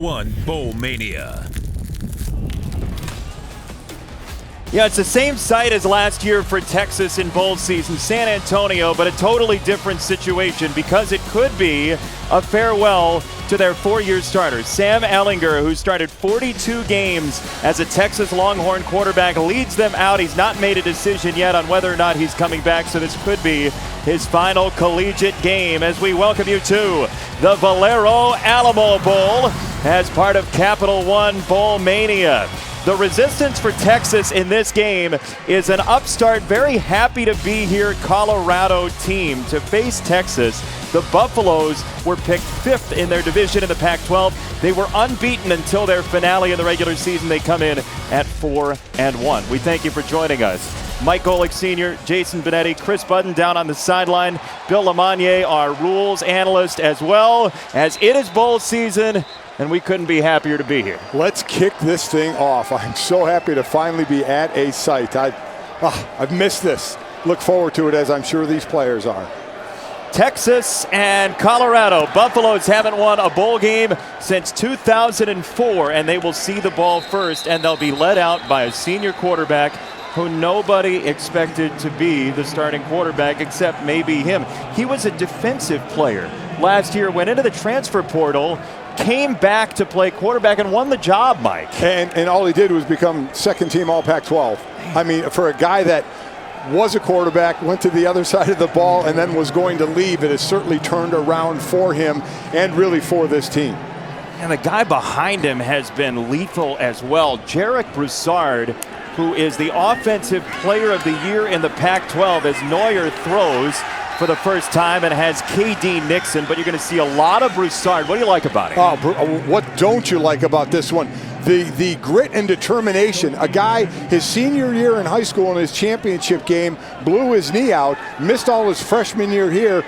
One Bowl Mania. Yeah, it's the same site as last year for Texas in bowl season, San Antonio, but a totally different situation because it could be a farewell to their four-year starter. Sam Ehlinger, who started 42 games as a Texas Longhorn quarterback, leads them out. He's not made a decision yet on whether or not he's coming back, so this could be his final collegiate game as we welcome you to the Valero Alamo Bowl as part of Capital One Bowl Mania. The resistance for Texas in this game is an upstart, very happy to be here Colorado team to face Texas. The Buffaloes were picked 5th in their division in the Pac-12. They were unbeaten until their finale in the regular season. They come in at 4-1. We thank you for joining us. Mike Golick Sr., Jason Benetti, Chris Budden down on the sideline, Bill Lamagnier, our rules analyst, as well as it is bowl season. And we couldn't be happier to be here. Let's kick this thing off. I'm so happy to finally be at a site. I've missed this. Look forward to it, as I'm sure these players are. Texas and Colorado. Buffaloes haven't won a bowl game since 2004, and they will see the ball first, and they'll be led out by a senior quarterback who nobody expected to be the starting quarterback except maybe him. He was a defensive player last year, went into the transfer portal, came back to play quarterback and won the job, Mike. And all he did was become second-team All-Pac-12. I mean, for a guy that was a quarterback, went to the other side of the ball, and then was going to leave, it has certainly turned around for him and really for this team. And the guy behind him has been lethal as well. Jarek Broussard, who is the Offensive Player of the Year in the Pac-12 as Neuer throws for the first time and has KD Nixon, but you're going to see a lot of Broussard. What do you like about him? What don't you like about this one? The grit and determination. A guy, his senior year in high school in his championship game, blew his knee out, missed all his freshman year here,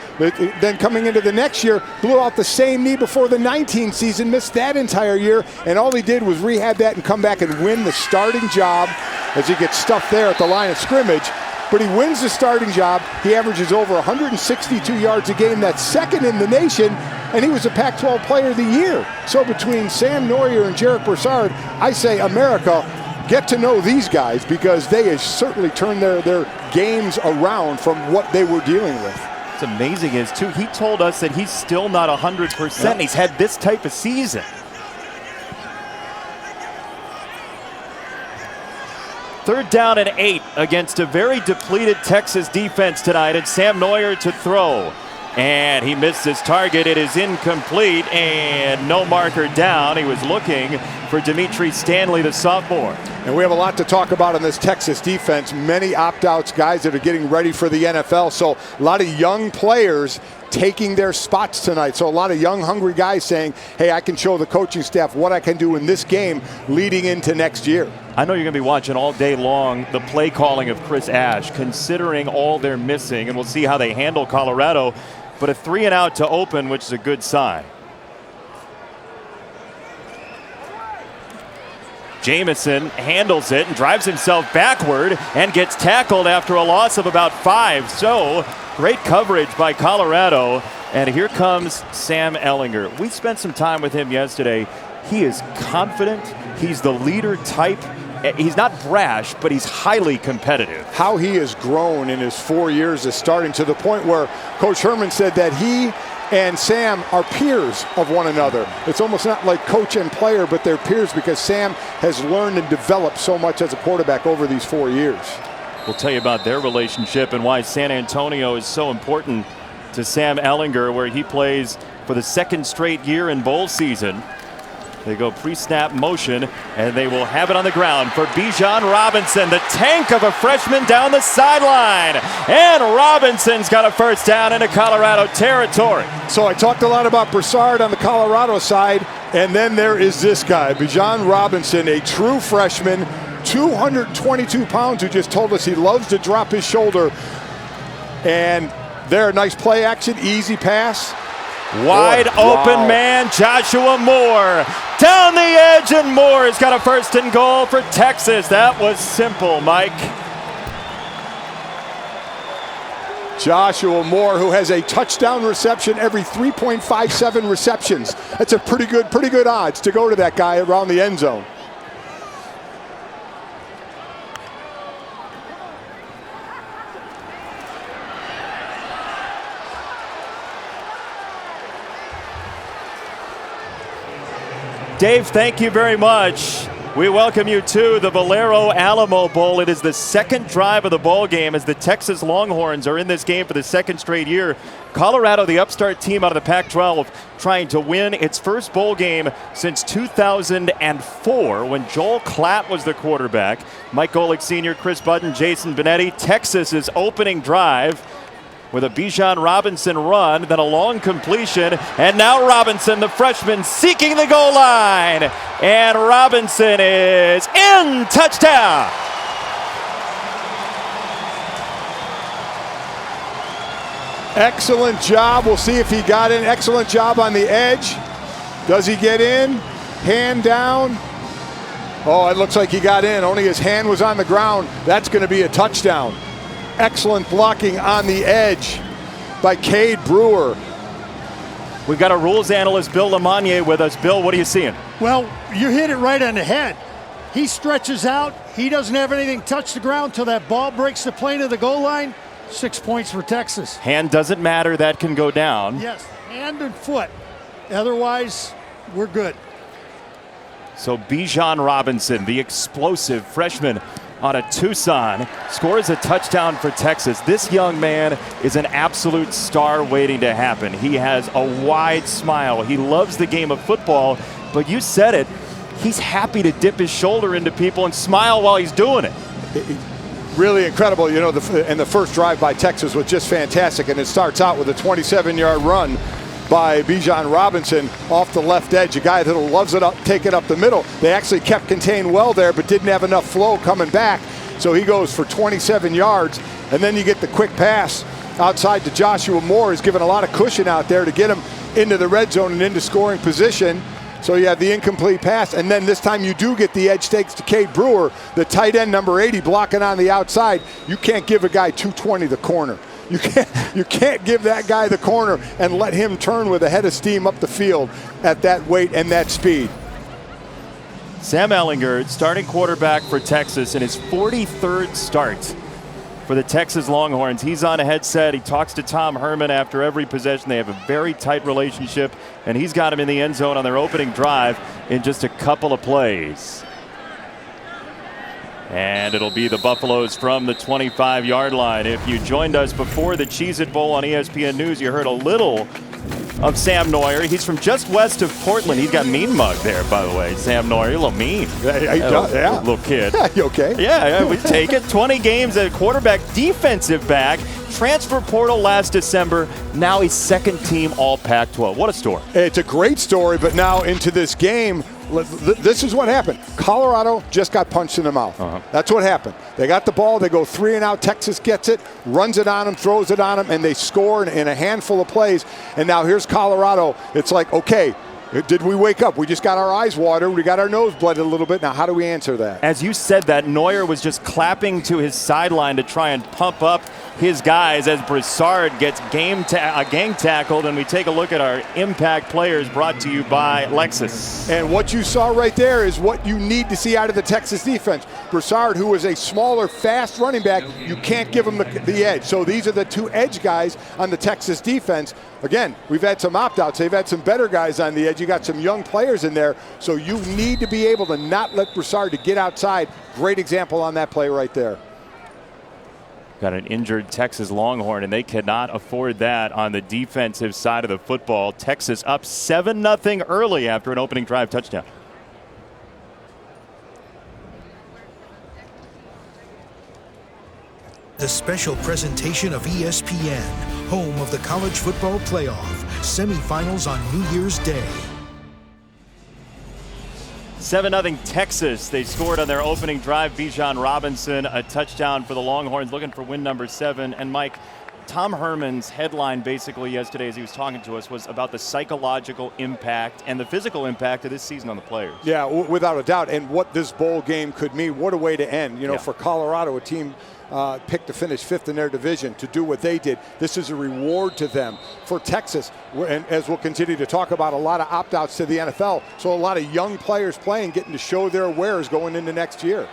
then coming into the next year, blew out the same knee before the 19 season, missed that entire year, and all he did was rehab that and come back and win the starting job as he gets stuffed there at the line of scrimmage. But he wins the starting job. He averages over 162 yards a game. That's second in the nation, and he was a Pac-12 Player of the Year. So between Sam Neuer and Jarek Broussard, I say, America, get to know these guys because they have certainly turned their games around from what they were dealing with. What's amazing is, too, he told us that he's still not 100%. Yep. He's had this type of season. Third down and 8 against a very depleted Texas defense tonight, and Sam Neuer to throw. And he missed his target. It is incomplete and no marker down. He was looking for Dimitri Stanley, the sophomore. And we have a lot to talk about in this Texas defense. Many opt-outs, guys that are getting ready for the NFL. So a lot of young players taking their spots tonight. So a lot of young, hungry guys saying, hey, I can show the coaching staff what I can do in this game leading into next year. I know you're going to be watching all day long the play calling of Chris Ash, considering all they're missing, and we'll see how they handle Colorado. But a 3-and-out to open, which is a good sign. Jamison handles it and drives himself backward and gets tackled after a loss of about 5. So great coverage by Colorado. And here comes Sam Ehlinger. We spent some time with him yesterday. He is confident. He's the leader type. He's not brash, but he's highly competitive. How he has grown in his 4 years is starting to the point where Coach Herman said that he and Sam are peers of one another. It's almost not like coach and player, but they're peers because Sam has learned and developed so much as a quarterback over these 4 years. We'll tell you about their relationship and why San Antonio is so important to Sam Ehlinger, where he plays for the second straight year in bowl season. They go pre-snap motion, and they will have it on the ground for Bijan Robinson, the tank of a freshman down the sideline. And Robinson's got a first down into Colorado territory. So I talked a lot about Broussard on the Colorado side, and then there is this guy, Bijan Robinson, a true freshman, 222 pounds, who just told us he loves to drop his shoulder. And there, nice play action, easy pass. Wide open man, Joshua Moore. Down the edge, and Moore has got a first and goal for Texas. That was simple, Mike. Joshua Moore, who has a touchdown reception every 3.57 receptions. That's a pretty good odds to go to that guy around the end zone. Dave, thank you very much. We welcome you to the Valero Alamo Bowl. It is the second drive of the ball game as the Texas Longhorns are in this game for the second straight year. Colorado, the upstart team out of the Pac-12, trying to win its first bowl game since 2004 when Joel Klatt was the quarterback. Mike Golick Sr., Chris Budden, Jason Benetti. Texas's opening drive with a Bijan Robinson run, then a long completion, and now Robinson, the freshman, seeking the goal line. And Robinson is in. Touchdown! Excellent job. We'll see if he got in. Excellent job on the edge. Does he get in? Hand down. Oh, it looks like he got in. Only his hand was on the ground. That's going to be a touchdown. Excellent blocking on the edge by Cade Brewer. We've got our rules analyst, Bill Lamagnier, with us. Bill, what are you seeing? Well, you hit it right on the head. He stretches out. He doesn't have anything touch the ground until that ball breaks the plane of the goal line. 6 points for Texas. Hand doesn't matter. That can go down. Yes, hand and foot. Otherwise, we're good. So Bijan Robinson, the explosive freshman out of Tucson, scores a touchdown for Texas. This young man is an absolute star waiting to happen. He has a wide smile. He loves the game of football, but you said it, he's happy to dip his shoulder into people and smile while he's doing it. Really incredible. You know, and the first drive by Texas was just fantastic, and it starts out with a 27-yard run by Bijan Robinson off the left edge, a guy that loves it up, take it up the middle. They actually kept contained well there, but didn't have enough flow coming back. So he goes for 27 yards, and then you get the quick pass outside to Joshua Moore. He's given a lot of cushion out there to get him into the red zone and into scoring position. So you have the incomplete pass, and then this time you do get the edge stakes to Cade Brewer, the tight end, number 80, blocking on the outside. You can't give a guy 220 the corner. You can't give that guy the corner and let him turn with a head of steam up the field at that weight and that speed. Sam Ehlinger, starting quarterback for Texas in his 43rd start for the Texas Longhorns. He's on a headset. He talks to Tom Herman after every possession. They have a very tight relationship, and he's got him in the end zone on their opening drive in just a couple of plays. And it'll be the Buffaloes from the 25-yard line. If you joined us before the Cheez-It Bowl on ESPN News, you heard a little of Sam Neuer. He's from just west of Portland. He's got mean mug there, by the way. Sam Neuer, a little mean. Yeah. Little kid. You okay? Yeah, we take it. 20 games at quarterback, defensive back. Transfer portal last December. Now he's second team all Pac-12. What a story. It's a great story, but now into this game, this is what happened. Colorado just got punched in the mouth. That's what happened. They got the ball. They go 3 and out. Texas gets it, runs it on them, throws it on them, and they score in a handful of plays. And now here's Colorado. It's like, okay, did we wake up? We just got our eyes watered. We got our nose blooded a little bit. Now, how do we answer that? As you said that, Neuer was just clapping to his sideline to try and pump up his guys as Broussard gets gang tackled. And we take a look at our impact players brought to you by Lexus. And what you saw right there is what you need to see out of the Texas defense. Broussard, who is a smaller, fast running back, you can't give him the edge. So these are the two edge guys on the Texas defense. Again, we've had some opt-outs. They've had some better guys on the edge. You got some young players in there. So you need to be able to not let Broussard to get outside. Great example on that play right there. Got an injured Texas Longhorn, and they cannot afford that on the defensive side of the football. Texas up 7-0 early after an opening drive touchdown. The special presentation of ESPN, home of the college football playoff, semifinals on New Year's Day. 7-0 Texas. They scored on their opening drive. Bijan Robinson, a touchdown for the Longhorns, looking for win number 7. And Mike, Tom Herman's headline basically yesterday as he was talking to us was about the psychological impact and the physical impact of this season on the players. Yeah, without a doubt. And what this bowl game could mean, what a way to end. You know, for Colorado, a team picked to finish 5th in their division, to do what they did. This is a reward to them. For Texas, and as we'll continue to talk about, a lot of opt-outs to the NFL. So a lot of young players playing, getting to show their wares going into next year.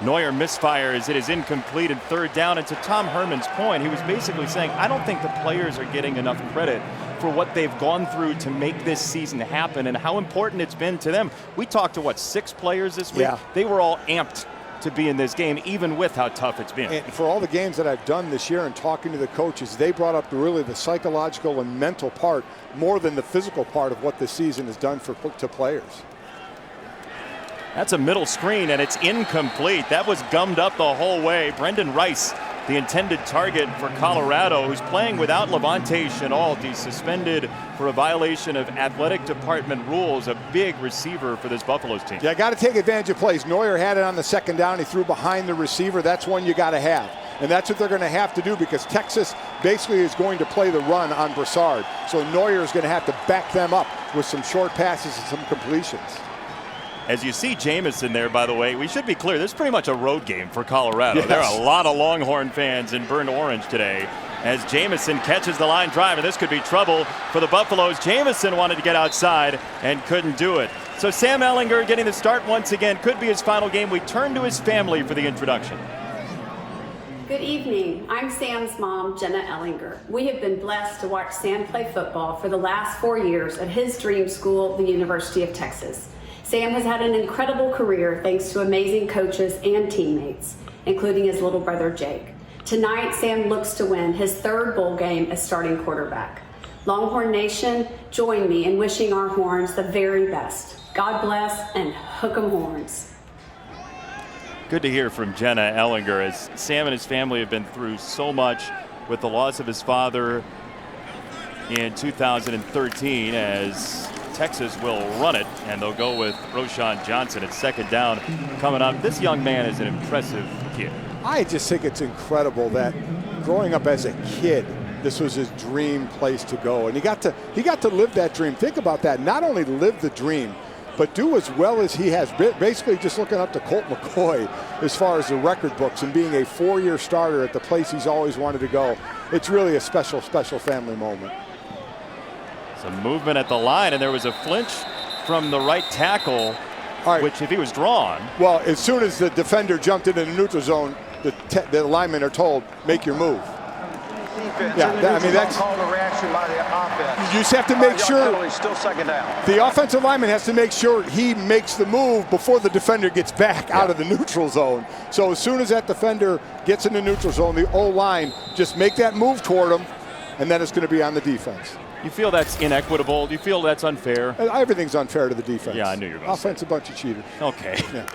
Neuer misfires. It is incomplete and 3rd down. And to Tom Herman's point, he was basically saying, I don't think the players are getting enough credit for what they've gone through to make this season happen and how important it's been to them. We talked to, 6 players this week? Yeah. They were all amped to be in this game, even with how tough it's been. And for all the games that I've done this year and talking to the coaches, they brought up really the psychological and mental part more than the physical part of what this season has done to players. That's a middle screen, and it's incomplete. That was gummed up the whole way. Brendan Rice, the intended target for Colorado, who's playing without Levante Chenault. He's suspended for a violation of athletic department rules, a big receiver for this Buffaloes team. Yeah, got to take advantage of plays. Neuer had it on the 2nd down. He threw behind the receiver. That's one you got to have. And that's what they're going to have to do because Texas basically is going to play the run on Broussard. So Neuer is going to have to back them up with some short passes and some completions. As you see Jamison there, by the way, we should be clear, this is pretty much a road game for Colorado. Yes. There are a lot of Longhorn fans in burnt orange today as Jamison catches the line drive, and this could be trouble for the Buffaloes. Jamison wanted to get outside and couldn't do it. So Sam Ehlinger getting the start once again, could be his final game. We turn to his family for the introduction. Good evening. I'm Sam's mom, Jenna Ehlinger. We have been blessed to watch Sam play football for the last 4 years at his dream school, the University of Texas. Sam has had an incredible career thanks to amazing coaches and teammates, including his little brother Jake. Tonight, Sam looks to win his 3rd bowl game as starting quarterback. Longhorn Nation, join me in wishing our Horns the very best. God bless and hook 'em Horns. Good to hear from Jenna Ehlinger as Sam and his family have been through so much with the loss of his father in 2013 as Texas will run it, and they'll go with Roschon Johnson at 2nd down coming up. This young man is an impressive kid. I just think it's incredible that growing up as a kid, this was his dream place to go, and he got to live that dream. Think about that. Not only live the dream, but do as well as he has. Basically just looking up to Colt McCoy as far as the record books and being a 4-year starter at the place he's always wanted to go. It's really a special, special family moment. Some movement at the line, and there was a flinch from the right tackle, which if he was drawn. Well, as soon as the defender jumped into the neutral zone, the linemen are told, make your move. Yeah, I mean, that's called a reaction by the offense. You just have to make sure. Still 2nd down. The offensive lineman has to make sure he makes the move before the defender gets back out of the neutral zone. So as soon as that defender gets in the neutral zone, the O-line just make that move toward him, and then it's going to be on the defense. You feel that's inequitable? Do you feel that's unfair? Everything's unfair to the defense. Yeah, I knew you were going to say Offense, a bunch of cheaters. Okay. Yeah.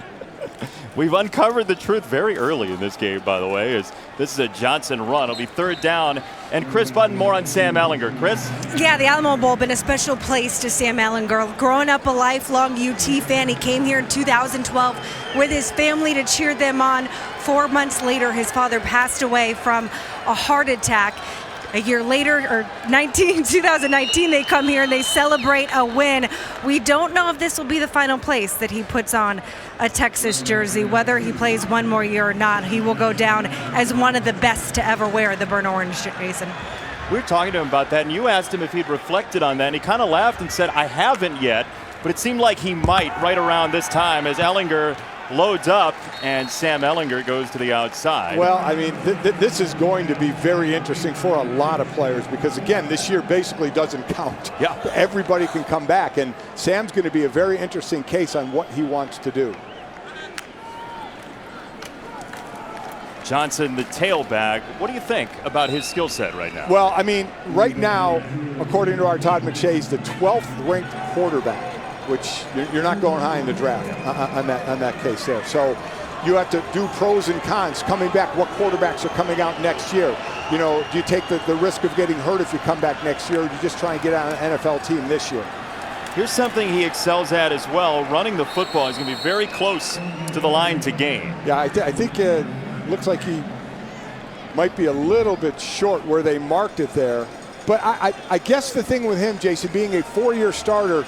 We've uncovered the truth very early in this game, by the way, as this is a Johnson run. It'll be 3rd down. And Chris Button, more on Sam Ehlinger. Chris? Yeah, the Alamo Bowl been a special place to Sam Ehlinger. Growing up a lifelong UT fan, he came here in 2012 with his family to cheer them on. 4 months later, his father passed away from a heart attack. A year later, or 2019, they come here and they celebrate a win. We don't know if this will be the final place that he puts on a Texas jersey. Whether he plays one more year or not, he will go down as one of the best to ever wear the burnt orange, Jason. We were talking to him about that, and you asked him if he'd reflected on that, and he kind of laughed and said, I haven't yet, but it seemed like he might right around this time as Ehlinger loads up and Sam Ehlinger goes to the outside. Well, I mean, this is going to be very interesting for a lot of players because, again, this year basically doesn't count. Yeah. Everybody can come back, and Sam's going to be a very interesting case on what he wants to do. Johnson, the tailback. What do you think about his skill set right now? Well, I mean, right now, according to our Todd McShay, he's the 12th ranked quarterback, which you're not going high in the draft on that case there. So you have to do pros and cons. Coming back, what quarterbacks are coming out next year? You know, do you take the risk of getting hurt if you come back next year, or do you just try and get on an NFL team this year? Here's something he excels at as well. Running the football is going to be very close to the line to gain. Yeah, I think looks like he might be a little bit short where they marked it there. But I guess the thing with him, Jason, being a 4-year starter,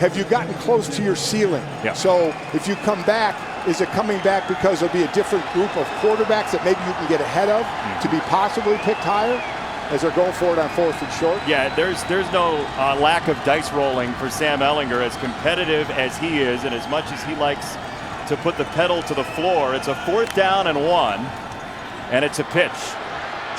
have you gotten close to your ceiling? Yeah. So if you come back, is it coming back because there'll be a different group of quarterbacks that maybe you can get ahead of to be possibly picked higher as they're going for it on 4th and short? Yeah, there's no lack of dice rolling for Sam Ehlinger. As competitive as he is and as much as he likes to put the pedal to the floor, it's a 4th down and 1, and it's a pitch.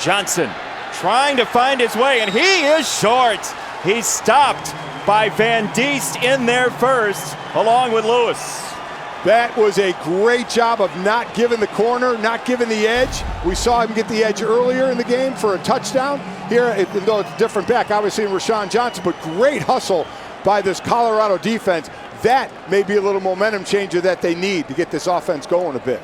Johnson trying to find his way, and he is short. He's stopped by Van Diest in there first, along with Lewis. That was a great job of not giving the corner, not giving the edge. We saw him get the edge earlier in the game for a touchdown. Here, though it's a different back, obviously in Rashawn Johnson, but great hustle by this Colorado defense. That may be a little momentum changer that they need to get this offense going a bit.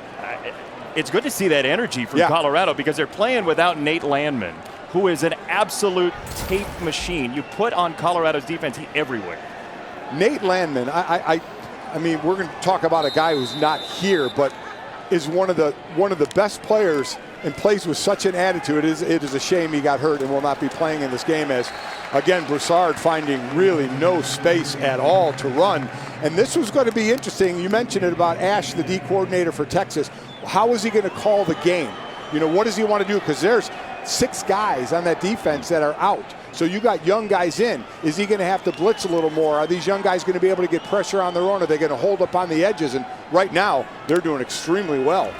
It's good to see that energy from Colorado because they're playing without Nate Landman, who is an absolute tape machine. You put on Colorado's defense, he's everywhere. Nate Landman, I mean, we're going to talk about a guy who's not here, but is one of the best players and plays with such an attitude. It is a shame he got hurt and will not be playing in this game, as, again, Broussard finding really no space at all to run. And this was going to be interesting. You mentioned it about Ash, the D coordinator for Texas. How is he going to call the game? You know, what does he want to do? Because there's 6 guys on that defense that are out. So you got young guys in. Is he going to have to blitz a little more? Are these young guys going to be able to get pressure on their own? Are they going to hold up on the edges? And right now, they're doing extremely well.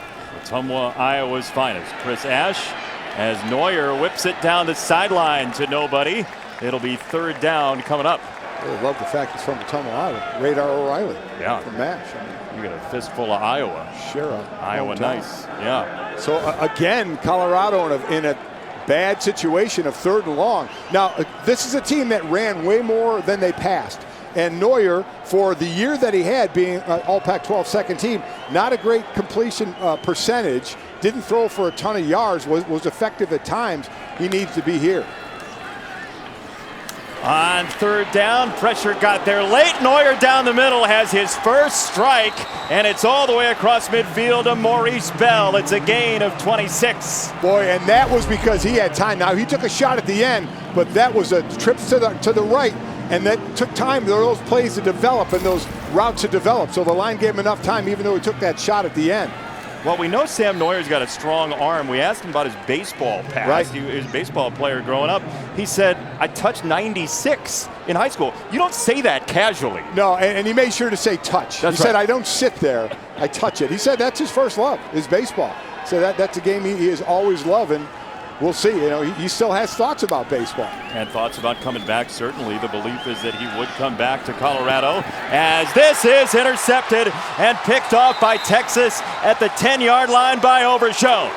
Ottumwa, Iowa's finest. Chris Ash, as Neuer whips it down the sideline to nobody. It'll be 3rd down coming up. I really love the fact he's from Ottumwa, Iowa. Radar O'Reilly. Yeah. From MASH. You got a fistful of Iowa. Sure. Iowa nice. Yeah. So again, Colorado in a bad situation of 3rd and long. Now, this is a team that ran way more than they passed. And Neuer, for the year that he had being All Pac-12 second team, not a great completion percentage, didn't throw for a ton of yards, was effective at times. He needs to be here. On 3rd down, pressure got there late. Neuer down the middle has his first strike, and it's all the way across midfield to Maurice Bell. It's a gain of 26. Boy, and that was because he had time. Now, he took a shot at the end, but that was a trip to the right, and that took time for those plays to develop and those routes to develop. So the line gave him enough time, even though he took that shot at the end. Well, we know Sam Neuer's got a strong arm. We asked him about his baseball past. Right. He was a baseball player growing up. He said, I touched 96 in high school. You don't say that casually. No, and he made sure to say touch. He said, I don't sit there, I touch it. He said that's his first love, is baseball. So that's a game he has always loved, and we'll see. You know, he still has thoughts about baseball. And thoughts about coming back, certainly. The belief is that he would come back to Colorado, as this is intercepted and picked off by Texas at the 10-yard line by Overshown.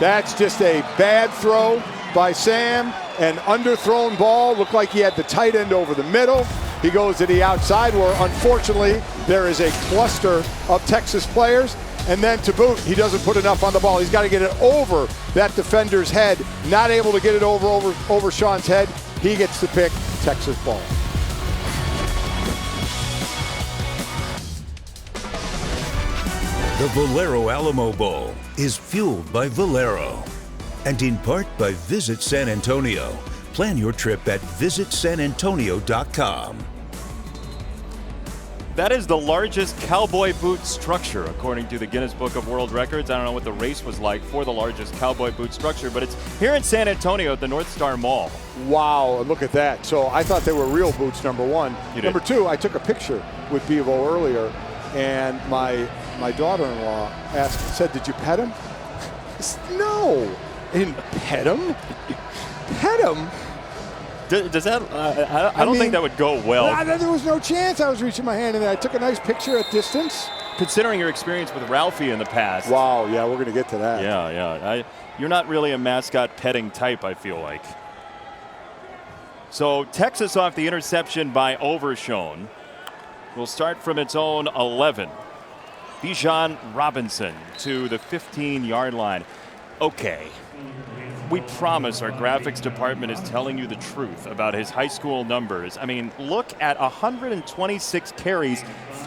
That's just a bad throw by Sam. An underthrown ball. Looked like he had the tight end over the middle. He goes to the outside, where unfortunately there is a cluster of Texas players. And then to boot, he doesn't put enough on the ball. He's got to get it over that defender's head. Not able to get it over Sean's head. He gets to pick Texas ball. The Valero Alamo Bowl is fueled by Valero and in part by Visit San Antonio. Plan your trip at visitsanantonio.com. That is the largest cowboy boot structure, according to the Guinness Book of World Records. I don't know what the race was like for the largest cowboy boot structure, but it's here in San Antonio at the North Star Mall. Wow, look at that. So I thought they were real boots, number one. Number two, I took a picture with Bevo earlier, and my daughter-in-law said, did you pet him? I said, no, I didn't pet him. Pet him? Does that? I don't think that would go well. There was no chance I was reaching my hand in there. I took a nice picture at distance. Considering your experience with Ralphie in the past. Wow, yeah, we're going to get to that. Yeah. You're not really a mascot petting type, I feel like. So Texas off the interception by Overshown will start from its own 11. Bijan Robinson to the 15-yard line. Okay. We promise our graphics department is telling you the truth about his high school numbers. I mean, look at 126 carries,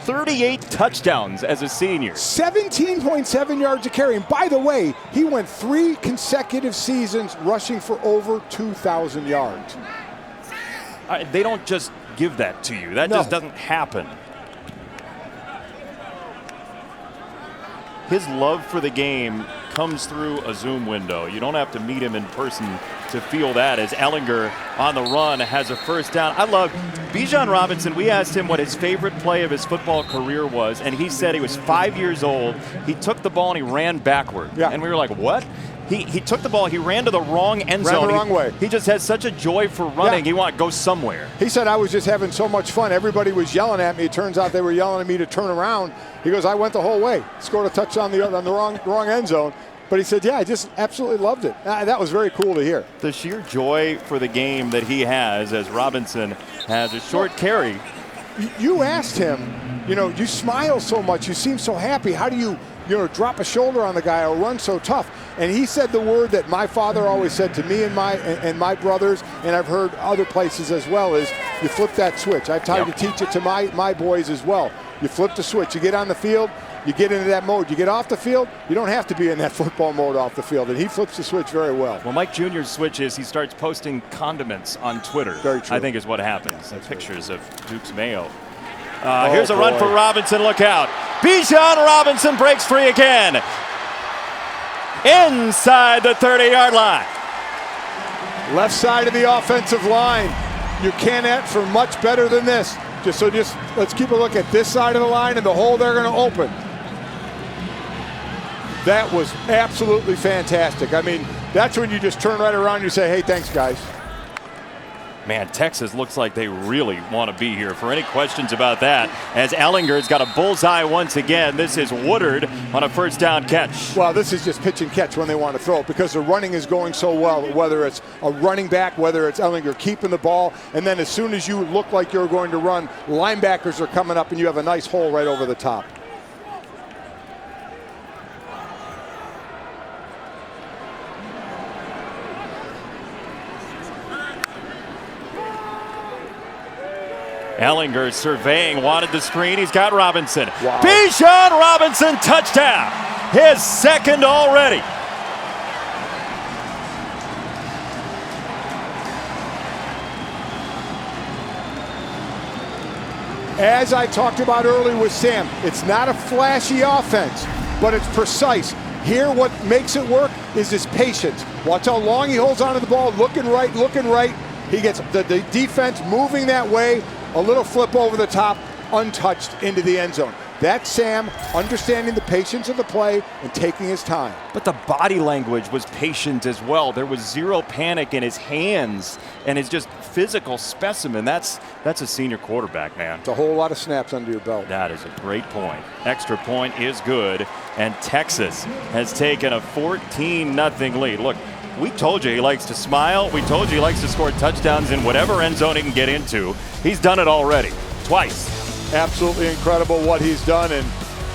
38 touchdowns as a senior. 17.7 yards a carry. And by the way, he went 3 consecutive seasons rushing for over 2,000 yards. They don't just give that to you. That just doesn't happen. His love for the game comes through a Zoom window. You don't have to meet him in person to feel that, as Ellinger on the run has a first down. I love Bijan Robinson. We asked him what his favorite play of his football career was, and he said he was 5 years old. He took the ball and he ran backward. Yeah. And we were like, what? He took the ball, he ran to the wrong end zone. Ran the wrong way. He just has such a joy for running. He wanted to go somewhere. He said, I was just having so much fun. Everybody was yelling at me. It turns out they were yelling at me to turn around. He goes, I went the whole way. Scored a touchdown on the wrong end zone. But he said, yeah, I just absolutely loved it. That was very cool to hear. The sheer joy for the game that he has, as Robinson has a short carry. You asked him, you smile so much. You seem so happy. How do you drop a shoulder on the guy or run so tough? And he said the word that my father always said to me and my brothers, and I've heard other places as well, is you flip that switch. I've tried to teach it to my boys as well. You flip the switch. You get on the field, you get into that mode. You get off the field, you don't have to be in that football mode off the field. And he flips the switch very well. Well, Mike Jr.'s switch is he starts posting condiments on Twitter. Very true. I think is what happens. Pictures of Duke's Mayo. Oh, here's a run for Robinson. Look out. Bijan Robinson breaks free again. Inside the 30-yard line. Left side of the offensive line. You can't ask for much better than this. Just let's keep a look at this side of the line and the hole they're going to open. That was absolutely fantastic. I mean, that's when you just turn right around and you say, hey, thanks, guys. Man, Texas looks like they really want to be here. For any questions about that, as Ellinger's got a bullseye once again. This is Woodard on a first down catch. Well, this is just pitch and catch when they want to throw it, because the running is going so well, whether it's a running back, whether it's Ellinger keeping the ball, and then as soon as you look like you're going to run, linebackers are coming up and you have a nice hole right over the top. Ellinger surveying, wanted the screen. He's got Robinson. Wow. Bijan Robinson, touchdown. His second already. As I talked about earlier with Sam, it's not a flashy offense, but it's precise. Here, what makes it work is his patience. Watch how long he holds onto the ball, looking right. He gets the defense moving that way. A little flip over the top, untouched into the end zone. That's Sam understanding the patience of the play and taking his time. But the body language was patient as well. There was zero panic in his hands and his just physical specimen. That's a senior quarterback, man. It's a whole lot of snaps under your belt. That is a great point. Extra point is good, and Texas has taken a 14-0 lead. Look, we told you he likes to smile. We told you he likes to score touchdowns in whatever end zone he can get into. He's done it already, twice. Absolutely incredible what he's done. And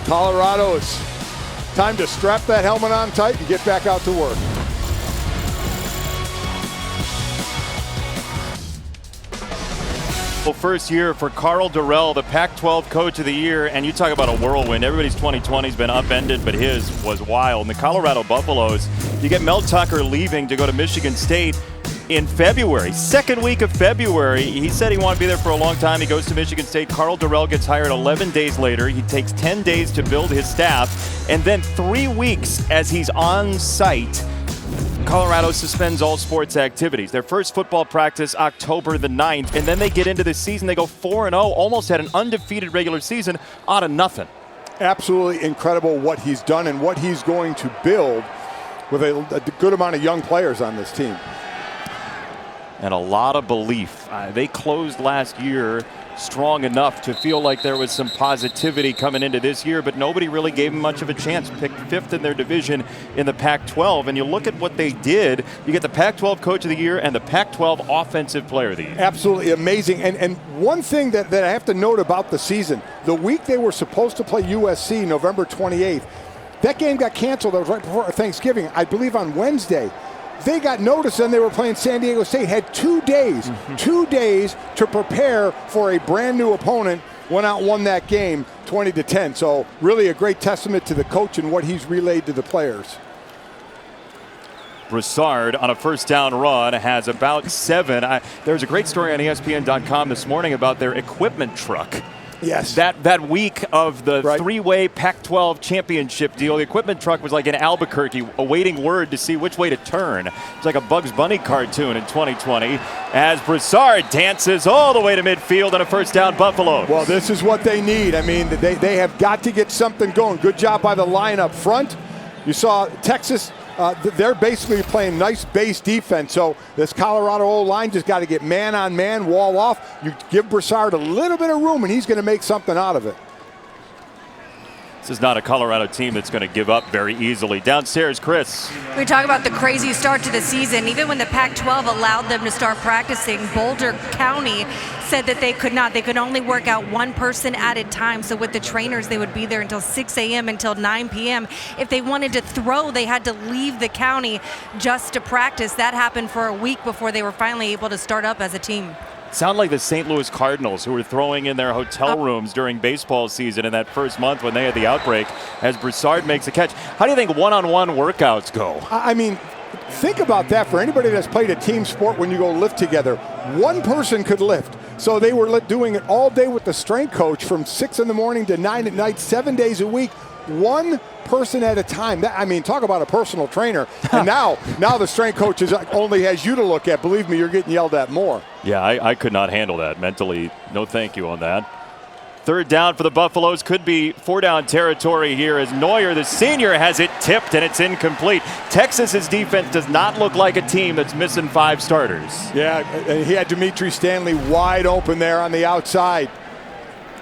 Colorado, it's time to strap that helmet on tight and get back out to work. Well, first year for Carl Durrell, the Pac-12 Coach of the Year, and you talk about a whirlwind. Everybody's 2020's been upended, but his was wild. And the Colorado Buffaloes, you get Mel Tucker leaving to go to Michigan State in February, second week of February. He said he wanted to be there for a long time. He goes to Michigan State. Carl Durrell gets hired 11 days later. He takes 10 days to build his staff, and then 3 weeks as he's on site, Colorado suspends all sports activities. Their first football practice October the 9th, and then they get into the season. They go 4-0, almost had an undefeated regular season out of nothing. Absolutely incredible what he's done and what he's going to build with a good amount of young players on this team. And a lot of belief. They closed last year strong enough to feel like there was some positivity coming into this year, but nobody really gave them much of a chance. Picked 5th in their division in the Pac-12, and you look at what they did, you get the Pac-12 Coach of the Year and the Pac-12 Offensive Player of the Year. Absolutely amazing. And one thing that I have to note about the season, the week they were supposed to play USC, November 28th, that game got canceled. That was right before Thanksgiving, I believe on Wednesday. They got notice and they were playing San Diego State, had 2 days, 2 days to prepare for a brand new opponent, went out and won that game, 20-10. So really a great testament to the coach and what he's relayed to the players. Broussard on a first down run has about 7. There was a great story on ESPN.com this morning about their equipment truck. Yes. That week of the three-way Pac-12 championship deal, the equipment truck was like in Albuquerque awaiting word to see which way to turn. It's like a Bugs Bunny cartoon in 2020 as Broussard dances all the way to midfield on a first down Buffalo. Well, this is what they need. I mean, they have got to get something going. Good job by the line up front. You saw Texas. They're basically playing nice base defense. So this Colorado O-line just got to get man on man, wall off. You give Broussard a little bit of room, and he's going to make something out of it. This is not a Colorado team that's going to give up very easily. Downstairs, Chris. We talk about the crazy start to the season. Even when the Pac-12 allowed them to start practicing, Boulder County said that they could not. They could only work out one person at a time. So with the trainers, they would be there until 6 a.m. until 9 p.m. If they wanted to throw, they had to leave the county just to practice. That happened for a week before they were finally able to start up as a team. Sound like the St. Louis Cardinals, who were throwing in their hotel rooms during baseball season in that first month when they had the outbreak, as Broussard makes a catch. How do you think one-on-one workouts go? I mean, think about that. For anybody that's played a team sport, when you go lift together, one person could lift. So they were doing it all day with the strength coach from 6 in the morning to 9 at night, 7 days a week. One person at a time. I mean, talk about a personal trainer. And now the strength coach only has you to look at. Believe me, you're getting yelled at more. Yeah, I could not handle that mentally. No thank you on that. Third down for the Buffaloes. Could be 4-down territory here as Neuer, the senior, has it tipped and it's incomplete. Texas's defense does not look like a team that's missing 5 starters. Yeah, he had Dimitri Stanley wide open there on the outside.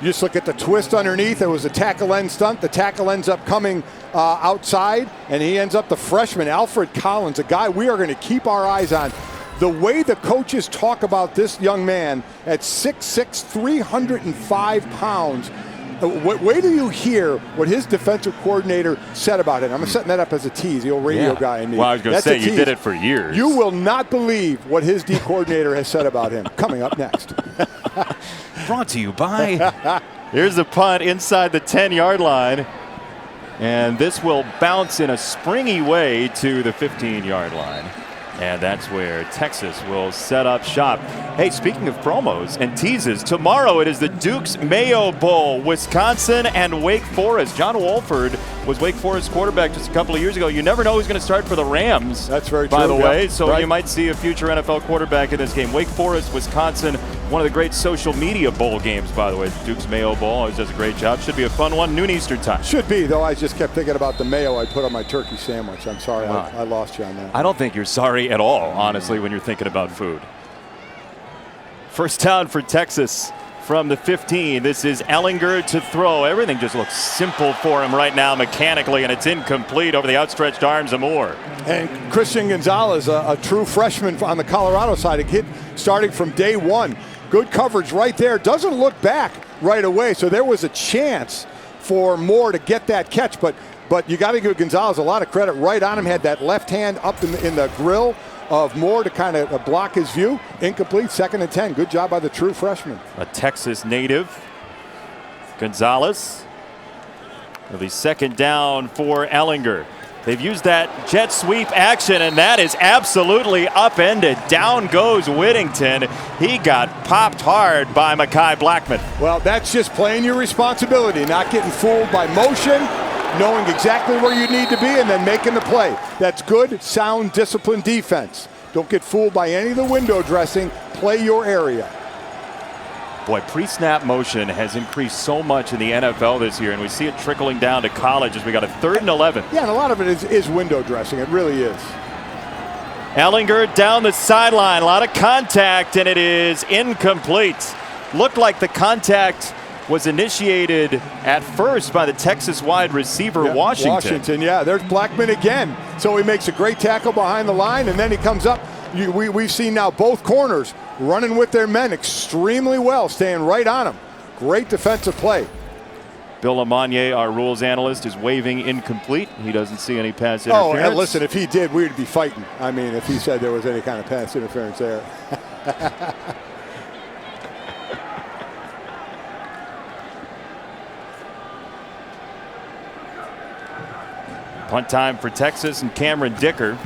You just look at the twist underneath. It was a tackle end stunt. The tackle ends up coming outside, and he ends up the freshman, Alfred Collins, a guy we are going to keep our eyes on. The way the coaches talk about this young man at 6'6", 305 pounds, wait till you hear what his defensive coordinator said about it. I'm setting that up as a tease, the old radio guy in me. Well, I was going to say, you did it for years. You will not believe what his D coordinator has said about him. Coming up next. Brought to you by... Here's the punt inside the 10-yard line. And this will bounce in a springy way to the 15-yard line. And that's where Texas will set up shop. Hey, speaking of promos and teases, tomorrow it is the Duke's Mayo Bowl, Wisconsin and Wake Forest. John Wolford was Wake Forest quarterback just a couple of years ago. You never know who's going to start for the Rams. That's very true. By the way, so you might see a future NFL quarterback in this game. Wake Forest, Wisconsin, one of the great social media bowl games, by the way. The Duke's Mayo Bowl always does a great job. Should be a fun one, noon Eastern time. Should be, though I just kept thinking about the mayo I put on my turkey sandwich. I'm sorry, I lost you on that. I don't think you're sorry at all, honestly, when you're thinking about food. First down for Texas from the 15. This is Ellinger to throw. Everything just looks simple for him right now mechanically, and it's incomplete over the outstretched arms of Moore. And Christian Gonzalez, a true freshman on the Colorado side, a kid starting from day one. Good coverage right there. Doesn't look back right away, so there was a chance for Moore to get that catch, but you got to give Gonzalez a lot of credit. Right on him, had that left hand up in the grill of Moore to kind of block his view. Incomplete, 2nd and 10. Good job by the true freshman. A Texas native, Gonzalez. It'll be 2nd down for Ellinger. They've used that jet sweep action, and that is absolutely upended. Down goes Whittington. He got popped hard by Mekhi Blackman. Well, that's just playing your responsibility, not getting fooled by motion, knowing exactly where you need to be, and then making the play. That's good, sound, disciplined defense. Don't get fooled by any of the window dressing. Play your area. Boy, pre-snap motion has increased so much in the NFL this year, and we see it trickling down to college as we got a 3rd and 11. Yeah, and a lot of it is window dressing. It really is. Ellinger down the sideline. A lot of contact, and it is incomplete. Looked like the contact was initiated at first by the Texas wide receiver, Washington. Yeah, there's Blackman again. So he makes a great tackle behind the line, and then he comes up. We've seen now both corners running with their men extremely well, staying right on them. Great defensive play. Bill Lamagnier, our rules analyst, is waving incomplete. He doesn't see any pass interference. Oh, and listen, if he did, we'd be fighting. I mean, if he said there was any kind of pass interference there. Punt time for Texas and Cameron Dicker.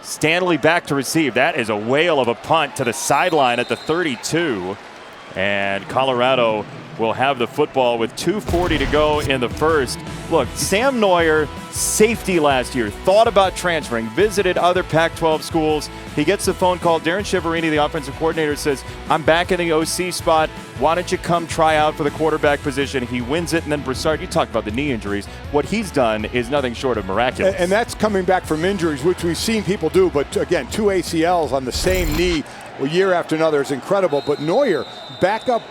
Stanley back to receive. That is a whale of a punt to the sideline at the 32. And Colorado will have the football with 2:40 to go in the first. Look, Sam Neuer, safety last year, thought about transferring, visited other Pac-12 schools. He gets the phone call. Darren Chiaverini, the offensive coordinator, says, I'm back in the OC spot. Why don't you come try out for the quarterback position? He wins it, and then Broussard, you talk about the knee injuries. What he's done is nothing short of miraculous. And that's coming back from injuries, which we've seen people do. But again, 2 ACLs on the same knee year after another is incredible. But Neuer, back up,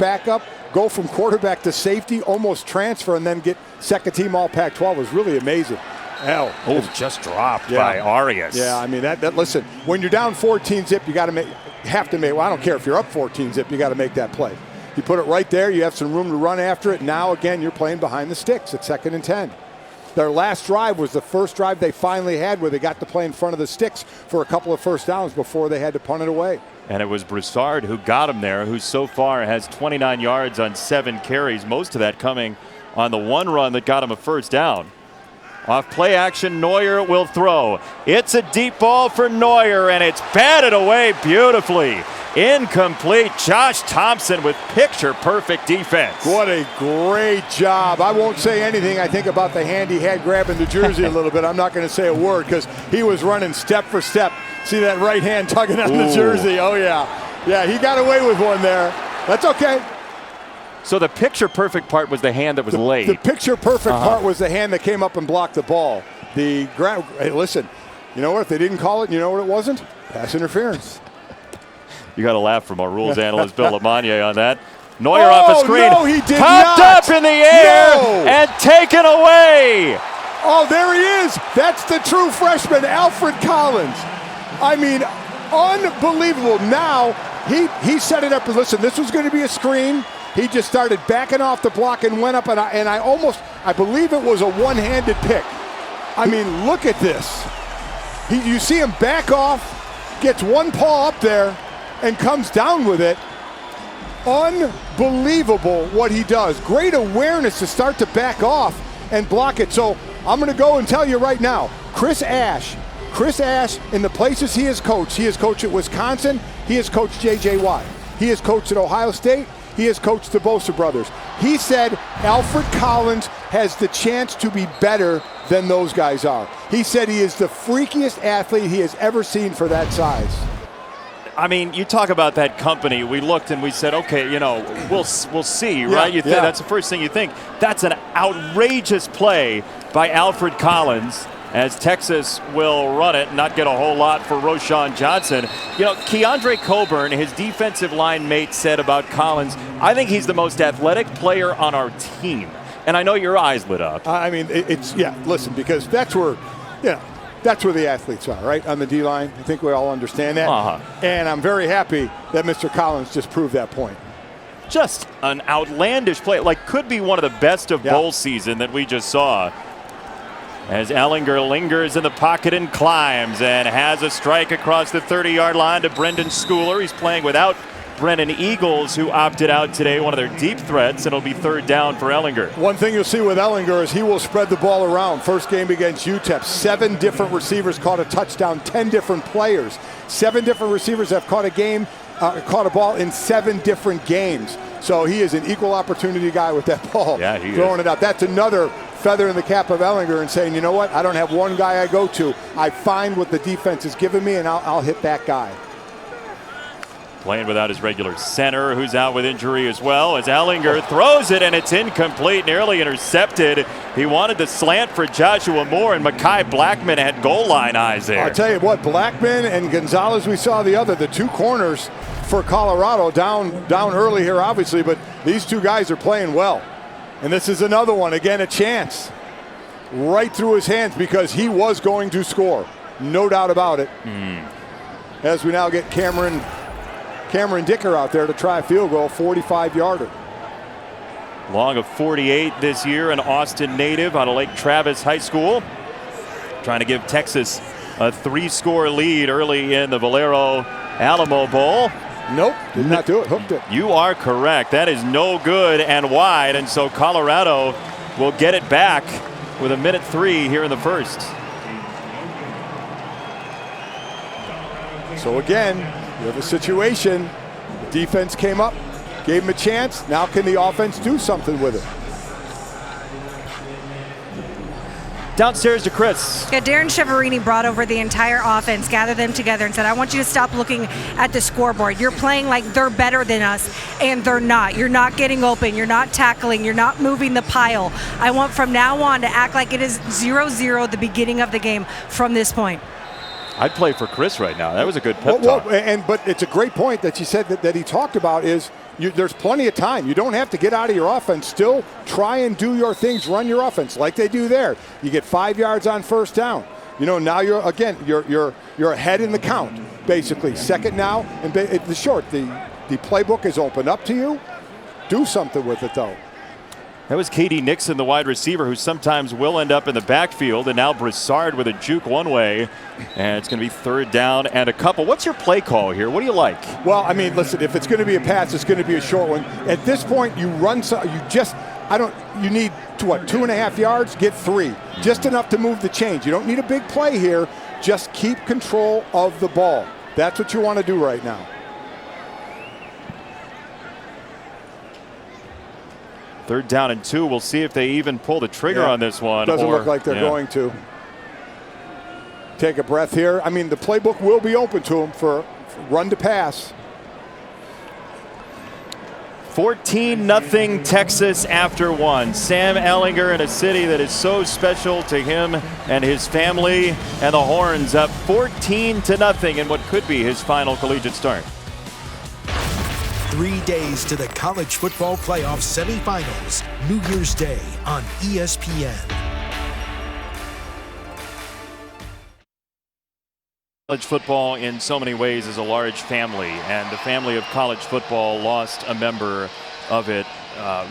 go from quarterback to safety, almost transfer, and then get second team all Pac-12 was really amazing. Just dropped by Arias. Yeah, I mean, that listen, when you're down 14 zip, you have to make, well, I don't care if you're up 14 zip, you got to make that play. You put it right there, you have some room to run after it. Now, again, you're playing behind the sticks at 2nd and 10. Their last drive was the first drive they finally had where they got to play in front of the sticks for a couple of first downs before they had to punt it away. And it was Broussard who got him there, who so far has 29 yards on 7 carries, most of that coming on the one run that got him a first down. Off play action, Neuer will throw. It's a deep ball for Neuer, and it's batted away beautifully. Incomplete. Josh Thompson with picture-perfect defense. What a great job. I won't say anything, I think, about the hand he had grabbing the jersey a little bit. I'm not going to say a word because he was running step for step. See that right hand tugging on the jersey? Oh, yeah. Yeah, he got away with one there. That's okay. So the picture-perfect part was the hand that was laid. The picture-perfect part was the hand that came up and blocked the ball. Hey, listen, you know what? If they didn't call it, you know what it wasn't? Pass interference. You got to laugh from our rules analyst, Bill Lamagna, on that. Neuer off a screen. No, he did Popped not. Up in the air and taken away. Oh, there he is. That's the true freshman, Alfred Collins. I mean, unbelievable. Now, he set it up. Listen, this was going to be a screen. He just started backing off the block and went up, and I believe it was a one-handed pick. I mean, look at this. You see him back off, gets one paw up there, and comes down with it. Unbelievable what he does. Great awareness to start to back off and block it. So I'm going to go and tell you right now, Chris Ash, in the places he has coached at Wisconsin, he has coached J.J. Watt, he has coached at Ohio State, he has coached the Bosa brothers. He said Alfred Collins has the chance to be better than those guys are. He said he is the freakiest athlete he has ever seen for that size. I mean, you talk about that company. We looked and we said, okay, we'll see, right? That's the first thing you think. That's an outrageous play by Alfred Collins, as Texas will run it and not get a whole lot for Roschon Johnson. Keandre Coburn, his defensive line mate, said about Collins, I think he's the most athletic player on our team. And I know your eyes lit up. I mean, listen, because that's where the athletes are, right? On the D-line. I think we all understand that. And I'm very happy that Mr. Collins just proved that point. Just an outlandish play. Could be one of the best of bowl season that we just saw. As Ehlinger lingers in the pocket and climbs and has a strike across the 30-yard line to Brendan Schooler. He's playing without Brennan Eagles, who opted out today, one of their deep threats, and it'll be 3rd down for Ehlinger. One thing you'll see with Ehlinger is he will spread the ball around. First game against UTEP, 7 different receivers caught a touchdown, 10 different players. 7 different receivers have caught a ball in 7 different games. So he is an equal opportunity guy with that ball, throwing it out. That's another feather in the cap of Ehlinger and saying, you know what, I don't have one guy I go to. I find what the defense is giving me, and I'll hit that guy. Playing without his regular center, who's out with injury as well, as Ehlinger throws it, and it's incomplete, nearly intercepted. He wanted the slant for Joshua Moore, and Mekhi Blackman had goal line eyes there. I'll tell you what, Blackman and Gonzalez, we saw the 2 corners for Colorado, down early here, obviously, but these 2 guys are playing well. And this is another one, again, a chance right through his hands because he was going to score. No doubt about it. As we now get Cameron Dicker out there to try a field goal, 45-yarder. Long of 48 this year, an Austin native out of Lake Travis High School. Trying to give Texas a 3-score lead early in the Valero Alamo Bowl. Nope, did not do it, hooked it. You are correct. That is no good and wide, and so Colorado will get it back with 1:03 here in the first. So again, you have a situation. The defense came up, gave him a chance. Now can the offense do something with it? Downstairs to Chris. Yeah, Darren Cheverini brought over the entire offense, gathered them together and said, I want you to stop looking at the scoreboard. You're playing like they're better than us, and they're not. You're not getting open. You're not tackling. You're not moving the pile. I want from now on to act like it is 0-0 the beginning of the game from this point. I'd play for Chris right now. That was a good pep talk. But it's a great point that you said that he talked about is there's plenty of time. You don't have to get out of your offense. Still try and do your things, run your offense like they do there. You get 5 yards on first down. You know, now you're ahead in the count, basically. Second now, and the short. The playbook is open up to you. Do something with it, though. That was K.D. Nixon, the wide receiver, who sometimes will end up in the backfield. And now Broussard with a juke one way. And it's going to be 3rd down and a couple. What's your play call here? What do you like? Well, I mean, listen, if it's going to be a pass, it's going to be a short one. At this point, you run, you need, 2.5 yards? Get 3. Just enough to move the chains. You don't need a big play here. Just keep control of the ball. That's what you want to do right now. 3rd down and 2. We'll see if they even pull the trigger on this one. Doesn't look like they're going to. Take a breath here. I mean, the playbook will be open to them for run to pass. 14-0 Texas after 1. Sam Ehlinger in a city that is so special to him and his family, and the Horns up 14-0 in what could be his final collegiate start. 3 days to the college football playoff semifinals, New Year's Day on ESPN. College football in so many ways is a large family, and the family of college football lost a member of it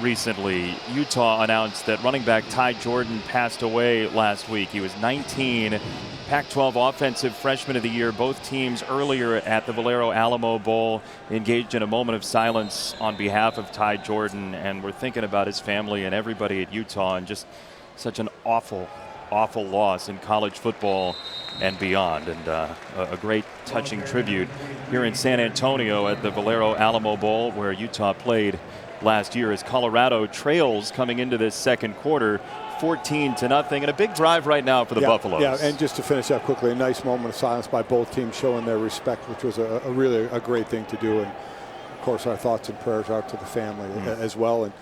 recently. Utah announced that running back Ty Jordan passed away last week. He was 19, Pac-12 Offensive Freshman of the Year. Both teams earlier at the Valero Alamo Bowl engaged in a moment of silence on behalf of Ty Jordan, and we're thinking about his family and everybody at Utah, and just such an awful loss in college football and beyond. And a great touching tribute here in San Antonio at the Valero Alamo Bowl, where Utah played last year, as Colorado trails coming into this second quarter 14-0, and a big drive right now for the Buffaloes. Yeah, and just to finish up quickly, a nice moment of silence by both teams, showing their respect, which was a really great thing to do. And of course, our thoughts and prayers out to the family as well. And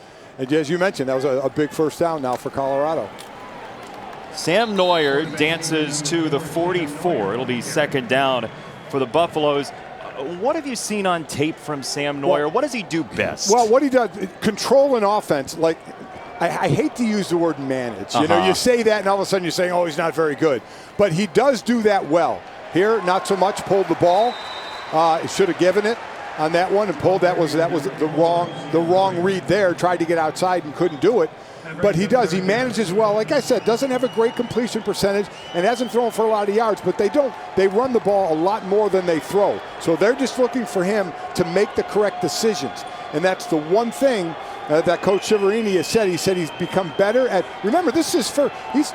as you mentioned, that was a big first down now for Colorado. Sam Neuer dances to the 44. It'll be 2nd down for the Buffaloes. What have you seen on tape from Sam Neuer? What does he do best? Well, what he does, control an offense. Like, I hate to use the word manage. You know, you say that and all of a sudden you're saying, oh, he's not very good. But he does do that well. Here, not so much. Pulled the ball. Should have given it on that one and pulled. That was the wrong read there. Tried to get outside and couldn't do it. But he does. He manages well. Like I said, doesn't have a great completion percentage and hasn't thrown for a lot of yards, but they run the ball a lot more than they throw. So they're just looking for him to make the correct decisions. And that's the one thing that Coach Cheverini has said. He said he's become better at, remember, this is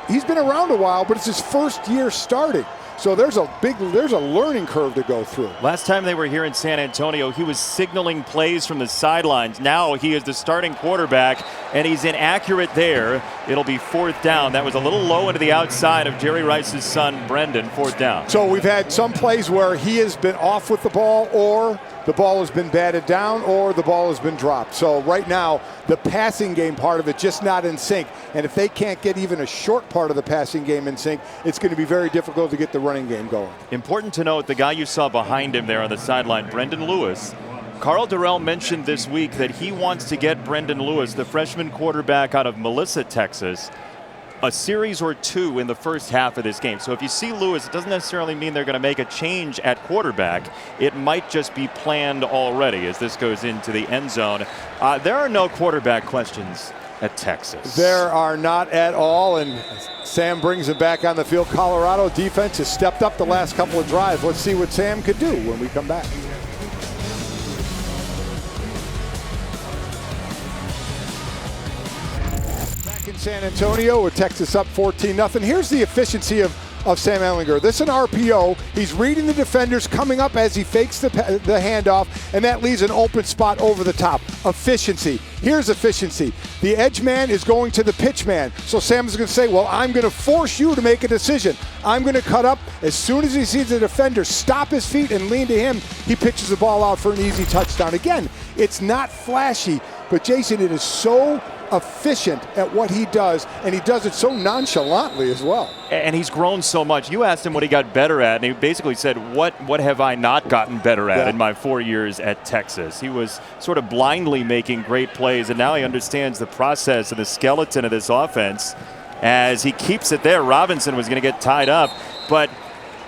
he's been around a while, but it's his first year starting. So there's a learning curve to go through. Last time they were here in San Antonio, he was signaling plays from the sidelines. Now he is the starting quarterback, and he's inaccurate there. It'll be 4th down. That was a little low into the outside of Jerry Rice's son, Brendan, 4th down. So we've had some plays where he has been off with the ball, or the ball has been batted down, or the ball has been dropped. So right now, the passing game part of it just not in sync. And if they can't get even a short part of the passing game in sync, it's going to be very difficult to get the running game going. Important to note, the guy you saw behind him there on the sideline, Brendan Lewis. Carl Durrell mentioned this week that he wants to get Brendan Lewis, the freshman quarterback out of Melissa, Texas, a series or 2 in the first half of this game. So if you see Lewis, it doesn't necessarily mean they're going to make a change at quarterback. It might just be planned already as this goes into the end zone. There are no quarterback questions at Texas. There are not at all, and Sam brings it back on the field. Colorado defense has stepped up the last couple of drives. Let's see what Sam could do when we come back. Back in San Antonio with Texas up 14-0. Here's the efficiency of Sam Ehlinger. This is an RPO. He's reading the defenders, coming up as he fakes the handoff, and that leaves an open spot over the top. Efficiency. Here's efficiency. The edge man is going to the pitch man. So Sam is going to say, well, I'm going to force you to make a decision. I'm going to cut up. As soon as he sees the defender stop his feet and lean to him, he pitches the ball out for an easy touchdown. Again, it's not flashy, but Jason, it is so efficient at what he does, and he does it so nonchalantly as well. And he's grown so much. You asked him what he got better at, and he basically said, what have I not gotten better at in my 4 years at Texas? He was sort of blindly making great plays, and now he understands the process and the skeleton of this offense. As he keeps it there, Robinson was going to get tied up, but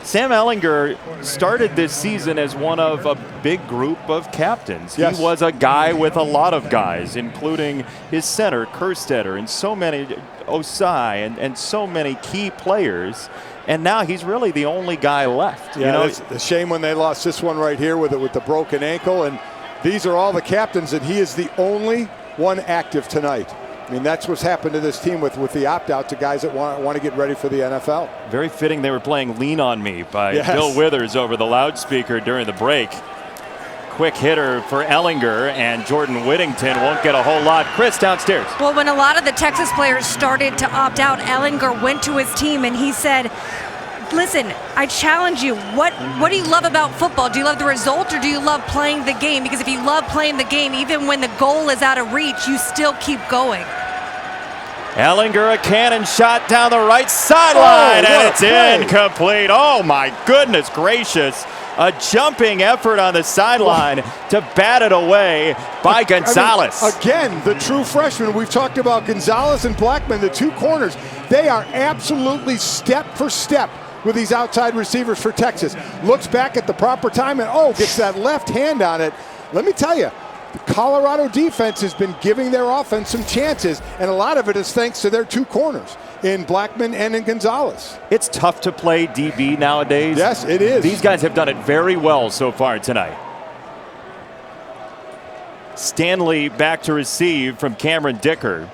Sam Ehlinger started this season as one of a big group of captains. Yes. He was a guy with a lot of guys, including his center, Kerstetter, and so many, Osai, and so many key players. And now he's really the only guy left. Yeah, you know, it's a shame when they lost this one right here with the broken ankle. And these are all the captains, and he is the only one active tonight. I mean, that's what's happened to this team with the opt-out to guys that want to get ready for the NFL. Very fitting they were playing Lean on Me by Bill Withers over the loudspeaker during the break. Quick hitter for Ehlinger, and Jordan Whittington won't get a whole lot. Chris, downstairs. Well, when a lot of the Texas players started to opt out, Ehlinger went to his team and he said, listen, I challenge you. What do you love about football? Do you love the result, or do you love playing the game? Because if you love playing the game, even when the goal is out of reach, you still keep going. Ehlinger, a cannon shot down the right sideline, and it's incomplete. Oh, my goodness gracious. A jumping effort on the sideline to bat it away by Gonzalez. I mean, again, the true freshman. We've talked about Gonzalez and Blackman, the two corners. They are absolutely step for step with these outside receivers for Texas. Looks back at the proper time and, gets that left hand on it. Let me tell you, the Colorado defense has been giving their offense some chances, and a lot of it is thanks to their two corners in Blackman and in Gonzalez. It's tough to play DB nowadays. Yes, it is. These guys have done it very well so far tonight. Stanley back to receive from Cameron Dicker.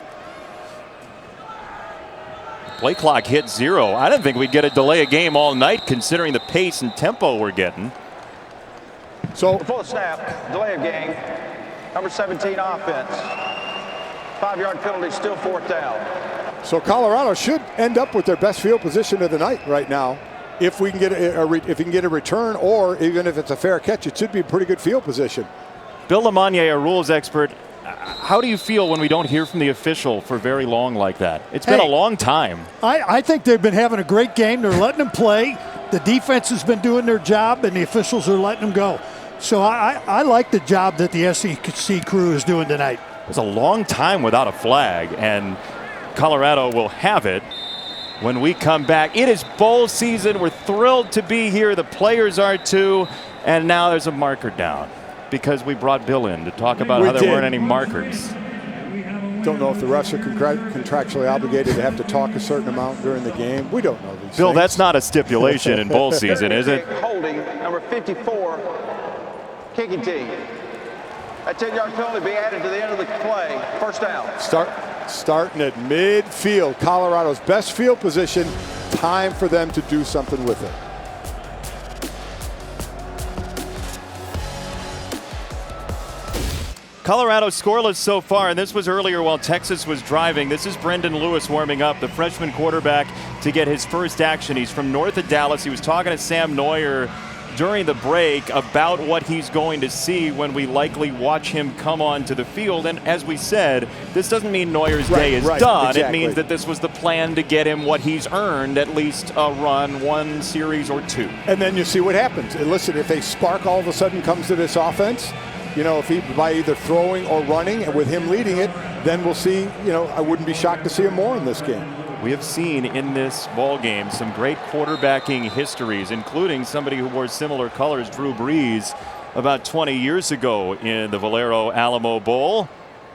Play clock hit 0. I didn't think we'd get a delay of game all night considering the pace and tempo we're getting. So before the snap, delay of game, number 17 offense. 5-yard penalty, still 4th down. So Colorado should end up with their best field position of the night right now. If we can get a return, or even if it's a fair catch, it should be a pretty good field position. Bill Lamagna, a rules expert, how do you feel when we don't hear from the official for very long like that? It's been a long time. I think they've been having a great game. They're letting them play. The defense has been doing their job, and the officials are letting them go. So I like the job that the SEC crew is doing tonight. It's a long time without a flag, and Colorado will have it when we come back. It is bowl season. We're thrilled to be here. The players are too. And now there's a marker down because we brought Bill in to talk about how there weren't any markers. Don't know if the refs are contractually obligated to have to talk a certain amount during the game. We don't know these Bill, things. that's not a stipulation in bowl season, is it? Holding, number 54, kicking team. A 10-yard penalty be added to the end of the play. 1st down. Starting at midfield, Colorado's best field position. Time for them to do something with it. Colorado scoreless so far, and this was earlier while Texas was driving. This is Brendan Lewis warming up, the freshman quarterback, to get his first action. He's from north of Dallas. He was talking to Sam Neuer during the break about what he's going to see when we likely watch him come onto the field. And as we said, this doesn't mean Neuer's day is done. Exactly. It means that this was the plan to get him what he's earned, at least a run, one series or two. And then you see what happens. And listen, if a spark all of a sudden comes to this offense, if he, by either throwing or running, and with him leading it, then we'll see, I wouldn't be shocked to see him more in this game. We have seen in this ball game some great quarterbacking histories, including somebody who wore similar colors, Drew Brees, about 20 years ago in the Valero Alamo Bowl.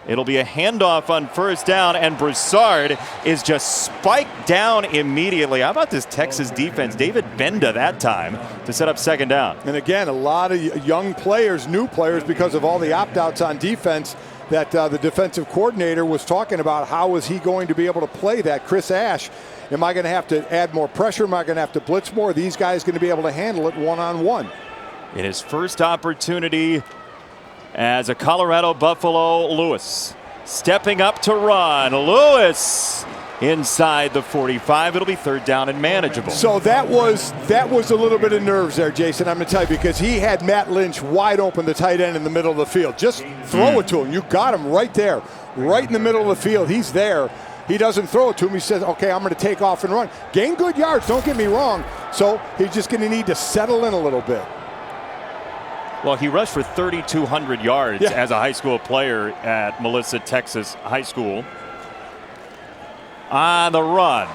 It'll be a handoff on 1st down, and Broussard is just spiked down immediately. How about this Texas defense? David Benda that time to set up 2nd down. And again, a lot of young players, new players, because of all the opt-outs on defense. that the defensive coordinator was talking about. How is he going to be able to play that? Chris Ash, am I going to have to add more pressure? Am I going to have to blitz more? Are these guys going to be able to handle it one-on-one? In his first opportunity as a Colorado Buffalo, Lewis stepping up to run. Lewis inside the 45. It'll be third down and manageable. So that was a little bit of nerves there, Jason, I'm going to tell you, because he had Matt Lynch wide open, the tight end in the middle of the field. Just throw it to him. You got him right there, right in the middle of the field. He's there. He doesn't throw it to him. He says, okay, I'm going to take off and run. Gain good yards, don't get me wrong. So he's just going to need to settle in a little bit. Well, he rushed for 3,200 yards as a high school player at Melissa, Texas High School. On the run,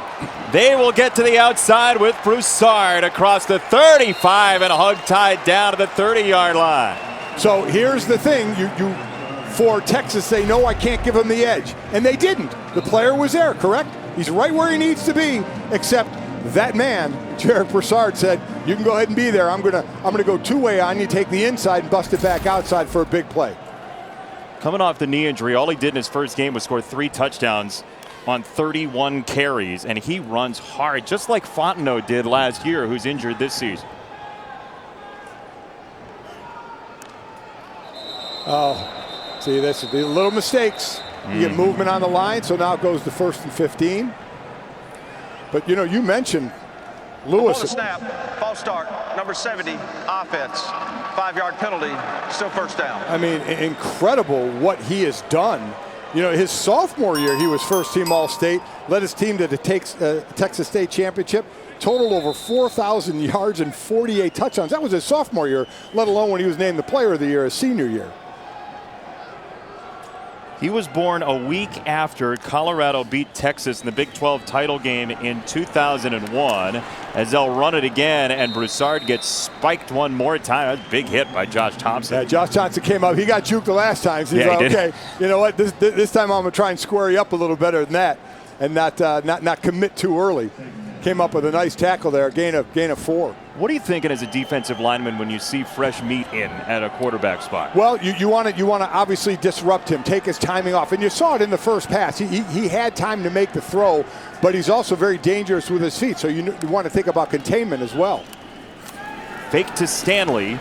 they will get to the outside with Broussard across the 35 and hog-tied down to the 30-yard line. So here's the thing, for Texas, they know I can't give him the edge, and they didn't. The player was there, correct? He's right where he needs to be, except that man, Jared Broussard, said, you can go ahead and be there. I'm gonna go two-way on you, take the inside and bust it back outside for a big play. Coming off the knee injury, all he did in his first game was score 3 touchdowns on 31 carries, and he runs hard, just like Fontenot did last year, who's injured this season. Oh, see, this is the little mistakes. You get movement on the line, so now it goes to 1st and 15. But, you know, you mentioned Lewis. Before the snap, false start, number 70, offense. 5-yard penalty, still first down. I mean, incredible what he has done. You know, his sophomore year, he was first-team All-State, led his team to the Texas State Championship, totaled over 4,000 yards and 48 touchdowns. That was his sophomore year, let alone when he was named the Player of the Year his senior year. He was born a week after Colorado beat Texas in the Big 12 title game in 2001. As they'll run it again, and Broussard gets spiked one more time. That's a big hit by Josh Thompson. Yeah, Josh Thompson came up. He got juked the last time. So he's like, okay, you know what? This time I'm going to try and square you up a little better than that, and not commit too early. Came up with a nice tackle there, gain of 4. What are you thinking as a defensive lineman when you see fresh meat in at a quarterback spot? Well, you want to obviously disrupt him, take his timing off, and you saw it in the first pass. He had time to make the throw, but he's also very dangerous with his feet, so you want to think about containment as well. Fake to Stanley,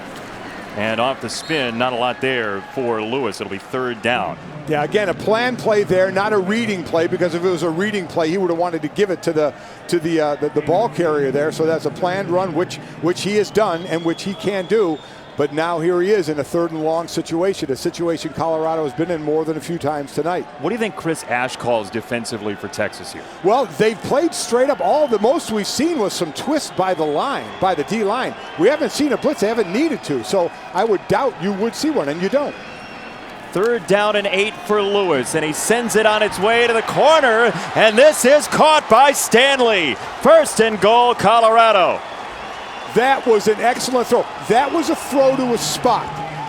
and off the spin, not a lot there for Lewis. It'll be third down. Yeah, again, a planned play there, not a reading play, because if it was a reading play, he would have wanted to give it to the ball carrier there. So that's a planned run, which he has done and which he can do. But now here he is in a 3rd and long situation, a situation Colorado has been in more than a few times tonight. What do you think Chris Ash calls defensively for Texas here? Well, they've played straight up. The most we've seen was some twist by the line, by the D line. We haven't seen a blitz. They haven't needed to. So I would doubt you would see one, and you don't. 3rd down and 8 for Lewis, and he sends it on its way to the corner, and this is caught by Stanley. 1st and goal, Colorado. That was an excellent throw. That was a throw to a spot.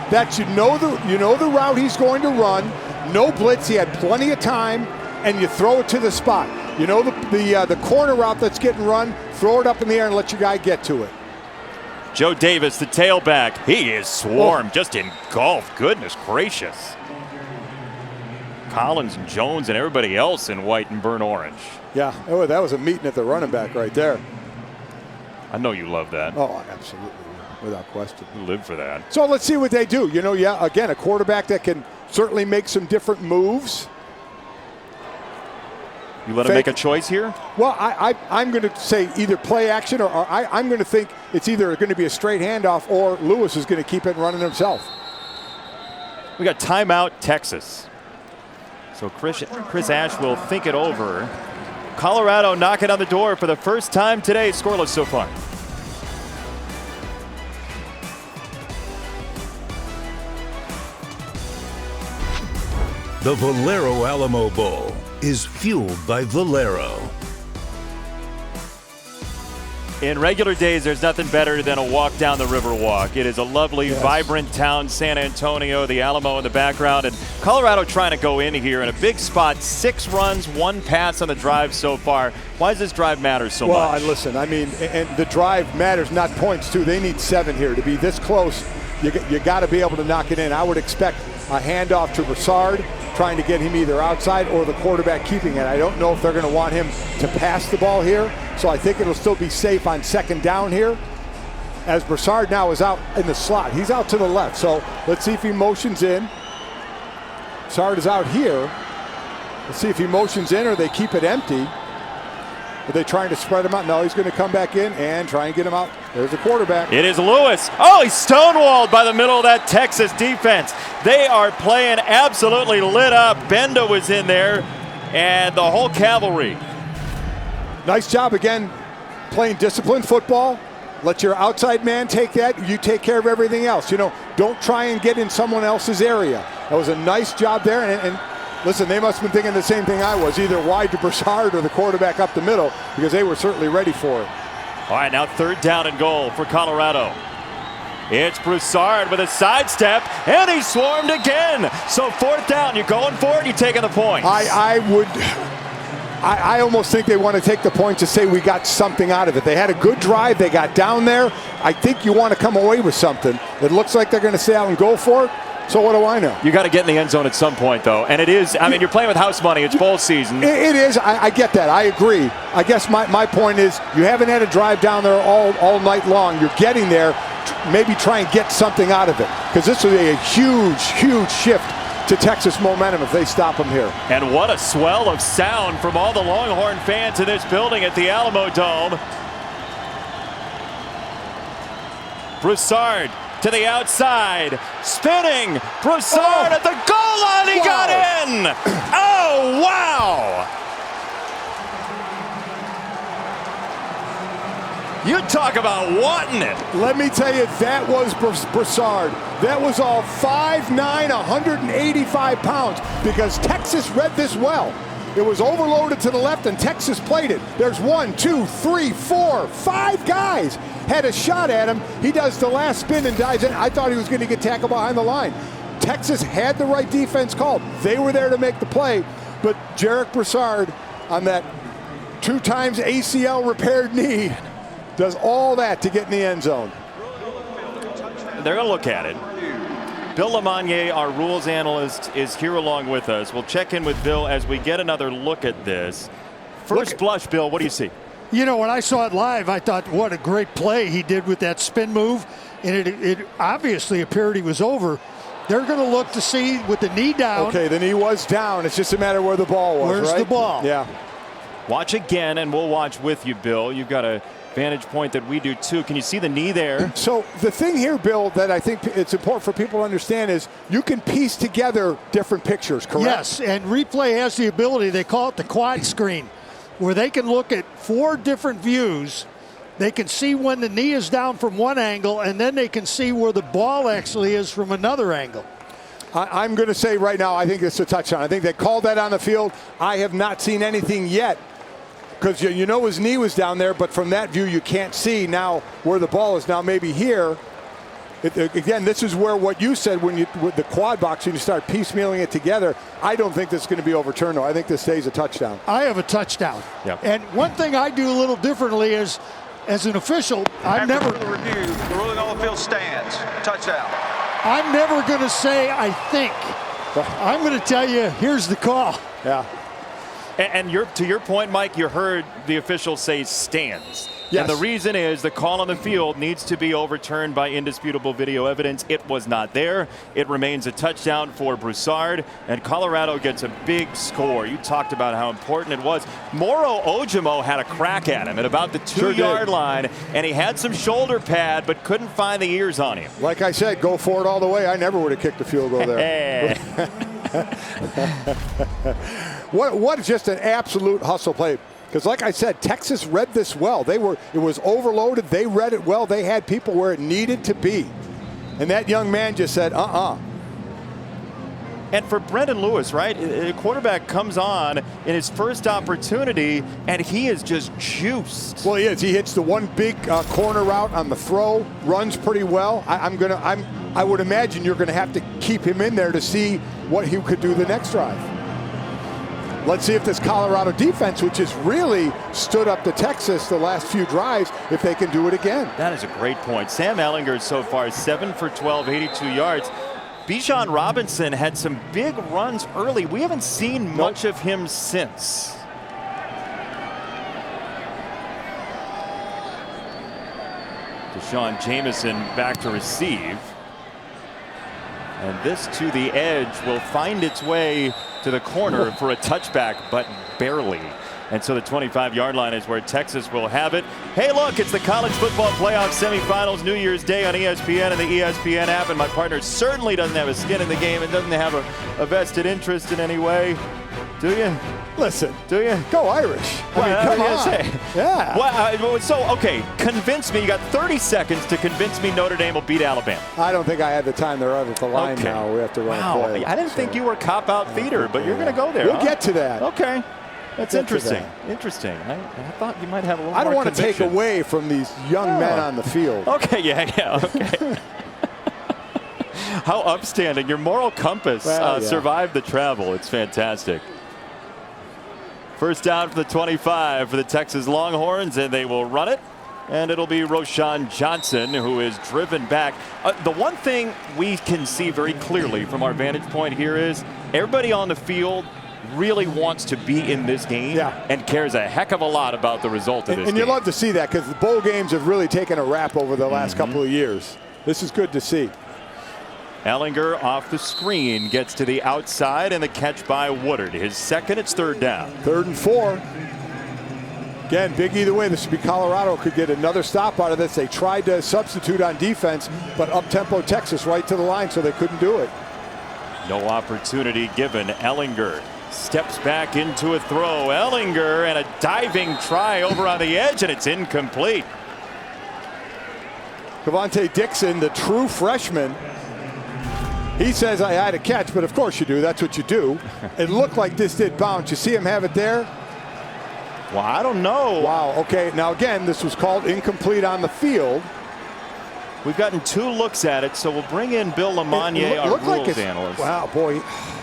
That you know the route he's going to run. No blitz. He had plenty of time, and you throw it to the spot. You know the corner route that's getting run. Throw it up in the air and let your guy get to it. Joe Davis, the tailback. He is swarmed, just engulfed. Goodness gracious. Collins and Jones and everybody else in white and burnt orange. Yeah, that was a meeting at the running back right there. I know you love that. Oh, absolutely, without question. You live for that. So let's see what they do. You know, again, a quarterback that can certainly make some different moves. You let him make a choice here? Well, I'm going to say either play action or I'm going to think it's either going to be a straight handoff or Lewis is going to keep it running himself. We got timeout, Texas. So Chris Ash will think it over. Colorado knocking on the door for the first time today. Scoreless so far. The Valero Alamo Bowl is fueled by Valero. In regular days, there's nothing better than a walk down the Riverwalk. It is a lovely, vibrant town, San Antonio, the Alamo in the background, and Colorado trying to go in here in a big spot. 6 runs, 1 pass on the drive so far. Why does this drive matter so much? Well, listen, I mean, and the drive matters, not points, too. They need 7 here to be this close. You got to be able to knock it in. I would expect a handoff to Broussard, trying to get him either outside or the quarterback keeping it. I don't know if they're going to want him to pass the ball here, so I think it'll still be safe on second down here. As Broussard now is out in the slot. He's out to the left, so let's see if he motions in. Broussard is out here. Let's see if he motions in or they keep it empty. Are they trying to spread him out? No, he's going to come back in and try and get him out. There's the quarterback. It is Lewis. Oh, he's stonewalled by the middle of that Texas defense. They are playing absolutely lit up. Benda was in there and the whole cavalry. Nice job again playing disciplined football. Let your outside man take that. You take care of everything else. You know, don't try and get in someone else's area. That was a nice job there. And listen, they must have been thinking the same thing I was, either wide to Broussard or the quarterback up the middle, because they were certainly ready for it. All right, now third down and goal for Colorado. It's Broussard with a sidestep, and he swarmed again. So fourth down, you're going for it, you're taking the points. I almost think they want to take the point to say we got something out of it. They had a good drive. They got down there. I think you want to come away with something. It looks like they're going to stay out and go for it. So what do I know? You got to get in the end zone at some point, though. And it is, I mean, you're playing with house money. It's bowl season. It is. I get that. I agree. I guess my point is you haven't had a drive down there all night long. You're getting there. Maybe try and get something out of it, because this would be a huge, huge shift to Texas momentum if they stop them here. And what a swell of sound from all the Longhorn fans in this building at the Alamo Dome. Broussard to the outside, spinning. Broussard at the goal line, he got in. Oh, wow. You talk about wanting it. Let me tell you, that was Broussard. That was all 5'9", 185 pounds, because Texas read this well. It was overloaded to the left, and Texas played it. There's 1, 2, 3, 4, 5 guys had a shot at him. He does the last spin and dives in. I thought he was going to get tackled behind the line. Texas had the right defense called. They were there to make the play, but Jarek Broussard on that 2 times ACL repaired knee does all that to get in the end zone. They're going to look at it. Bill Lamagnier, our rules analyst, is here along with us. We'll check in with Bill as we get another look at this. First blush, Bill, what do you see? You know, when I saw it live, I thought, what a great play he did with that spin move. And it obviously appeared he was over. They're going to look to see with the knee down. Okay, the knee was down. It's just a matter where the ball was, Where's right? the ball? Yeah. Watch again, and we'll watch with you, Bill. You've got a vantage point that we do too. Can you see the knee there? So the thing here, Bill, that I think it's important for people to understand is you can piece together different pictures, correct? Yes, and replay has the ability, they call it the quad screen, where they can look at 4 different views. They can see when the knee is down from one angle, and then they can see where the ball actually is from another angle. I'm going to say right now, I think it's a touchdown. I think they called that on the field. I have not seen anything yet, because you know his knee was down there, but from that view you can't see now where the ball is. Now maybe here, again, this is where what you said when with the quad box, and you start piecemealing it together. I don't think this is going to be overturned, though. I think this stays a touchdown. I have a touchdown. Yep. And one thing I do a little differently is, as an official, I'm never review. The ruling on the field stands. Touchdown. I'm never going to say I think. I'm going to tell you, here's the call. Yeah. And to your point, Mike, you heard the official say stands. Yes. And the reason is the call on the field needs to be overturned by indisputable video evidence. It was not there. It remains a touchdown for Broussard, and Colorado gets a big score. You talked about how important it was. Moro Ojimo had a crack at him at about the 2-yard line, and he had some shoulder pad but couldn't find the ears on him. Like I said, go for it all the way. I never would have kicked a field goal there. What just an absolute hustle play. Because like I said, Texas read this well. It was overloaded. They read it well. They had people where it needed to be. And that young man just said, And for Brendan Lewis, right, the quarterback comes on in his first opportunity, and he is just juiced. Well, he is. He hits the one big corner route on the throw, runs pretty well. I would imagine you're going to have to keep him in there to see what he could do the next drive. Let's see if this Colorado defense, which has really stood up to Texas the last few drives, if they can do it again. That is a great point. Sam Ehlinger so far 7 for 12, 82 yards. Bijan Robinson had some big runs early. We haven't seen much of him since. Deshaun Jameson back to receive. And this to the edge will find its way to the corner for a touchback, but barely. And so the 25-yard line is where Texas will have it. Hey, look, it's the college football playoff semifinals, New Year's Day on ESPN and the ESPN app. And my partner certainly doesn't have a skin in the game and doesn't have a vested interest in any way. Do you? Listen. Do you? Go Irish. Come on. Yeah. Well, so, okay, convince me. You got 30 seconds to convince me Notre Dame will beat Alabama. I don't think I had the time. They're out at the line now. We have to run a play. I didn't think you were cop-out theater, but you're going to go there. We'll get to that. Okay. That's interesting. Interesting. I thought you might have a little more I don't want conviction. to take away from these young men on the field. Okay, yeah, okay. How upstanding. Your moral compass survived the travel. It's fantastic. First down for the 25 for the Texas Longhorns, and they will run it. And it'll be Roschon Johnson who is driven back. The one thing we can see very clearly from our vantage point here is everybody on the field really wants to be in this game and cares a heck of a lot about the result of this game. And you love to see that because the bowl games have really taken a wrap over the last couple of years. This is good to see. Ellinger off the screen gets to the outside, and the catch by Woodard. His second, it's third down. 3rd and 4. Again, big either way. This would be Colorado could get another stop out of this. They tried to substitute on defense, but up-tempo Texas right to the line, so they couldn't do it. No opportunity given. Ellinger steps back into a throw. Ellinger and a diving try over on the edge, and it's incomplete. Cavante Dixon, the true freshman, he says I had a catch, but of course you do. That's what you do. It looked like this did bounce. You see him have it there? Well, I don't know. Wow. Okay. Now, again, this was called incomplete on the field. We've gotten 2 looks at it, so we'll bring in Bill Lamagnier, our rules analyst. Wow, boy.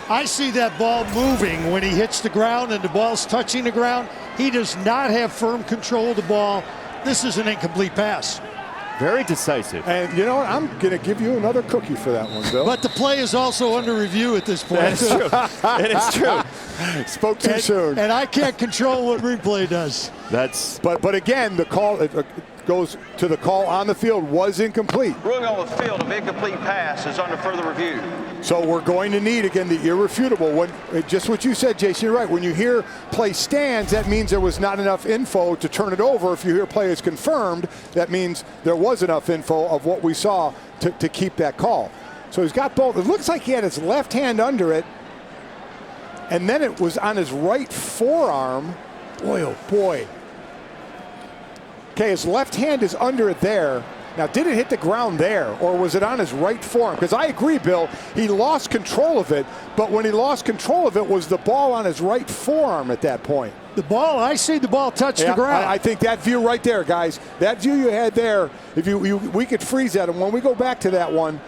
I see that ball moving when he hits the ground and the ball's touching the ground. He does not have firm control of the ball. This is an incomplete pass. Very decisive. And you know what? I'm going to give you another cookie for that one, Bill. But the play is also under review at this point. That's true. It is true. Spoke too soon. And I can't control what replay does. That's. But again, the call goes to the call on the field was incomplete. Ruling on the field of incomplete pass is under further review. So we're going to need, again, the irrefutable. When, just what you said, Jason, you're right. When you hear play stands, that means there was not enough info to turn it over. If you hear play is confirmed, that means there was enough info of what we saw to keep that call. So he's got both. It looks like he had his left hand under it, and then it was on his right forearm. Boy, oh boy. Okay, his left hand is under it there. Now, did it hit the ground there, or was it on his right forearm? Because I agree, Bill, he lost control of it, but when he lost control of it, was the ball on his right forearm at that point? The ball, I see the ball touch the ground. I think that view right there, guys, that view you had there, if we could freeze that, and when we go back to that one,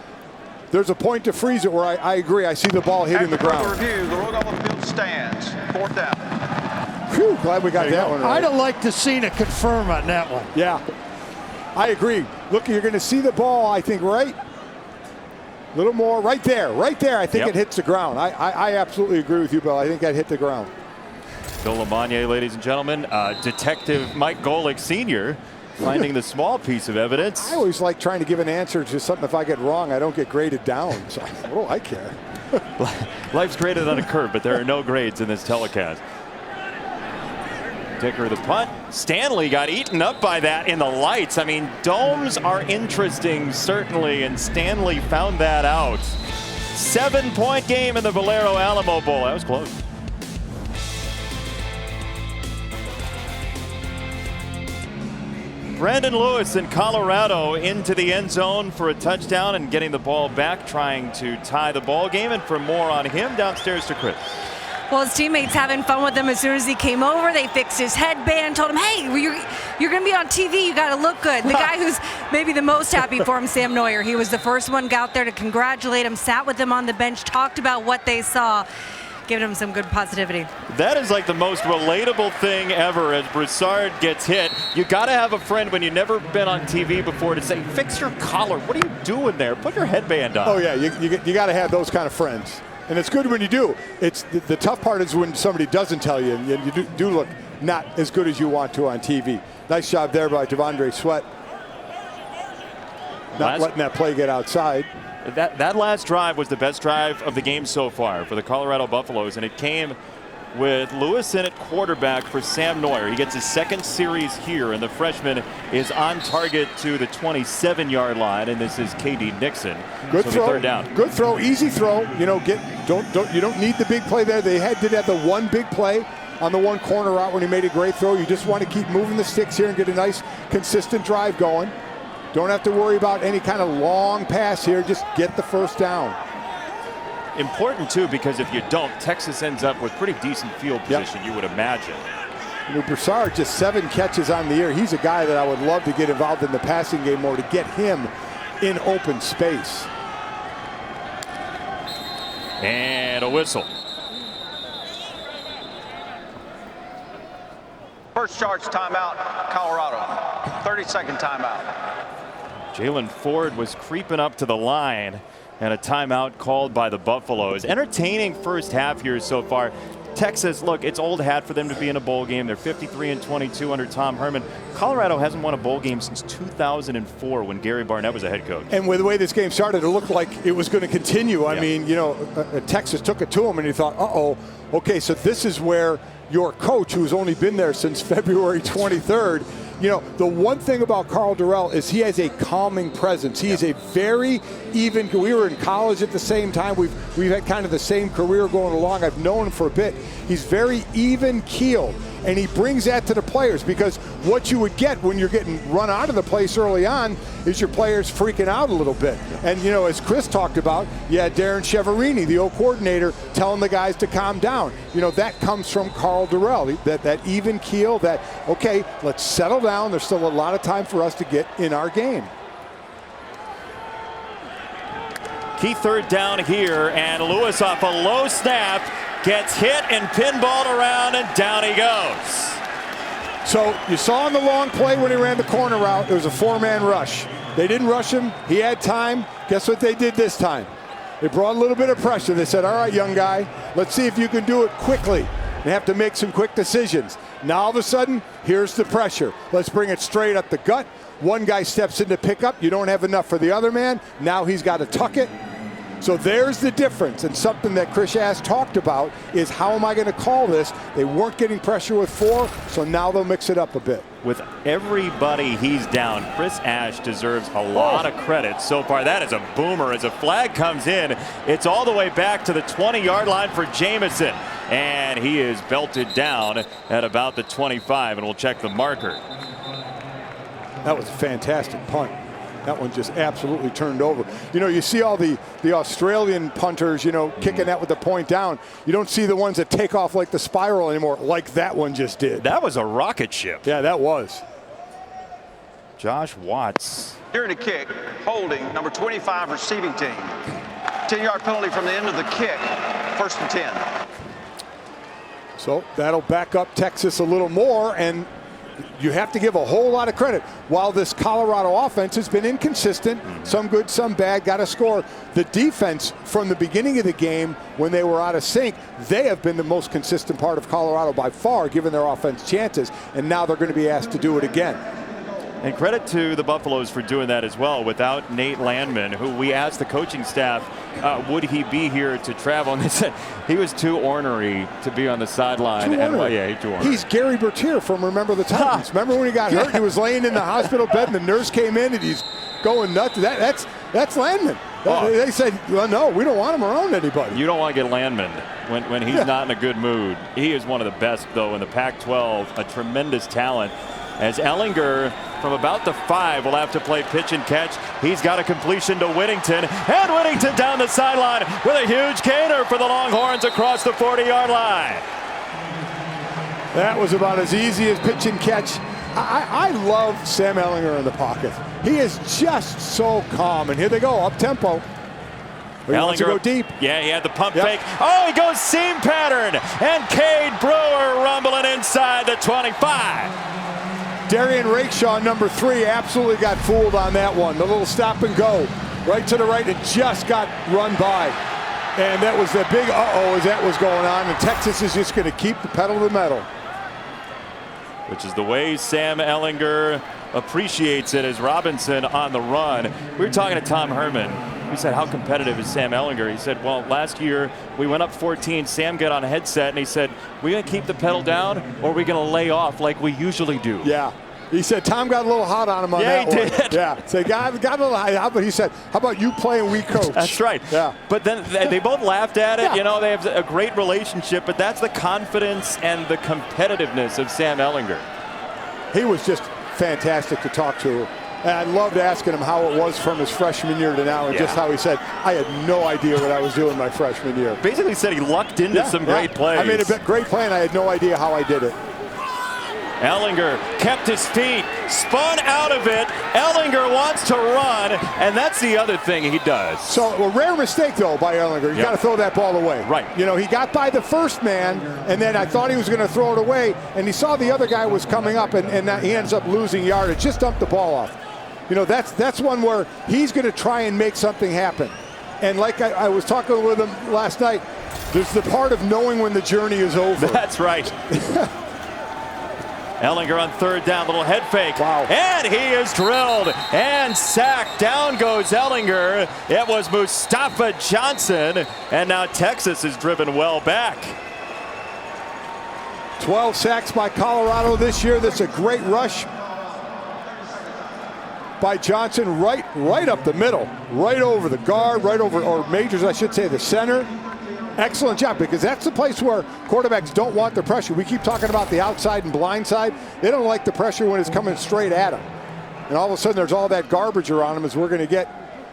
there's a point to freeze it where I agree. I see the ball hitting the ground. After review, the ruling on the field stands. 4th down. Whew, glad we got that one right. I'd have liked to seen a confirm on that one. Yeah, I agree. Look, you're going to see the ball, I think, right? A little more, right there. I think it hits the ground. I absolutely agree with you, Bill. I think that hit the ground. Bill Lamagnier, ladies and gentlemen. Detective Mike Golick Sr. finding the small piece of evidence. I always like trying to give an answer to something. If I get wrong, I don't get graded down. So what do I care? Life's graded on a curve, but there are no grades in this telecast. Dicker the punt. Stanley got eaten up by that in the lights. I mean, domes are interesting, certainly, and Stanley found that out. 7-point game in the Valero Alamo Bowl. That was close. Brandon Lewis in Colorado into the end zone for a touchdown and getting the ball back, trying to tie the ball game. And for more on him, downstairs to Chris. Well, his teammates having fun with him as soon as he came over. They fixed his headband, told him, hey, you're going to be on TV. You got to look good. The guy who's maybe the most happy for him, Sam Neuer, he was the first one out there to congratulate him, sat with him on the bench, talked about what they saw. giving him some good positivity. That is like the most relatable thing ever as Broussard gets hit. You got to have a friend when you've never been on TV before to say, fix your collar. What are you doing there? Put your headband on. Oh, yeah, you got to have those kind of friends. And it's good when you do. It's the tough part is when somebody doesn't tell you, and you do look not as good as you want to on TV. Nice job there by Devondre Sweat. Not letting that play get outside. That last drive was the best drive of the game so far for the Colorado Buffaloes, and it came with Lewis in at quarterback for Sam Neuer. He gets his second series here, and the freshman is on target to the 27-yard line, and this is KD Nixon. Good throw. Third down. Good throw, easy throw. You know, you don't need the big play there. They did have the one big play on the one corner route when he made a great throw. You just want to keep moving the sticks here and get a nice, consistent drive going. Don't have to worry about any kind of long pass here. Just get the first down. Important, too, because if you don't, Texas ends up with pretty decent field position, you would imagine. You know, Broussard, just 7 catches on the year. He's a guy that I would love to get involved in the passing game more to get him in open space. And a whistle. First charge timeout, Colorado. 30-second timeout. Jalen Ford was creeping up to the line, and a timeout called by the Buffaloes. Entertaining first half here so far. Texas, look, it's old hat for them to be in a bowl game. They're 53-22 under Tom Herman. Colorado hasn't won a bowl game since 2004 when Gary Barnett was a head coach. And with the way this game started, it looked like it was going to continue. I mean, you know, Texas took it to him, and he thought, uh-oh, okay, so this is where your coach, who's only been there since February 23rd, you know, the one thing about Karl Dorrell is he has a calming presence. He is a very even. We were in college at the same time. We've had kind of the same career going along. I've known him for a bit. He's very even keeled, and he brings that to the players, because what you would get when you're getting run out of the place early on is your players freaking out a little bit. And, you know, as Chris talked about, Darren Cheverini, the old coordinator, telling the guys to calm down. You know, that comes from Karl Dorrell, that even keel, that, okay, let's settle down. There's still a lot of time for us to get in our game. Key third down here, and Lewis off a low snap gets hit and pinballed around, and down he goes. So you saw on the long play when he ran the corner route, it was a 4-man rush. They didn't rush him. He had time. Guess what they did this time? They brought a little bit of pressure. They said, all right, young guy, let's see if you can do it quickly. They have to make some quick decisions. Now all of a sudden, here's the pressure. Let's bring it straight up the gut. One guy steps in to pick up. You don't have enough for the other man. Now he's got to tuck it. So there's the difference, and something that Chris Ash talked about is, how am I going to call this? They weren't getting pressure with 4, so now they'll mix it up a bit. With everybody he's down, Chris Ash deserves a lot of credit so far. That is a boomer. As a flag comes in, it's all the way back to the 20-yard line for Jamison, and he is belted down at about the 25, and we'll check the marker. That was a fantastic punt. That one just absolutely turned over. You know, you see all the Australian punters, you know, kicking that with the point down. You don't see the ones that take off like the spiral anymore, like that one just did. That was a rocket ship. Yeah, that was. Josh Watts. During the kick, holding number 25 receiving team. 10-yard penalty from the end of the kick. 1st and 10. So that'll back up Texas a little more, and you have to give a whole lot of credit. While this Colorado offense has been inconsistent, some good, some bad, got to score, the defense from the beginning of the game, when they were out of sync, they have been the most consistent part of Colorado by far, given their offense chances, and now they're going to be asked to do it again. And credit to the Buffaloes for doing that as well. Without Nate Landman, who we asked the coaching staff, would he be here to travel? And they said he was too ornery to be on the sideline. He's too ornery. He's Gary Bertier from Remember the Titans. Remember when he got hurt? He was laying in the hospital bed, and the nurse came in, and he's going nuts. That's Landman. They said, well, no, we don't want him around anybody. You don't want to get Landman when he's not in a good mood. He is one of the best, though, in the Pac-12. A tremendous talent. As Ellinger from about the 5 will have to play pitch and catch. He's got a completion to Whittington, and Whittington down the sideline with a huge gainer for the Longhorns across the 40-yard line. That was about as easy as pitch and catch. I love Sam Ellinger in the pocket. He is just so calm, and here they go, up tempo. He wants to go deep. Yeah, he had the pump fake. Oh, he goes seam pattern. And Cade Brewer rumbling inside the 25. Darian Rakeshaw, number 3, absolutely got fooled on that one. The little stop and go. Right to the right and just got run by. And that was the big uh-oh as that was going on. And Texas is just going to keep the pedal to the metal. Which is the way Sam Ehlinger appreciates it as Robinson on the run. We were talking to Tom Herman. We said, how competitive is Sam Ehlinger? He said, well, last year we went up 14. Sam got on a headset and he said, we going to keep the pedal down or are we going to lay off like we usually do? Yeah. He said Tom got a little hot on him on that one. Yeah, he did. Yeah, so got a little hot, but he said, how about you playing we coach? That's right. Yeah. But then they both laughed at it. Yeah. You know, they have a great relationship, but that's the confidence and the competitiveness of Sam Ehlinger. He was just fantastic to talk to. And I loved asking him how it was from his freshman year to now, and just how he said, I had no idea what I was doing my freshman year. Basically said he lucked into some great plays. I made a great play, and I had no idea how I did it. Ehlinger kept his feet, spun out of it. Ehlinger wants to run, and that's the other thing he does. So a rare mistake, though, by Ehlinger. You got to throw that ball away. Right. You know, he got by the first man, and then I thought he was going to throw it away, and he saw the other guy was coming up, and he ends up losing yardage. Just dumped the ball off. You know, that's one where he's going to try and make something happen. And like I was talking with him last night, there's the part of knowing when the journey is over. That's right. Ehlinger on 3rd down, little head fake. Wow. And he is drilled and sacked. Down goes Ehlinger. It was Mustafa Johnson. And now Texas is driven well back. 12 sacks by Colorado this year. That's a great rush by Johnson, right up the middle, right over the guard, right over, or Majors, I should say, the center. Excellent job, because that's the place where quarterbacks don't want the pressure. We keep talking about the outside and blind side. They don't like the pressure when it's coming straight at them. And all of a sudden, there's all that garbage around them as we're going to get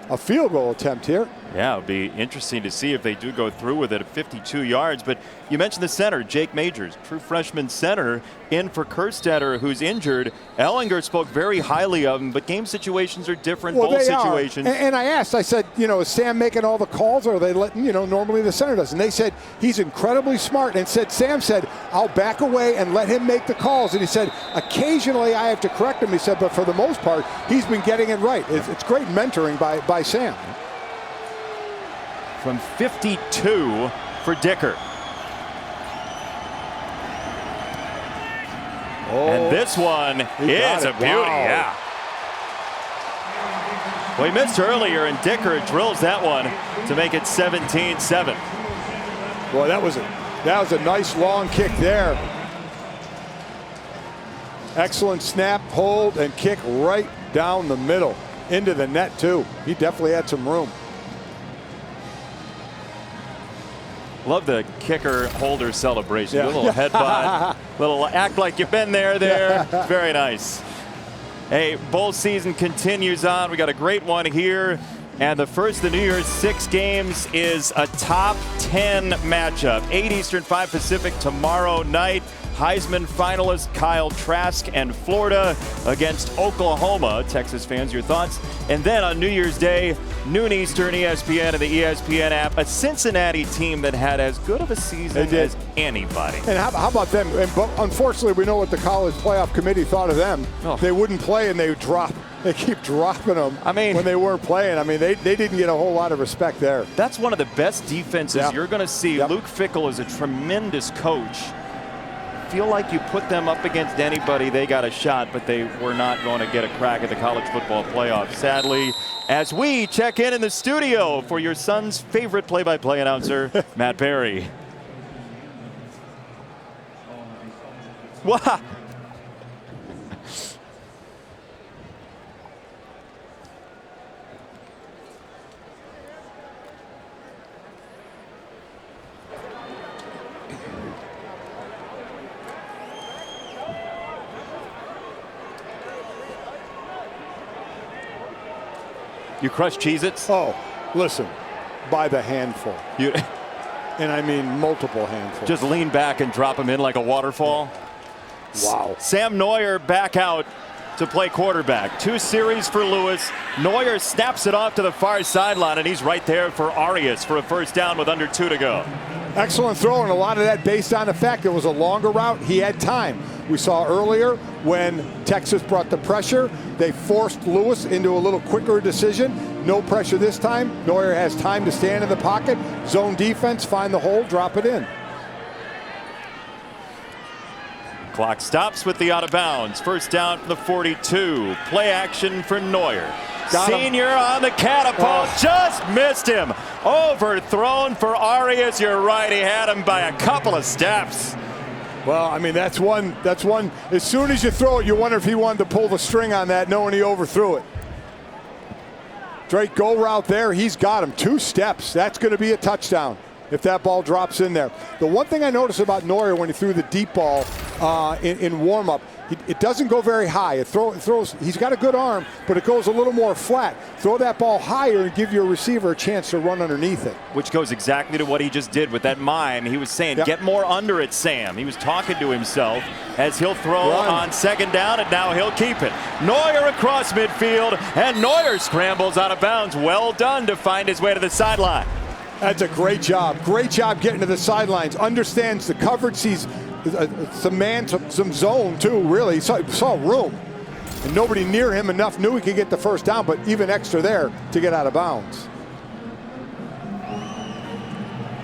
a field goal attempt here. Yeah, it'll be interesting to see if they do go through with it at 52 yards. But you mentioned the center, Jake Majors, true freshman center, in for Kerstetter, who's injured. Ehlinger spoke very highly of him, but game situations are different, bowl situations. And I asked, I said, you know, is Sam making all the calls, or are they letting, you know, normally the center does? And they said he's incredibly smart, and Sam said, I'll back away and let him make the calls. And he said, occasionally I have to correct him, he said, but for the most part, he's been getting it right. It's great mentoring by Sam. From 52 for Dicker. And this one is a beauty. Yeah. Well, he missed earlier, and Dicker drills that one to make it 17-7. Boy, that was a nice long kick there. Excellent snap, hold, and kick right down the middle into the net too. He definitely had some room. Love the kicker holder celebration. A little headbutt, little act like you've been there. Very nice. Hey, bowl season continues on. We got a great one here. And the first of the New Year's 6 games is a top 10 matchup. 8 Eastern, 5 Pacific tomorrow night. Heisman finalist Kyle Trask and Florida against Oklahoma. Texas fans, your thoughts? And then on New Year's Day, noon Eastern, ESPN and the ESPN app, a Cincinnati team that had as good of a season as anybody. And how about them? And unfortunately, we know what the college playoff committee thought of them. Oh. They wouldn't play, and they keep dropping them. I mean, when they weren't playing. I mean, they didn't get a whole lot of respect there. That's one of the best defenses you're going to see. Luke Fickell is a tremendous coach. Feel like you put them up against anybody, they got a shot, but they were not going to get a crack at the college football playoff, sadly, as we check in the studio for your son's favorite play-by-play announcer, Matt Perry. Wow. You crush Cheez-Its? Oh, listen, by the handful. And I mean multiple handfuls. Just lean back and drop them in like a waterfall? Wow. Sam Neuer back out to play quarterback. 2 series for Lewis. Neuer snaps it off to the far sideline, and he's right there for Arias for a first down with under 2 to go. Excellent throw, and a lot of that based on the fact it was a longer route. He had time. We saw earlier when Texas brought the pressure, they forced Lewis into a little quicker decision. No pressure this time. Neuer has time to stand in the pocket, zone defense, find the hole, drop it in. Clock stops with the out of bounds. First down from the 42. Play action for Neuer. Senior on the catapult, just missed him. Overthrown for Arias. You're right, he had him by a couple of steps. Well, I mean, that's one. As soon as you throw it, you wonder if he wanted to pull the string on that, knowing he overthrew it. Straight go route there. He's got him 2 steps. That's going to be a touchdown if that ball drops in there. The one thing I noticed about Neuer when he threw the deep ball in warm-up, it doesn't go very high. It throws. He's got a good arm, but it goes a little more flat. Throw that ball higher and give your receiver a chance to run underneath it. Which goes exactly to what he just did with that mime. He was saying, get more under it, Sam. He was talking to himself as he'll throw on second down, and now he'll keep it. Neuer across midfield, and Neuer scrambles out of bounds. Well done to find his way to the sideline. That's a great job. Great job getting to the sidelines. Understands the coverage. Sees some man, some zone too, really. Saw room. And nobody near him enough knew he could get the first down, but even extra there to get out of bounds.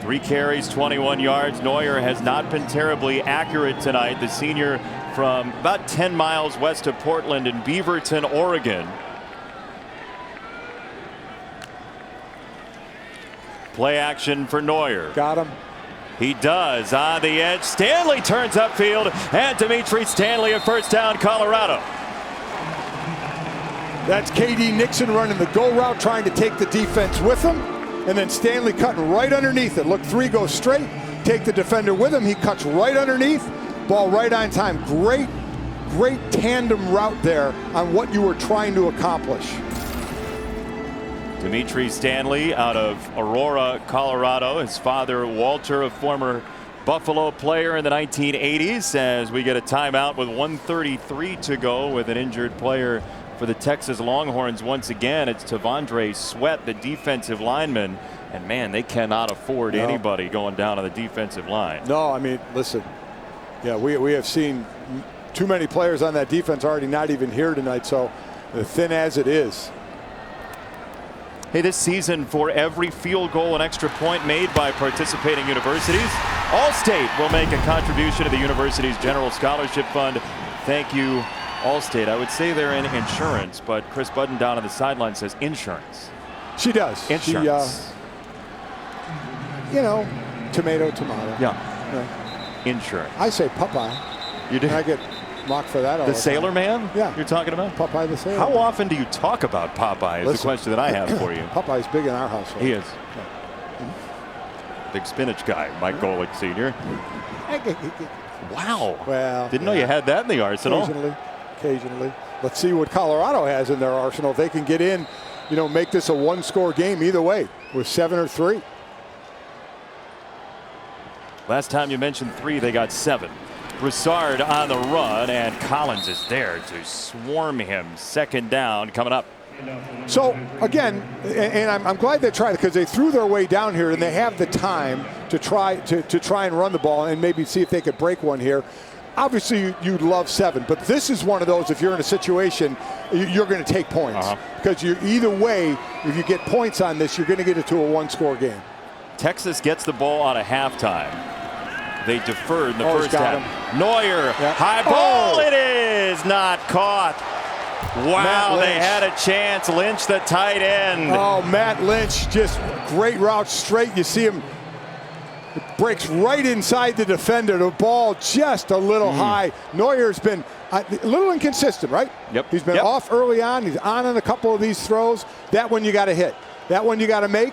3 carries, 21 yards. Neuer has not been terribly accurate tonight. The senior from about 10 miles west of Portland in Beaverton, Oregon. Play action for Neuer. Got him. He does on the edge. Stanley turns upfield, and Dimitri Stanley a first down, Colorado. That's KD Nixon running the go route, trying to take the defense with him, and then Stanley cutting right underneath it. Look, 3 goes straight, take the defender with him. He cuts right underneath, ball right on time. Great tandem route there on what you were trying to accomplish. Dimitri Stanley out of Aurora, Colorado. His father, Walter, a former Buffalo player in the 1980s, as we get a timeout with 1:33 to go with an injured player for the Texas Longhorns. Once again, it's Tavondre Sweat, the defensive lineman. And man, they cannot afford anybody going down on the defensive line. No, I mean, listen, yeah, we have seen too many players on that defense already not even here tonight, so thin as it is. Hey, this season, for every field goal and extra point made by participating universities, Allstate will make a contribution to the university's general scholarship fund. Thank you, Allstate. I would say they're in insurance, but Chris Budden down on the sideline says insurance. She does. Insurance. You know, tomato. Yeah. Insurance. I say Popeye. You do? I get mocked for that all the the Sailor Man? Yeah. You're talking about? Popeye the Sailor How Man. often do you talk about Popeye is the question that I have for you. Popeye's big in our household. He is. Big spinach guy, Mike Golick Sr. Wow. Well, didn't know you had that in the arsenal. Occasionally. Let's see what Colorado has in their arsenal. If they can get in, make this a 1-score game either way with 7 or 3. Last time you mentioned 3, they got 7. Broussard on the run, and Collins is there to swarm him. Second down coming up. So again, and I'm glad they tried it, because they threw their way down here and they have the time to try and run the ball and maybe see if they could break one here. Obviously, you'd love 7, but this is one of those, if you're in a situation, you're going to take points. Because you're either way, if you get points on this, you're going to get it to a 1-score game. Texas gets the ball out of halftime. They deferred in the first half. Neuer, high ball, it is not caught. Wow, they had a chance. Lynch, the tight end. Oh, Matt Lynch, just great route straight. You see him, it breaks right inside the defender. The ball just a little high. Neuer's been a little inconsistent, right? Yep. He's been off early on. He's on a couple of these throws. That one you got to hit. That one you got to make.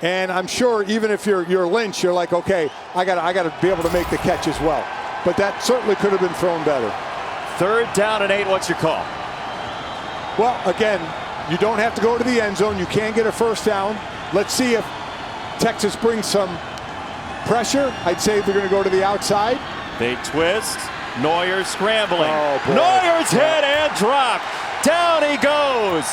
And I'm sure even if you're Lynch, you're like, okay, I got to be able to make the catch as well. But that certainly could have been thrown better. 3rd down and 8. What's your call? Well, again, you don't have to go to the end zone. You can get a first down. Let's see if Texas brings some pressure. I'd say they're going to go to the outside. They twist. Neuer scrambling. Oh, boy. Neuer's hit and dropped. Down he goes.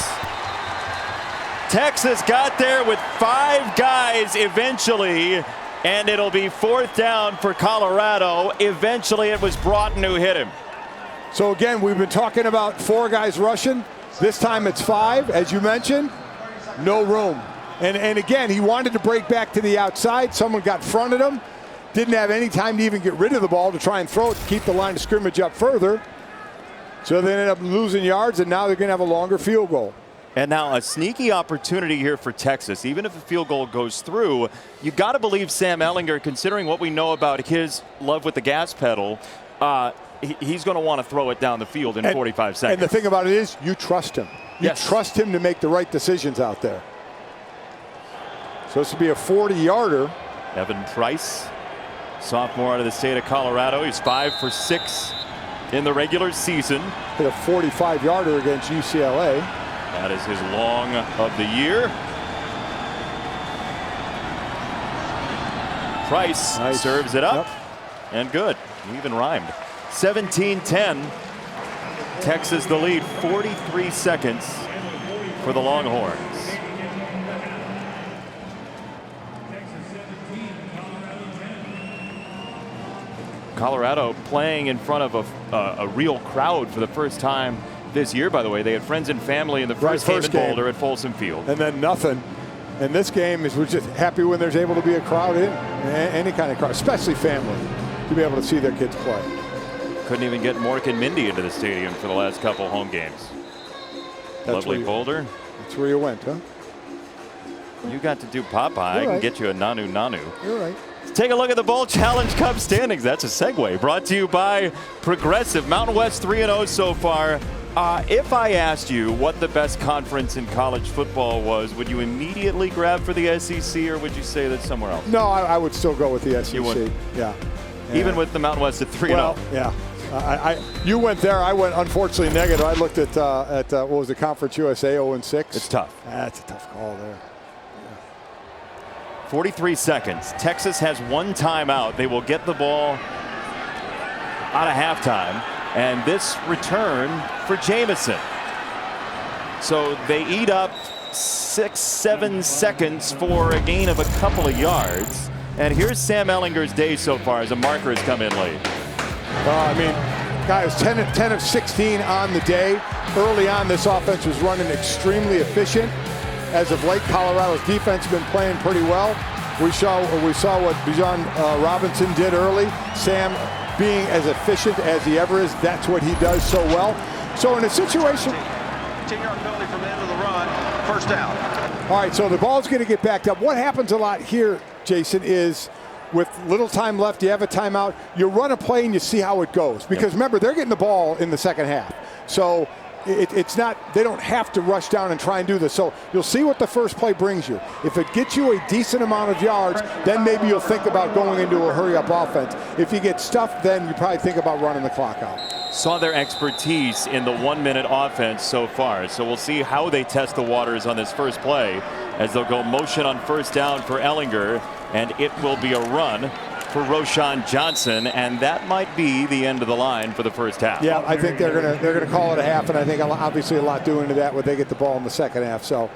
Texas got there with 5 guys eventually, and it'll be 4th down for Colorado. Eventually it was Broughton who hit him. So again, we've been talking about 4 guys rushing. This time it's 5, as you mentioned. No room. And again, he wanted to break back to the outside. Someone got fronted him. Didn't have any time to even get rid of the ball to try and throw it to keep the line of scrimmage up further. So they ended up losing yards, and now they're going to have a longer field goal. And now a sneaky opportunity here for Texas. Even if a field goal goes through, you got to believe Sam Ehlinger, considering what we know about his love with the gas pedal, he's going to want to throw it down the field in 45 seconds. And the thing about it is, you trust him. You trust him to make the right decisions out there. So this would be a 40-yarder. Evan Price, sophomore out of the state of Colorado. He's 5 for 6 in the regular season. Hit a 45-yarder against UCLA. That is his long of the year. Price serves it up. And good. He even rhymed. 17-10. Texas the lead. 43 seconds for the Longhorns. Colorado playing in front of a real crowd for the first time this year, by the way. They had friends and family in the first game in Boulder at Folsom Field. And then nothing. And this game is, we're just happy when there's able to be a crowd in, any kind of crowd, especially family, to be able to see their kids play. Couldn't even get Mork and Mindy into the stadium for the last couple home games. Lovely Boulder. That's where you went, huh? You got to do Popeye. I can get you a Nanu Nanu. You're right. Let's take a look at the Bowl Challenge Cup standings. That's a segue. Brought to you by Progressive. Mountain West 3-0 so far. If I asked you what the best conference in college football was, would you immediately grab for the SEC, or would you say that somewhere else? No, I would still go with the SEC. You would? Yeah. Even with the Mountain West at 3-0? Well, yeah. You went there. I went, unfortunately, negative. I looked at what was the Conference USA, 0-6. It's tough. That's a tough call there. 43 seconds. Texas has 1 timeout. They will get the ball out of halftime. And this return for Jamison. So they eat up 6-7 seconds for a gain of a couple of yards. And here's Sam Ehlinger's day so far as a marker has come in late. I mean, guys, 10 of 16 on the day. Early on, this offense was running extremely efficient. As of late, Colorado's defense has been playing pretty well. We saw what Bijan Robinson did early. Sam being as efficient as he ever is, that's what he does so well. So in a situation... 10-yard penalty from the end of the run, 1st down. All right, so the ball's going to get backed up. What happens a lot here, Jason, is with little time left, you have a timeout, you run a play and you see how it goes. Because remember, they're getting the ball in the second half. So it's not, they don't have to rush down and try and do this. So you'll see what the first play brings you. If it gets you a decent amount of yards, then maybe you'll think about going into a hurry-up offense. If you get stuffed, then you probably think about running the clock out. Saw their expertise in the 1-minute offense so far. So we'll see how they test the waters on this first play, as they'll go motion on 1st down for Ehlinger, and it will be a run for Roschon Johnson, and that might be the end of the line for the first half. Yeah, I think they're gonna call it a half, and I think obviously a lot due into that when they get the ball in the second half. So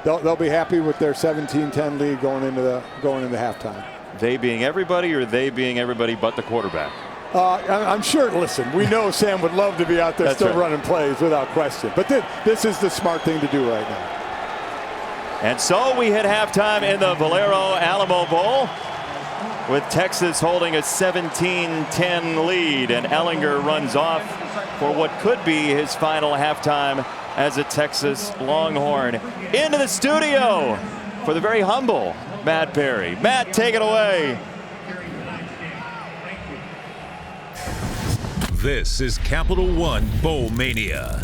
they'll be happy with their 17-10 lead going into halftime. They being everybody, or they being everybody but the quarterback? I'm sure. Listen, we know Sam would love to be out there running plays without question. But this is the smart thing to do right now. And so we hit halftime in the Valero Alamo Bowl, with Texas holding a 17-10 lead, and Ehlinger runs off for what could be his final halftime as a Texas Longhorn. Into the studio for the very humble Matt Perry. Matt, take it away. This is Capital One Bowl Mania.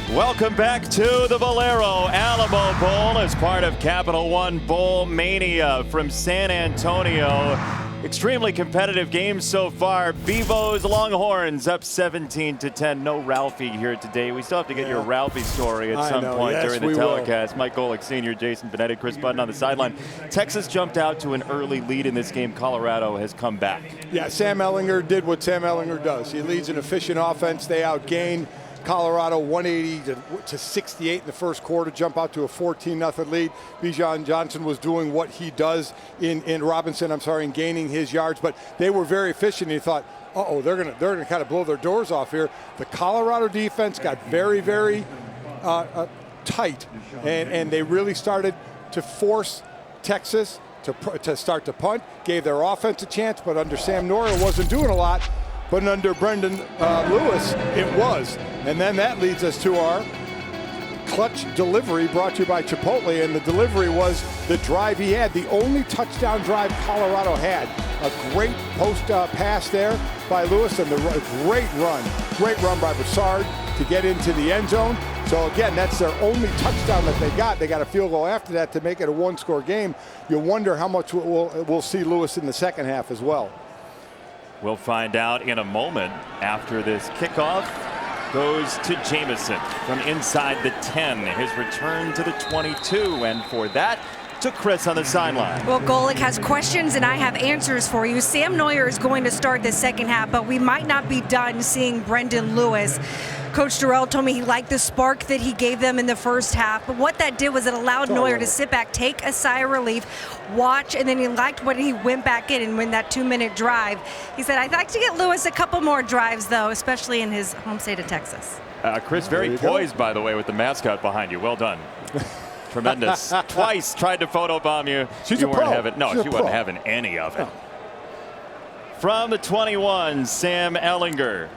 Welcome back to the Valero Alamo Bowl as part of Capital One Bowl Mania from San Antonio. Extremely competitive game so far. Bevo's Longhorns up 17-10. No Ralphie here today. We still have to get your Ralphie story at some point during the telecast. Mike Golick Sr., Jason Benetti, Chris Budden on the sideline. Texas jumped out to an early lead in this game. Colorado has come back. Yeah, Sam Ehlinger did what Sam Ehlinger does. He leads an efficient offense. They outgained Colorado 180 to 68 in the first quarter, jump out to a 14-0 lead. Bijan Johnson was doing what he does in Robinson, in gaining his yards, but they were very efficient. He thought, uh-oh, they're gonna kind of blow their doors off here. The Colorado defense got very, very tight, and they really started to force Texas to start to punt, gave their offense a chance, but under Sam Neuer wasn't doing a lot. But under Brendan Lewis, it was. And then that leads us to our clutch delivery brought to you by Chipotle. And the delivery was the drive he had, the only touchdown drive Colorado had. A great post pass there by Lewis, and the great run by Broussard to get into the end zone. So again, that's their only touchdown that they got. They got a field goal after that to make it a one-score game. You wonder how much we'll see Lewis in the second half as well. We'll find out in a moment. After this kickoff goes to Jamison from inside the 10. His return to the 22, and for that, to Chris on the sideline. Well, Golick has questions and I have answers for you. Sam Neuer is going to start the second half, but we might not be done seeing Brendan Lewis. Coach Durrell told me he liked the spark that he gave them in the first half, but what that did was it allowed Neuer to sit back, take a sigh of relief, watch, and then he liked when he went back in and win that 2-minute drive. He said, I'd like to get Lewis a couple more drives, though, especially in his home state of Texas. Chris, very poised, by the way, with the mascot behind you. Well done. Tremendous. Twice tried to photobomb you. You weren't having, no, she wasn't having any of it. From the 21, Sam Ehlinger.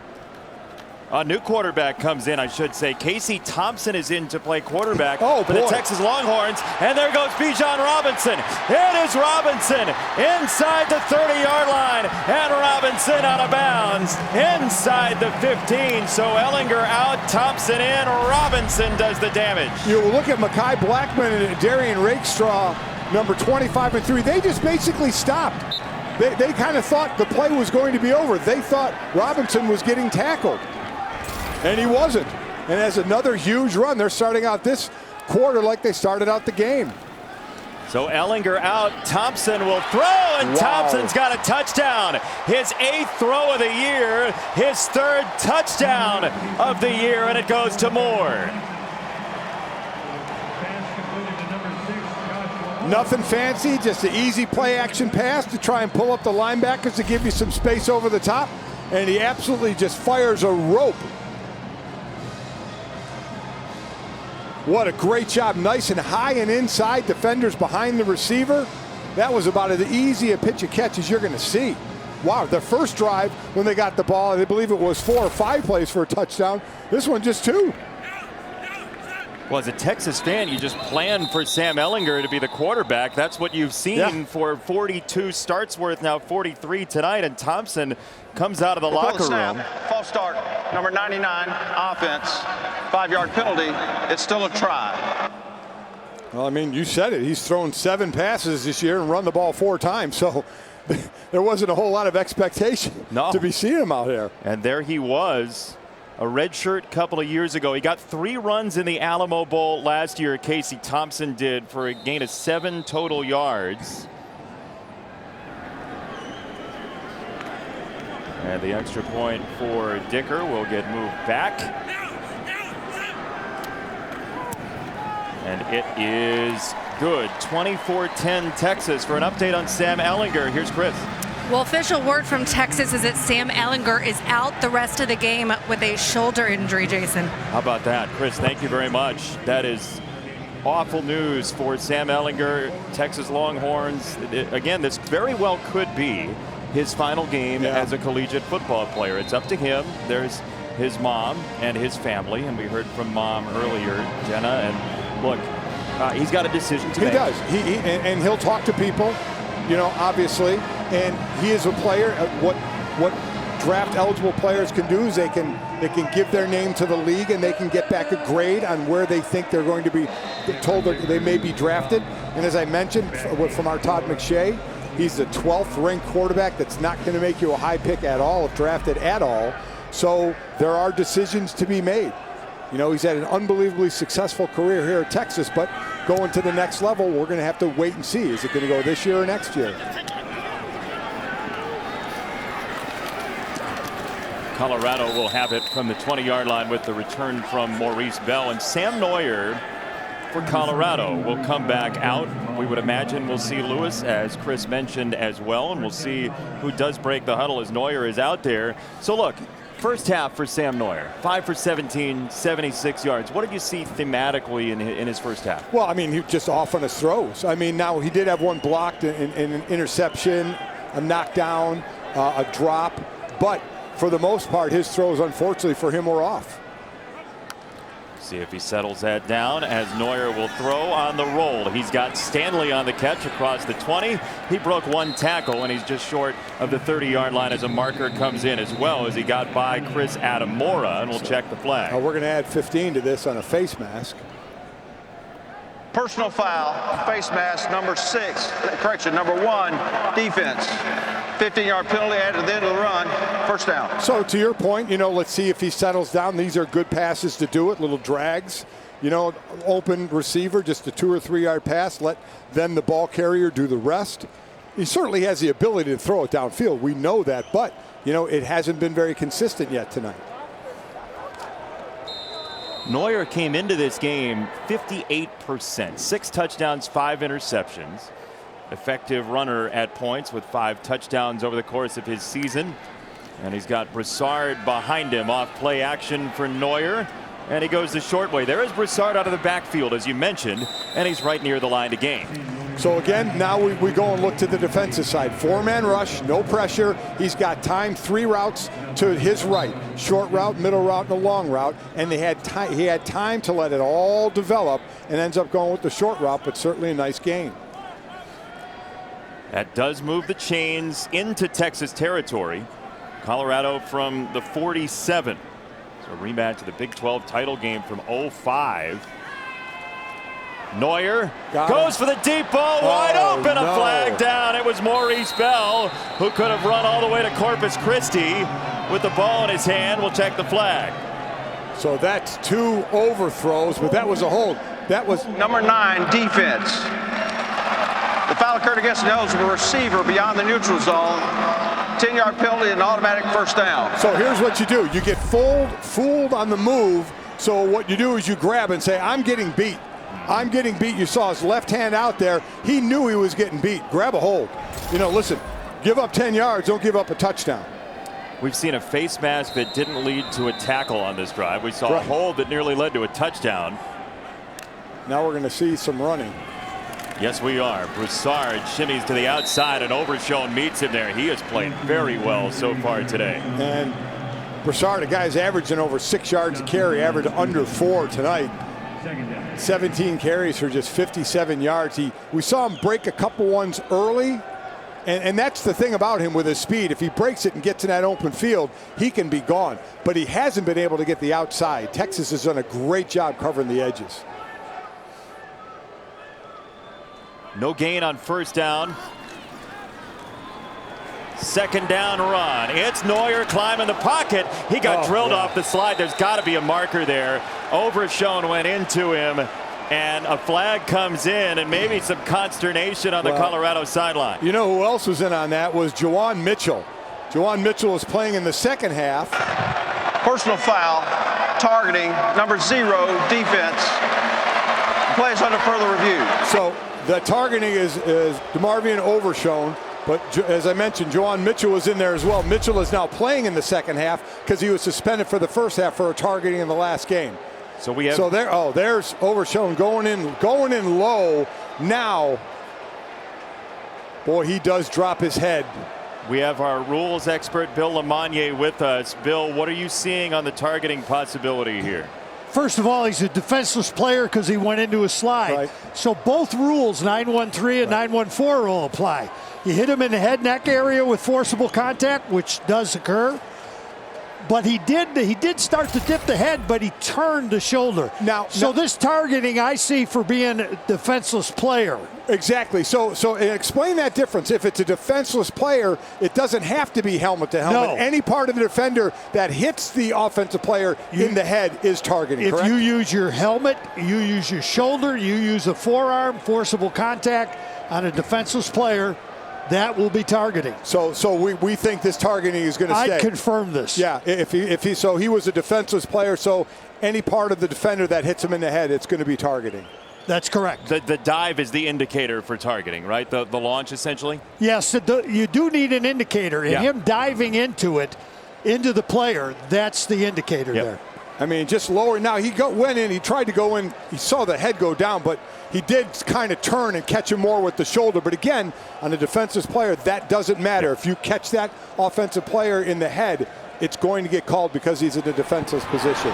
A new quarterback comes in, I should say. Casey Thompson is in to play quarterback for the Texas Longhorns. And there goes Bijan Robinson. It is Robinson inside the 30-yard line. And Robinson out of bounds inside the 15. So Ehlinger out, Thompson in, Robinson does the damage. You look at Mekhi Blackman and Darian Rakestraw, number 25 and 3. They just basically stopped. They kind of thought the play was going to be over. They thought Robinson was getting tackled. And he wasn't. And as another huge run, they're starting out this quarter like they started out the game. So Ehlinger out, Thompson will throw, and Thompson's got a touchdown. His 8th throw of the year, his 3rd touchdown of the year, and it goes to Moore. Nothing fancy, just an easy play action pass to try and pull up the linebackers to give you some space over the top. And he absolutely just fires a rope. What a great job, nice and high and inside, defenders behind the receiver. That was about as easy a pitch and catch as you're going to see. Wow, the first drive when they got the ball, I believe it was 4 or 5 plays for a touchdown. This one just 2. Well, as a Texas fan, you just plan for Sam Ehlinger to be the quarterback. That's what you've seen for 42 starts worth, now 43 tonight, and Thompson comes out of the locker room. False start, number 99, offense, 5-yard penalty. It's still a try. Well, I mean, you said it. He's thrown 7 passes this year and run the ball 4 times, so there wasn't a whole lot of expectation to be seeing him out here. And there he was. A redshirt couple of years ago. He got 3 runs in the Alamo Bowl last year. Casey Thompson did, for a gain of 7 total yards. And the extra point for Dicker will get moved back. And it is good. 24-10 Texas. For an update on Sam Ehlinger, here's Chris. Well, official word from Texas is that Sam Ehlinger is out the rest of the game with a shoulder injury, Jason. How about that? Chris, thank you very much. That is awful news for Sam Ehlinger, Texas Longhorns. Again, this very well could be his final game as a collegiate football player. It's up to him. There's his mom and his family, and we heard from Mom earlier, Jenna, and look, he's got a decision to make. He does. And he'll talk to people, you know, obviously. And he is a player. What draft eligible players can do is they can give their name to the league and they can get back a grade on where they think they're going to be told that they may be drafted. And as I mentioned from our Todd McShay, He's the 12th ranked quarterback that's not going to make you a high pick at all if drafted at all. So there are decisions to be made. You know, he's had an unbelievably successful career here at Texas, but going to the next level, we're going to have to wait and see. Is it going to go this year or next year? Colorado will have it from the 20-yard line with the return from Maurice Bell. And Sam Neuer for Colorado will come back out. We would imagine we'll see Lewis, as Chris mentioned, as well. And we'll see who does break the huddle as Neuer is out there. So look, first half for Sam Neuer, 5 for 17, 76 yards. What did you see thematically in his first half? Well, I mean, he just off on his throws. I mean, now he did have one blocked in an interception, a knockdown, a drop. But for the most part, his throws, unfortunately for him, were off. See if he settles that down as Neuer will throw on the roll. He's got Stanley on the catch across the 20. He broke one tackle, and he's just short of the 30-yard line as a marker comes in, as well as he got by Chris Adamora, and we'll check the flag. We're going to add 15 to this on a face mask. Personal foul, face mask, number 6. Correction, number 1, defense. 15-yard penalty at the end of the run, first down. So to your point, you know, let's see if he settles down. These are good passes to do it, little drags. You know, open receiver, just a 2 or 3 yard pass. Let then the ball carrier do the rest. He certainly has the ability to throw it downfield. We know that, but, you know, it hasn't been very consistent yet tonight. Neuer came into this game 58%, 6 touchdowns, 5 interceptions. Effective runner at points with 5 touchdowns over the course of his season. And he's got Broussard behind him off play action for Neuer. And he goes the short way. There is Broussard out of the backfield, as you mentioned, and he's right near the line to gain. So again, now we go and look to the defensive side. 4-man rush, no pressure. He's got time, 3 routes to his right. Short route, middle route, and a long route. And he had time to let it all develop and ends up going with the short route, but certainly a nice gain. That does move the chains into Texas territory. Colorado from the 47. So a rematch of the Big 12 title game from 05. Neuer goes for the deep ball, wide open, a flag down. It was Maurice Bell, who could have run all the way to Corpus Christi with the ball in his hand. We'll check the flag. So that's 2 overthrows, but that was a hold. That was number 9, defense. The foul occurred against an eligible receiver beyond the neutral zone. 10-yard penalty and automatic first down. So here's what you do. You get fooled on the move. So what you do is you grab and say, I'm getting beat. I'm getting beat. You saw his left hand out there. He knew he was getting beat. Grab a hold. You know, listen, give up 10 yards, don't give up a touchdown. We've seen a face mask that didn't lead to a tackle on this drive. We saw a hold that nearly led to a touchdown. Now we're going to see some running. Yes, we are. Broussard shimmies to the outside, and Overshown meets him there. He has played very well so far today. And Broussard, a guy's averaging over 6 yards a carry, averaged under 4 tonight. 17 carries for just 57 yards. We saw him break a couple ones early, and that's the thing about him with his speed. If he breaks it and gets in that open field, he can be gone. But he hasn't been able to get the outside. Texas has done a great job covering the edges. No gain on first down. Second down run. It's Neuer climbing the pocket. He got drilled off the slide. There's got to be a marker there. Overshown went into him, and a flag comes in, and maybe some consternation on the Colorado sideline. You know who else was in on that was Juwan Mitchell. Juwan Mitchell was playing in the second half. Personal foul, targeting, number 0, defense. Plays under further review. So the targeting is DeMarvion Overshown. But as I mentioned, Juwan Mitchell was in there as well. Mitchell is now playing in the second half because he was suspended for the first half for a targeting in the last game. So we have. So there. Oh, there's Overshown going in low now. Boy, he does drop his head. We have our rules expert Bill Lamagnier with us. Bill, what are you seeing on the targeting possibility here? First of all, he's a defenseless player because he went into a slide. Right. So both rules, 913 and 914, will apply. You hit him in the head neck area with forcible contact, which does occur. But he did start to dip the head, but he turned the shoulder. So this targeting I see for being a defenseless player. Exactly. So explain that difference. If it's a defenseless player, it doesn't have to be helmet to helmet. No. Any part of the defender that hits the offensive player in the head is targeting, If correct? you use your helmet, you use your shoulder, you use a forearm, forcible contact on a defenseless player, that will be targeting. So we think this targeting is going to stay. I confirm this. Yeah, if he was a defenseless player, so any part of the defender that hits him in the head, it's going to be targeting. That's correct. The dive is the indicator for targeting, right? The launch, essentially? Yes, you do need an indicator. And him diving into the player, that's the indicator there. I mean, just lower. Now, went in, he tried to go in, he saw the head go down, but he did kind of turn and catch him more with the shoulder. But again, on a defensive player, that doesn't matter. If you catch that offensive player in the head, it's going to get called because he's in a defensive position.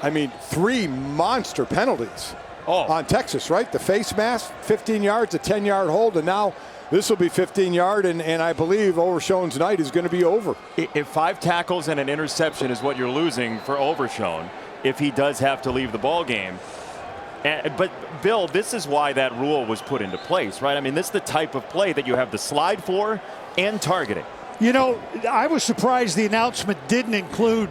I mean, 3 monster penalties on Texas, right? The face mask, 15 yards, a 10-yard hold, and now this will be 15-yard, and I believe Overshown's night is going to be over. If 5 tackles and an interception is what you're losing for Overshown, if he does have to leave the ball game. But, Bill, this is why that rule was put into place, right? I mean, this is the type of play that you have the slide for and targeting. You know, I was surprised the announcement didn't include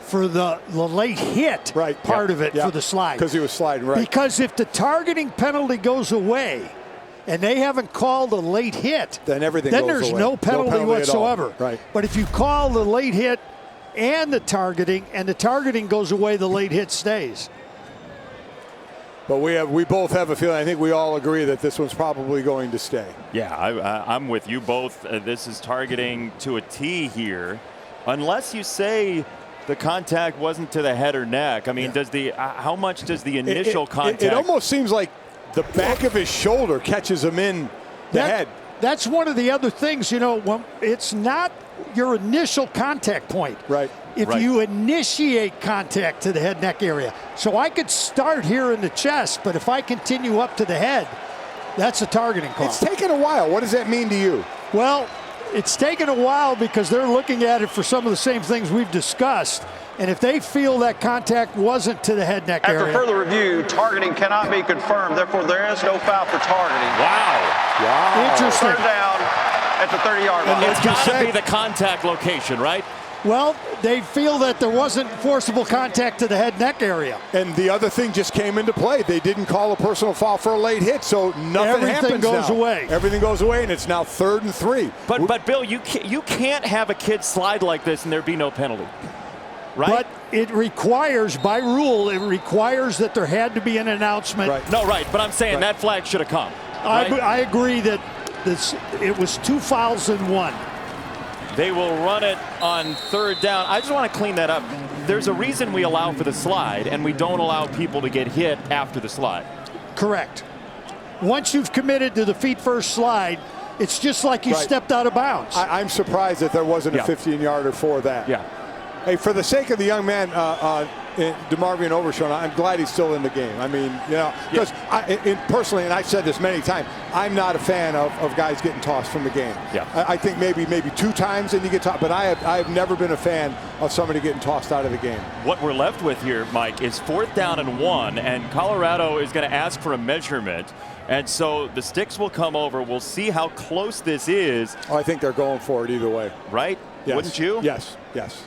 for the late hit part of it for the slide. Because he was sliding, right. Because if the targeting penalty goes away and they haven't called a late hit, then everything goes there's away. no penalty whatsoever. Right. But if you call the late hit and the targeting goes away, the late hit stays. But we both have a feeling, I think we all agree that this one's probably going to stay. Yeah, I'm with you both. This is targeting to a T here. Unless you say the contact wasn't to the head or neck. I mean, how much does the initial contact? It almost seems like the back of his shoulder catches him in the head. That's one of the other things, you know, when it's not your initial contact point. Right. If you initiate contact to the head neck area. So I could start here in the chest, but if I continue up to the head, that's a targeting call. It's taken a while. What does that mean to you? Well, it's taken a while because they're looking at it for some of the same things we've discussed. And if they feel that contact wasn't to the head neck area. After further review, targeting cannot be confirmed. Therefore, there is no foul for targeting. Wow. Interesting. Third down at the 30-yard line. It's got to be the contact location, right? Well, they feel that there wasn't forcible contact to the head neck area. And the other thing just came into play. They didn't call a personal foul for a late hit, so nothing happens. Everything goes away. Everything goes away, and it's now 3rd and 3. But Bill, you can't have a kid slide like this and there be no penalty, right? But it requires, by rule, that there had to be an announcement. Right. No, right. But I'm saying that flag should have come. Right? I agree that it was 2 fouls in 1. They will run it on 3rd down. I just want to clean that up. There's a reason we allow for the slide, and we don't allow people to get hit after the slide. Correct. Once you've committed to the feet first slide, it's just like you stepped out of bounds. I'm surprised that there wasn't a 15-yarder for that. Yeah. Hey, for the sake of the young man, DeMarvion Overshown, I'm glad he's still in the game. I mean, you know, because personally, and I've said this many times, I'm not a fan of guys getting tossed from the game. Yeah. I think maybe 2 times and you get tossed, but I have never been a fan of somebody getting tossed out of the game. What we're left with here, Mike, is 4th down and 1, and Colorado is going to ask for a measurement. And so the sticks will come over. We'll see how close this is. Oh, I think they're going for it either way. Right? Yes. Wouldn't you? Yes, yes.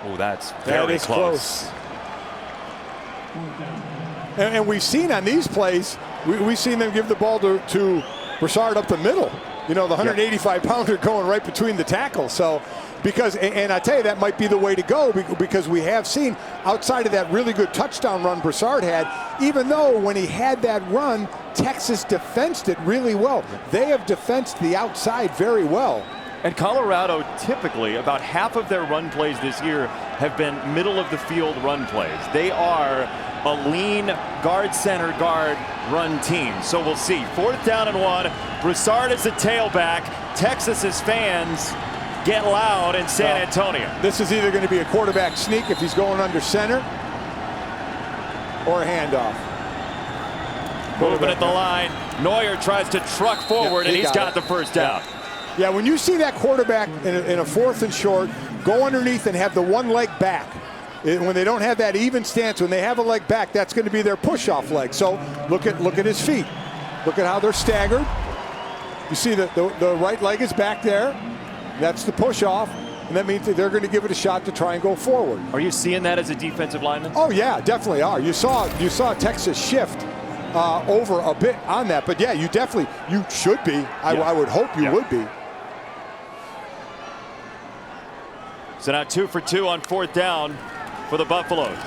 Oh, that's very close. And we've seen on these plays, we've seen them give the ball to Broussard up the middle. You know, the 185-pounder going right between the tackles. So, and I tell you, that might be the way to go because we have seen outside of that really good touchdown run Broussard had, even though when he had that run, Texas defensed it really well. They have defensed the outside very well. And Colorado, typically, about half of their run plays this year have been middle-of-the-field run plays. They are a lean guard, center, guard run team. So we'll see. 4th down and 1. Broussard is the tailback. Texas's fans get loud in San Antonio. This is either going to be a quarterback sneak if he's going under center or a handoff. moving at the line. Neuer tries to truck forward, and he's got the first down. Yeah, when you see that quarterback in a 4th and short, go underneath and have the one leg back. When they don't have that even stance, when they have a leg back, that's going to be their push-off leg. So look at his feet. Look at how they're staggered. You see the right leg is back there. That's the push-off. And that means that they're going to give it a shot to try and go forward. Are you seeing that as a defensive lineman? Oh, yeah, definitely are. You saw Texas shift over a bit on that. But, yeah, you should be. I would hope you would be. So now 2 for 2 on 4th down for the Buffaloes.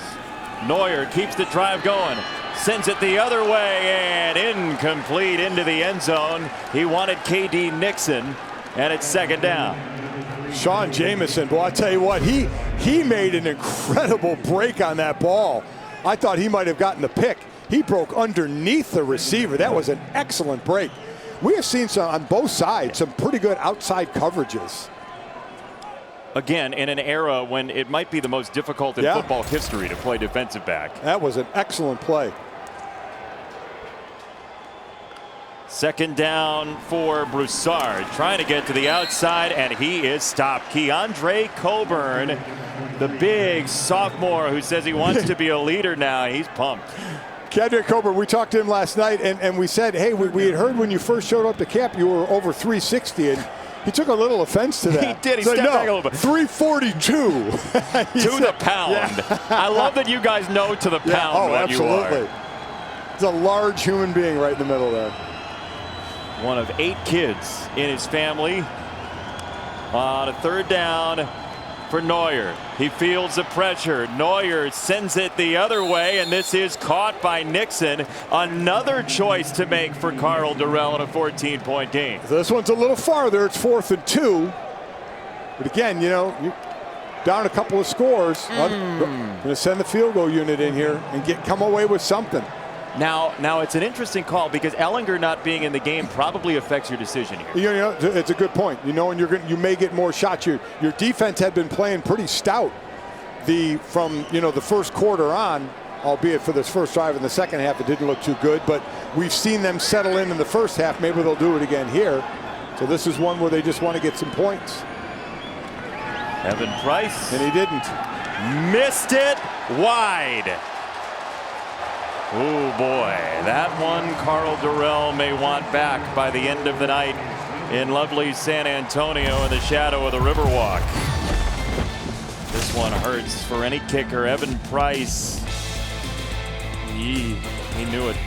Neuer keeps the drive going. Sends it the other way and incomplete into the end zone. He wanted K.D. Nixon, and it's 2nd down. Sean Jamison, boy, I tell you what, he made an incredible break on that ball. I thought he might have gotten the pick. He broke underneath the receiver. That was an excellent break. We have seen some on both sides, some pretty good outside coverages. Again, in an era when it might be the most difficult in football history to play defensive back. That was an excellent play. 2nd down for Broussard, trying to get to the outside, and he is stopped. Keandre Coburn, the big sophomore who says he wants to be a leader now, he's pumped. Keandre Coburn, we talked to him last night, and we said, hey, we had heard when you first showed up to camp you were over 360, and he took a little offense to that. He did. He stepped back a little bit. 342. To the pound. Yeah. I love that you guys know to the pound what absolutely. You are. He's a large human being right in the middle there. One of 8 kids in his family. On a 3rd down for Neuer. He feels the pressure. Neuer sends it the other way, and this is caught by Nixon. Another choice to make for Karl Dorrell in a 14-point game. This one's a little farther. It's 4th and 2. But again, you down a couple of scores. Going to send the field goal unit in here and come away with something. Now it's an interesting call because Ehlinger not being in the game probably affects your decision here. It's a good point. And you may get more shots. Your defense had been playing pretty stout from the first quarter on, albeit for this first drive in the second half it didn't look too good, but we've seen them settle in the first half. Maybe they'll do it again here. So this is one where they just want to get some points. Evan Price. And he didn't. Missed it wide. Oh boy, that one Karl Dorrell may want back by the end of the night in lovely San Antonio in the shadow of the Riverwalk. This one hurts for any kicker. Evan Price, he knew it.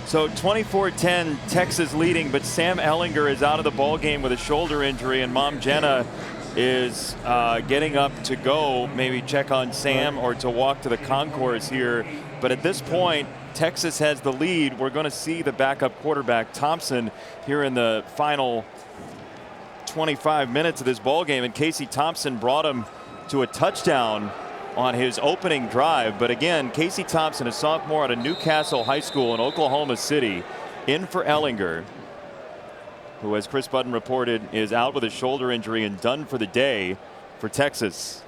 So 24-10, Texas leading, but Sam Ehlinger is out of the ball game with a shoulder injury, and Mom Jenna is getting up to go, maybe check on Sam or to walk to the concourse here. But at this point, Texas has the lead. We're going to see the backup quarterback Thompson here in the final 25 minutes of this ball game, and Casey Thompson brought him to a touchdown on his opening drive. But again, Casey Thompson, a sophomore out of Newcastle High School in Oklahoma City, in for Ehlinger, who, as Chris Budden reported, is out with a shoulder injury and done for the day for Texas.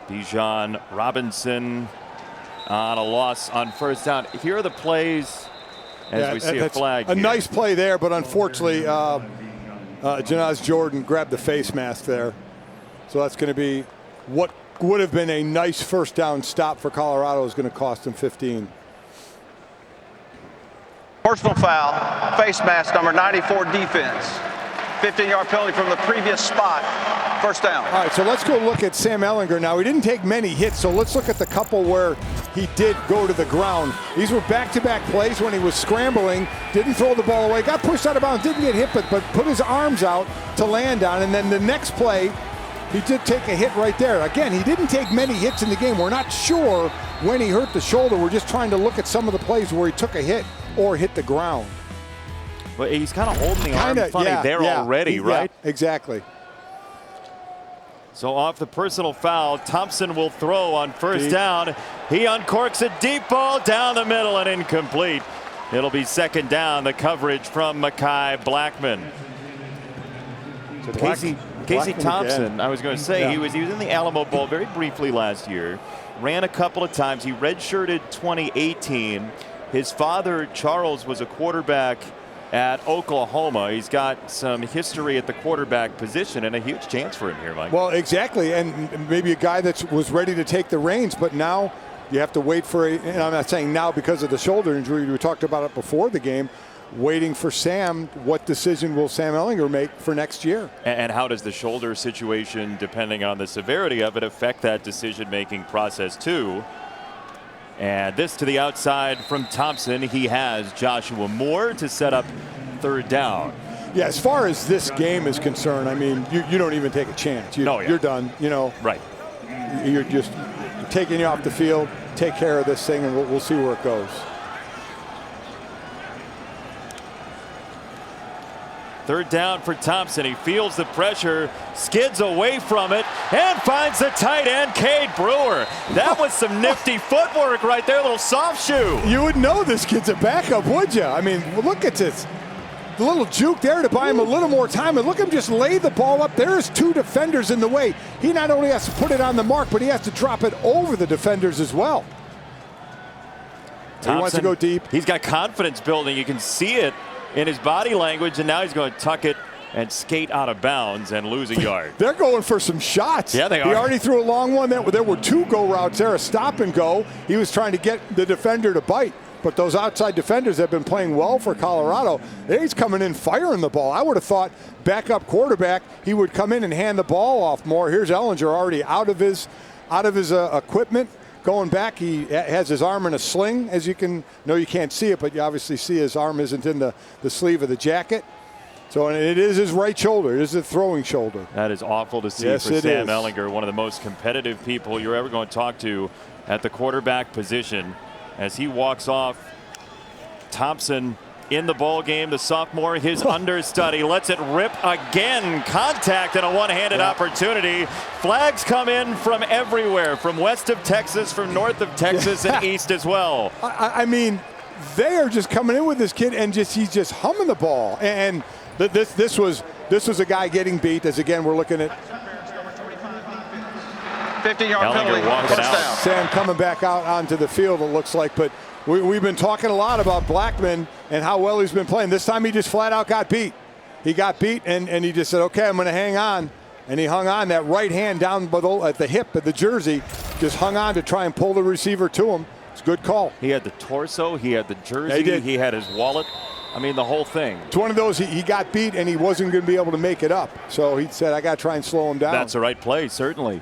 Bijan Robinson on a loss on 1st down. Here are the plays as we see a flag. A nice play there, but unfortunately, Janaz Jordan grabbed the face mask there. So that's going to be what would have been a nice 1st down stop for Colorado is going to cost them 15. Personal foul, face mask, number 94 defense. 15-yard penalty from the previous spot. 1st down. All right, so let's go look at Sam Ehlinger now. He didn't take many hits, so let's look at the couple where he did go to the ground. These were back-to-back plays when he was scrambling, didn't throw the ball away, got pushed out of bounds, didn't get hit, but put his arms out to land on. And then the next play, he did take a hit right there. Again, he didn't take many hits in the game. We're not sure when he hurt the shoulder. We're just trying to look at some of the plays where he took a hit or hit the ground. Well, he's kind of holding the arm funny already, right? Yeah, exactly. So off the personal foul, Thompson will throw on 1st down. He uncorks a deep ball down the middle and incomplete. It'll be second down. The coverage from Mekhi Blackman. Casey Thompson, again. I was going to say, he was in the Alamo Bowl very briefly last year. Ran a couple of times. He redshirted 2018. His father, Charles, was a quarterback at Oklahoma. He's got some history at the quarterback position and a huge chance for him here, Mike. Well, exactly, and maybe a guy that was ready to take the reins, but now you have to wait for and I'm not saying now because of the shoulder injury, we talked about it before the game, waiting for Sam. What decision will Sam Ehlinger make for next year? And how does the shoulder situation, depending on the severity of it, affect that decision-making process too? And this to the outside from Thompson. He has Joshua Moore to set up third down. Yeah, as far as this game is concerned, I mean, you don't even take a chance. You're done, Right. You're just taking you off the field. Take care of this thing, and we'll see where it goes. Third down for Thompson. He feels the pressure, skids away from it, and finds the tight end, Cade Brewer. That was some nifty footwork right there, a little soft shoe. You would know this kid's a backup, would you? I mean, look at this. The little juke there to buy him a little more time, and look at him just lay the ball up. There's two defenders in the way. He not only has to put it on the mark, but he has to drop it over the defenders as well. Thompson, he wants to go deep. He's got confidence building. You can see it in his body language, and now he's going to tuck it and skate out of bounds and lose a yard. They're going for some shots. Yeah, they are. He already threw a long one. There were two go routes there, a stop and go. He was trying to get the defender to bite. But those outside defenders have been playing well for Colorado. He's coming in firing the ball. I would have thought backup quarterback, he would come in and hand the ball off more. Here's Ehlinger already out of his equipment. Going back, he has his arm in a sling, as you can know. You can't see it, but you obviously see his arm isn't in the sleeve of the jacket. So, and it is his right shoulder. It is a throwing shoulder. That is awful to see for Sam Ehlinger, one of the most competitive people you're ever going to talk to at the quarterback position. As he walks off, Thompson in the ball game, the sophomore, his understudy, lets it rip again. Contact and a one-handed opportunity. Flags come in from everywhere, from west of Texas, from north of Texas, and east as well. I mean, they are just coming in with this kid, and he's just humming the ball. And this was a guy getting beat. As again, we're looking at 15-yard penalty, first down. Sam coming back out onto the field, it looks like. But we've been talking a lot about Blackman and how well he's been playing. This time he just flat out got beat. He got beat, and he just said, okay, I'm going to hang on. And he hung on. That right hand down at the hip of the jersey, just hung on to try and pull the receiver to him. It's a good call. He had the torso. He had the jersey. He had his wallet. I mean, the whole thing. It's one of those, he got beat, and he wasn't going to be able to make it up. So he said, I got to try and slow him down. That's the right play, certainly.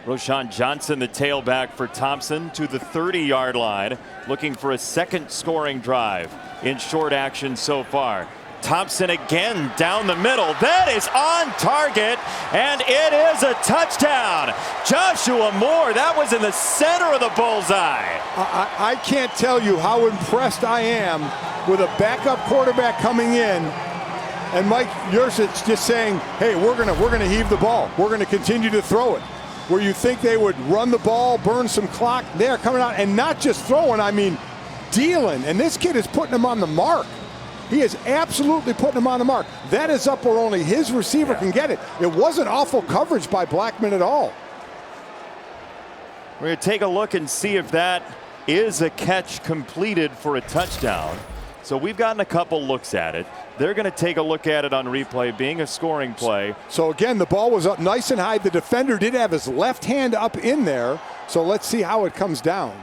Roshan Johnson, the tailback for Thompson, to the 30-yard line, looking for a second scoring drive in short action so far. Thompson again down the middle. That is on target, and it is a touchdown. Joshua Moore, that was in the center of the bullseye. I can't tell you how impressed I am with a backup quarterback coming in, and Mike Yurcich just saying, hey, we're gonna heave the ball. We're gonna continue to throw it. Where you think they would run the ball, burn some clock, they're coming out and not just throwing, I mean dealing. And this kid is putting him on the mark. He is absolutely putting him on the mark. That is up where only his receiver can get it. It wasn't awful coverage by Blackman at all. We're going to take a look and see if that is a catch completed for a touchdown. So we've gotten a couple looks at it. They're going to take a look at it on replay, being a scoring play. So again, the ball was up nice and high. The defender did have his left hand up in there. So let's see how it comes down.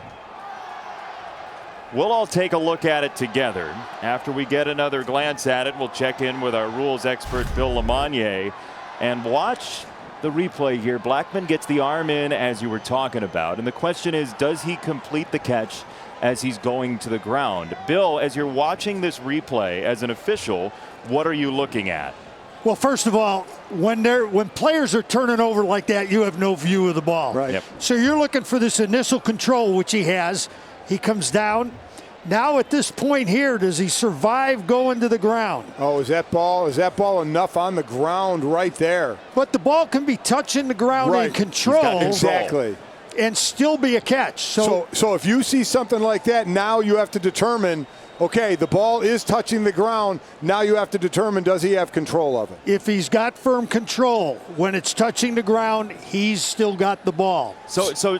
We'll all take a look at it together. After we get another glance at it, we'll check in with our rules expert, Bill Lamagnier, and watch the replay here. Blackman gets the arm in, as you were talking about. And the question is, does he complete the catch as he's going to the ground? Bill, as you're watching this replay as an official, what are you looking at? Well, first of all, when players are turning over like that, you have no view of the ball. Right. Yep. So you're looking for this initial control, which he has. He comes down. Now at this point here, does he survive going to the ground? Oh, is that ball enough on the ground right there? But the ball can be touching the ground in control. Exactly. and still be a catch. So if you see something like that, now you have to determine, okay, the ball is touching the ground. Now you have to determine, does he have control of it? If he's got firm control, when it's touching the ground, he's still got the ball. So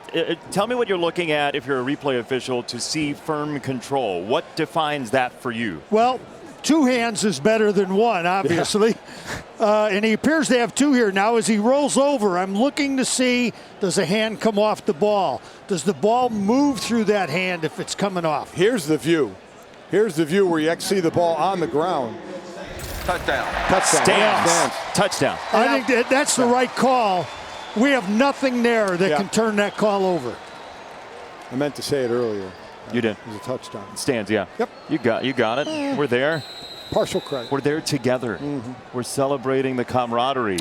tell me what you're looking at if you're a replay official to see firm control. What defines that for you? Well, 2 hands is better than 1, obviously. And he appears to have 2 here. Now, as he rolls over, I'm looking to see, does a hand come off the ball? Does the ball move through that hand if it's coming off? Here's the view. Here's the view where you actually see the ball on the ground. Touchdown. Touchdown. Stands. Touchdown. I think that's the right call. We have nothing there that can turn that call over. I meant to say it earlier. You did. It was a touchdown. Stands, yeah. Yep. You got it. We're there. Partial credit. We're there together. We're celebrating the camaraderie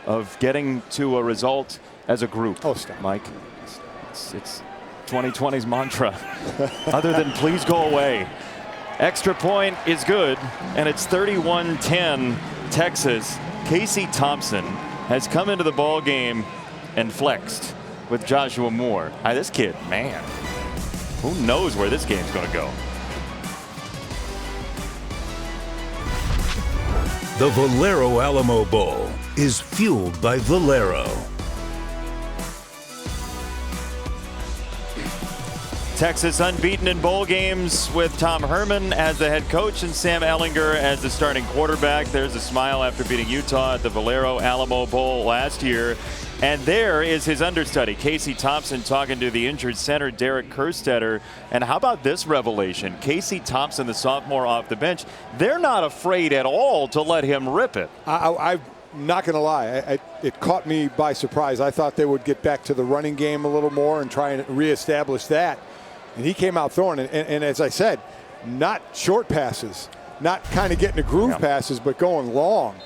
of getting to a result as a group. Oh, stop. Mike. It's 2020's mantra. Other than please go away. Extra point is good, and it's 31-10 Texas. Casey Thompson has come into the ball game and flexed with Joshua Moore. This kid, man. Who knows where this game's going to go? The Valero Alamo Bowl is fueled by Valero. Texas unbeaten in bowl games with Tom Herman as the head coach and Sam Ehlinger as the starting quarterback. There's a smile after beating Utah at the Valero Alamo Bowl last year. And there is his understudy, Casey Thompson, talking to the injured center, Derek Kerstetter. And how about this revelation? Casey Thompson, the sophomore off the bench, they're not afraid at all to let him rip it. I'm not going to lie. It caught me by surprise. I thought they would get back to the running game a little more and try and reestablish that. And he came out throwing. And as I said, not short passes, not kind of getting a groove passes, but going long.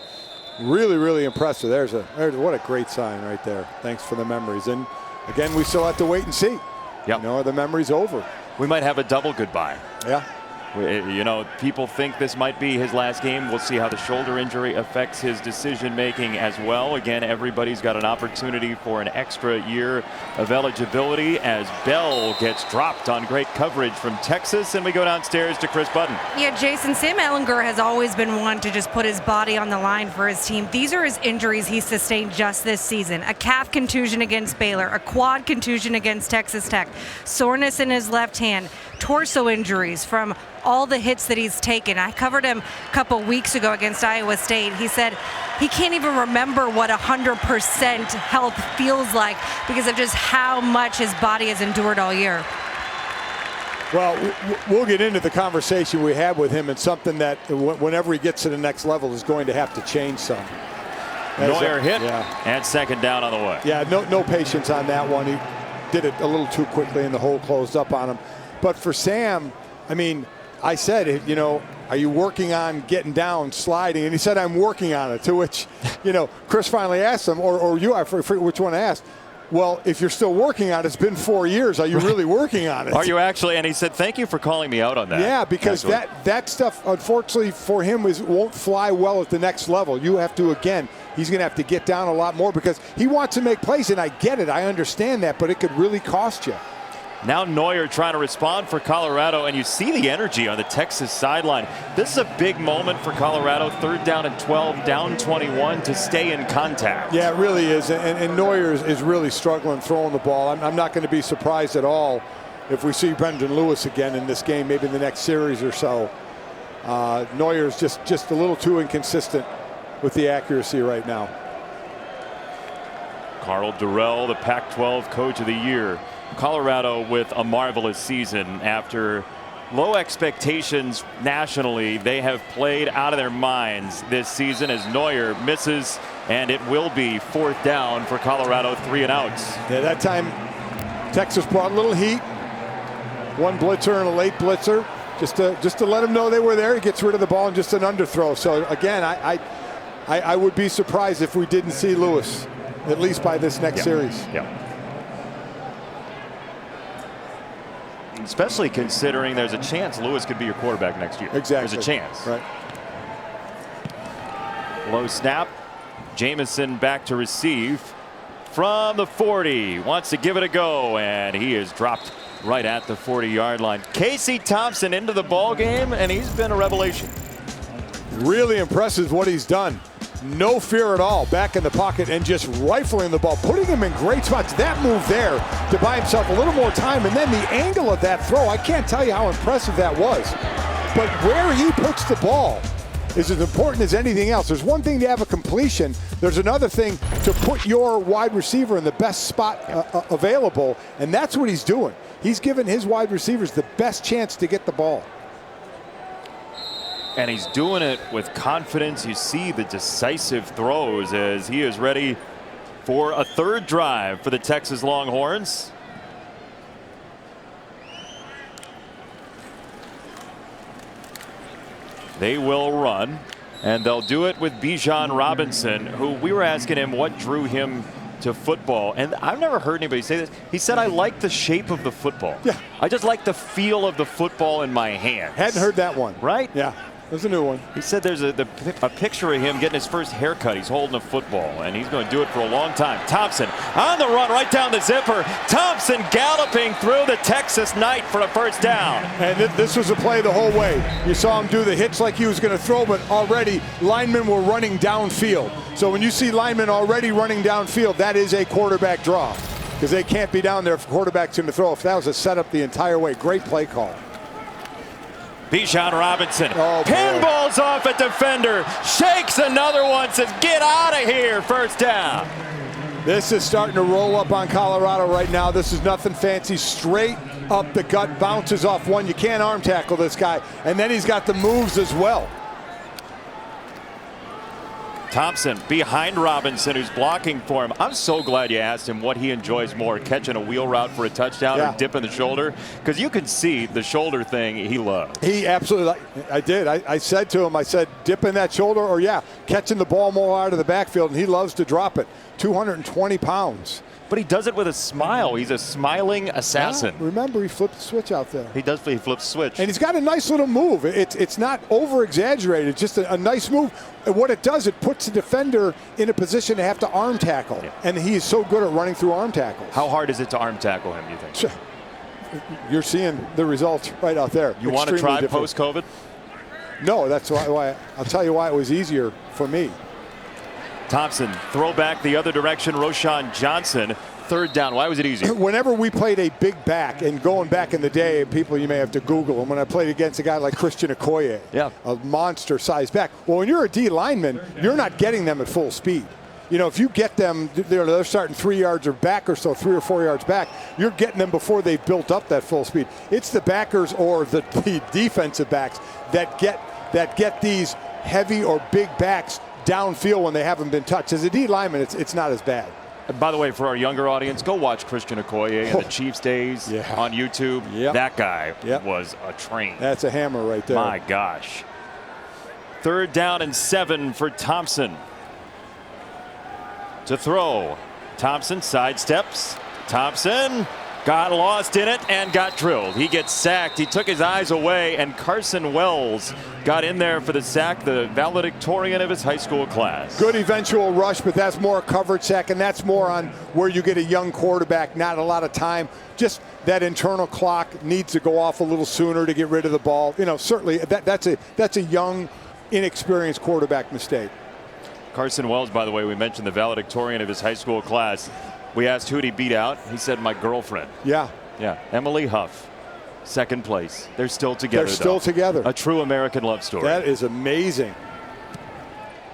Really, really impressive. There's what a great sign right there. Thanks for the memories. And again, we still have to wait and see. You know, are the memories over? We might have a double goodbye. Yeah. You know, people think this might be his last game. We'll see how the shoulder injury affects his decision making as well. Again, everybody's got an opportunity for an extra year of eligibility as Bell gets dropped on great coverage from Texas. And we go downstairs to Chris Button. Yeah, Jason, Sam Ehlinger has always been one to just put his body on the line for his team. These are his injuries he sustained just this season. A calf contusion against Baylor, a quad contusion against Texas Tech, soreness in his left hand, torso injuries from all the hits that he's taken. I covered him a couple weeks ago against Iowa State. He said he can't even remember what 100% health feels like because of just how much his body has endured all year. Well, we'll get into the conversation we had with him and something that whenever he gets to the next level is going to have to change some. Neuer hit and second down on the way. Yeah, no patience on that one. He did it a little too quickly and the hole closed up on him. But for Sam, I mean, I said, you know, are you working on getting down, sliding? And he said, I'm working on it. To which, you know, Chris finally asked him, or you, I forget which one asked, well, if you're still working on it, it's been 4 years. Are you really working on it? Are you actually? And he said, thank you for calling me out on that. Yeah, because that stuff, unfortunately for him, won't fly well at the next level. You have to, again, he's going to have to get down a lot more because he wants to make plays, and I get it. I understand that, but it could really cost you. Now Neuer trying to respond for Colorado, and you see the energy on the Texas sideline. This is a big moment for Colorado. 3rd down and 12, down 21 to stay in contact. Yeah, it really is, and Neuer is really struggling throwing the ball. I'm not going to be surprised at all if we see Brendan Lewis again in this game, maybe in the next series or so. Neuer's just a little too inconsistent with the accuracy right now. Carl Durrell, the Pac-12 Coach of the Year. Colorado with a marvelous season after low expectations nationally. They have played out of their minds this season as Neuer misses, and it will be 4th down for Colorado, 3 and outs. Yeah, that time Texas brought a little heat. One blitzer and a late blitzer just to let them know they were there. He gets rid of the ball and just an underthrow. So again, I would be surprised if we didn't see Lewis at least by this next series. Yeah. Especially considering there's a chance Lewis could be your quarterback next year. Exactly. There's a chance. Right. Low snap. Jamison back to receive. from the 40. Wants to give it a go, and he is dropped right at the 40-yard line. Casey Thompson into the ball game, and he's been a revelation. Really impressive what he's done. No fear at all, back in the pocket and just rifling the ball, putting him in great spots. That move there to buy himself a little more time, and then the angle of that throw, I can't tell you how impressive that was. But where he puts the ball is as important as anything else. There's one thing to have a completion. There's another thing to put your wide receiver in the best spot available, and that's what he's doing. He's given his wide receivers the best chance to get the ball. And he's doing it with confidence. You see the decisive throws as he is ready for a third drive for the Texas Longhorns. They will run, and they'll do it with Bijan Robinson, who we were asking him what drew him to football. And I've never heard anybody say this. He said, I like the shape of the football. Yeah. I just like the feel of the football in my hands. Hadn't heard that one. Right? Yeah. There's a new one. He said there's a picture of him getting his first haircut. He's holding a football, and he's going to do it for a long time. Thompson on the run right down the zipper. Thompson galloping through the Texas night for a first down. And this was a play the whole way. You saw him do the hitch like he was going to throw, but already linemen were running downfield. So when you see linemen already running downfield, that is a quarterback draw, because they can't be down there for quarterbacks going to throw. If that was a setup the entire way, great play call. Bijan Robinson pinballs off a defender, shakes another one, says get out of here, first down. This is starting to roll up on Colorado right now. This is nothing fancy, straight up the gut, bounces off one. You can't arm tackle this guy, and then he's got the moves as well. Thompson behind Robinson, who's blocking for him. I'm so glad you asked him what he enjoys more, catching a wheel route for a touchdown or dipping the shoulder, because you can see the shoulder thing he loves. He absolutely, I did. I said to him, I said, dipping that shoulder, or catching the ball more out of the backfield, and he loves to drop it. 220 pounds. But he does it with a smile. He's a smiling assassin. Yeah, remember, he flipped the switch out there. He does. He flips switch. And he's got a nice little move. It's not over-exaggerated, just a nice move. And what it does, it puts the defender in a position to have to arm tackle. Yeah. And he is so good at running through arm tackles. How hard is it to arm tackle him, you think? You're seeing the results right out there. You want to try post-COVID? No, that's why. I'll tell you why it was easier for me. Thompson, throw back the other direction, Roschon Johnson. Third down. Why was it easier? Whenever we played a big back, and going back in the day, people you may have to Google, and when I played against a guy like Christian Okoye, a monster-sized back. Well, when you're a D lineman, you're not getting them at full speed. You know, if you get them, they're starting 3 yards or back or so, 3 or 4 yards back, you're getting them before they've built up that full speed. It's the backers or the defensive backs that get these heavy or big backs downfield when they haven't been touched. As a D lineman, it's not as bad. And by the way, for our younger audience, go watch Christian Okoye and the Chiefs days on YouTube. That guy was a train. That's a hammer right there. My gosh. Third down and 7 for Thompson. To throw. Thompson sidesteps. Thompson got lost in it and got drilled. He gets sacked. He took his eyes away, and Carson Wells got in there for the sack, the valedictorian of his high school class. Good eventual rush, but that's more a coverage sack, and that's more on where you get a young quarterback, not a lot of time. Just that internal clock needs to go off a little sooner to get rid of the ball. You know, certainly that's a young, inexperienced quarterback mistake. Carson Wells, by the way, we mentioned the valedictorian of his high school class. We asked who'd he beat out. He said, my girlfriend. Yeah. Emily Huff, second place. They're still together. They're still together. A true American love story. That is amazing.